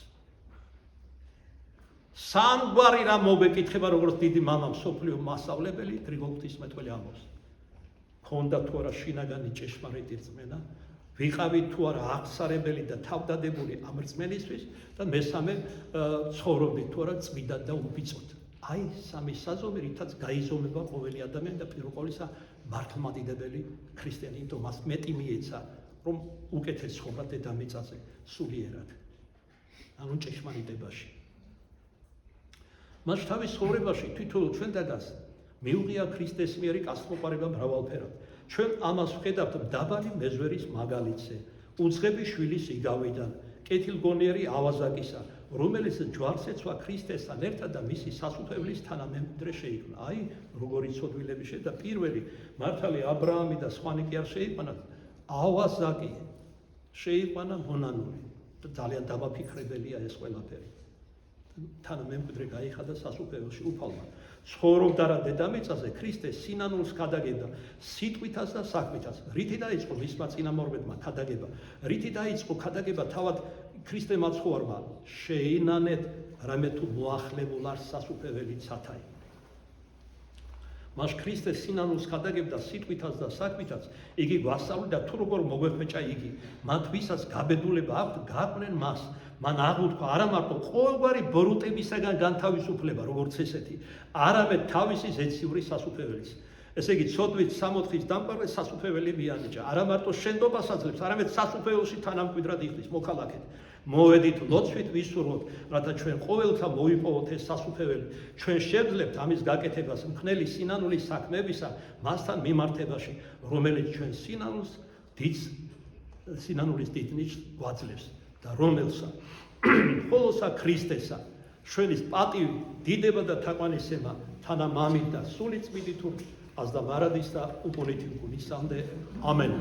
სამგვარი რამ მოვეკითხება, როგორც დიდი მამა მსოფლიო მასწავლებელი გრიგოლ ღვთისმეტყველი ამბობს. ქონდა თუ არა შინაგანი ჭეშმარიტი რწმენა, ვიყავით თუ არა აღსარებელი და თავდადებული ამ რწმენისთვის და მესამე ცხოვრობდით თუ არა წმიდად და უბიწოდ. აი სამი საზომი, რითაც გაიზომება ყოველი ადამიანი და პირველ ყოვლისა მართლმადიდებელი ქრისტიანი, იმიტომ მას მეტი მიეცა, რომ უკეთეს ცხოვრა დედამიწაზე სულიერად. ანუ ჭეშმარიტებაში. მას თავის ცხოვრებაში თვითონ ჩვენთანაც მიუღია ქრისტეს მიერი კაცთმოყვარება მრავალფერად. ჩვენ ამას ვხედავთ დაბალი მეზვერის მაგალითზე, უძღები შვილის იგავიდან, კეთილგონიერი ავაზაკისა, რომელიც ჯვარს ეცვა ქრისტესთან ერთად და მისი სასუფეველის თანამემკვიდრე შეიქმნა. აი, როგორი ცოდვილები და პირველი მართალი აბრაამი და სხვანი კი არ შეიყვანათ, ავაზაკი შეიყვანა მონანური და ძალიან დამაფიქრებელია ეს ყველაფერი. თანამემკვიდრე გაიხადა სასუფეველში უფალმა. ცხოვრობდა რა დედამიწაზე, ქრისტე სინანულს ქადაგებდა სიტყვითაც და საქმითაც. რითი დაიწყო მისმა წინამორბედმა ქადაგება? რითი დაიწყო ქადაგება თავად ქრისტე მაცხოვარმა? შეინანეთ, რამე თუ მოახლებულ არ სასუფეველი ცათაი. მას ქრისტე სინანულს ქადაგებდა სიტყვითაც და საქმითაც, იგი გვასწავლიდა თუ როგორ მოგვეხვეჭა იგი. მათ ვისაც გაბედულება აქვთ, გაყვნენ მას. მან აღუთქვა არა მარტო ყოველგვარი ბრუტებისაგან განთავისუფლება, როგორც ესეთი, არამედ თავისი ზეციური სასუფეველის. ესე იგი, ცოდვით სამოთხის დამყარეს სასუფეველი მიანიჭა. არა მარტო შენდობას აძლევს, არამედ სასუფეველში თანამკვიდრად იხდის. მოქალაქეთ, მოვედით ლოცვით ვისურვოთ, რათა ჩვენ ყოველთა მოვიპოვოთ ეს სასუფეველი. ჩვენ შევძლებთ ამის გაკეთებას მხნელი სინანულის საქმეებისა მასთან მიმართებაში, რომელიც ჩვენ სინანულის დიდ ნიშნს გვაძლევს. და რომელსა ხოლოსა ქრისტესა ჩვენის პატივი, დიდება და თაყვანისცემა თანამამით და სული წმინდით აზდა მარადის და უპონითი გუნისამდე. ამენ.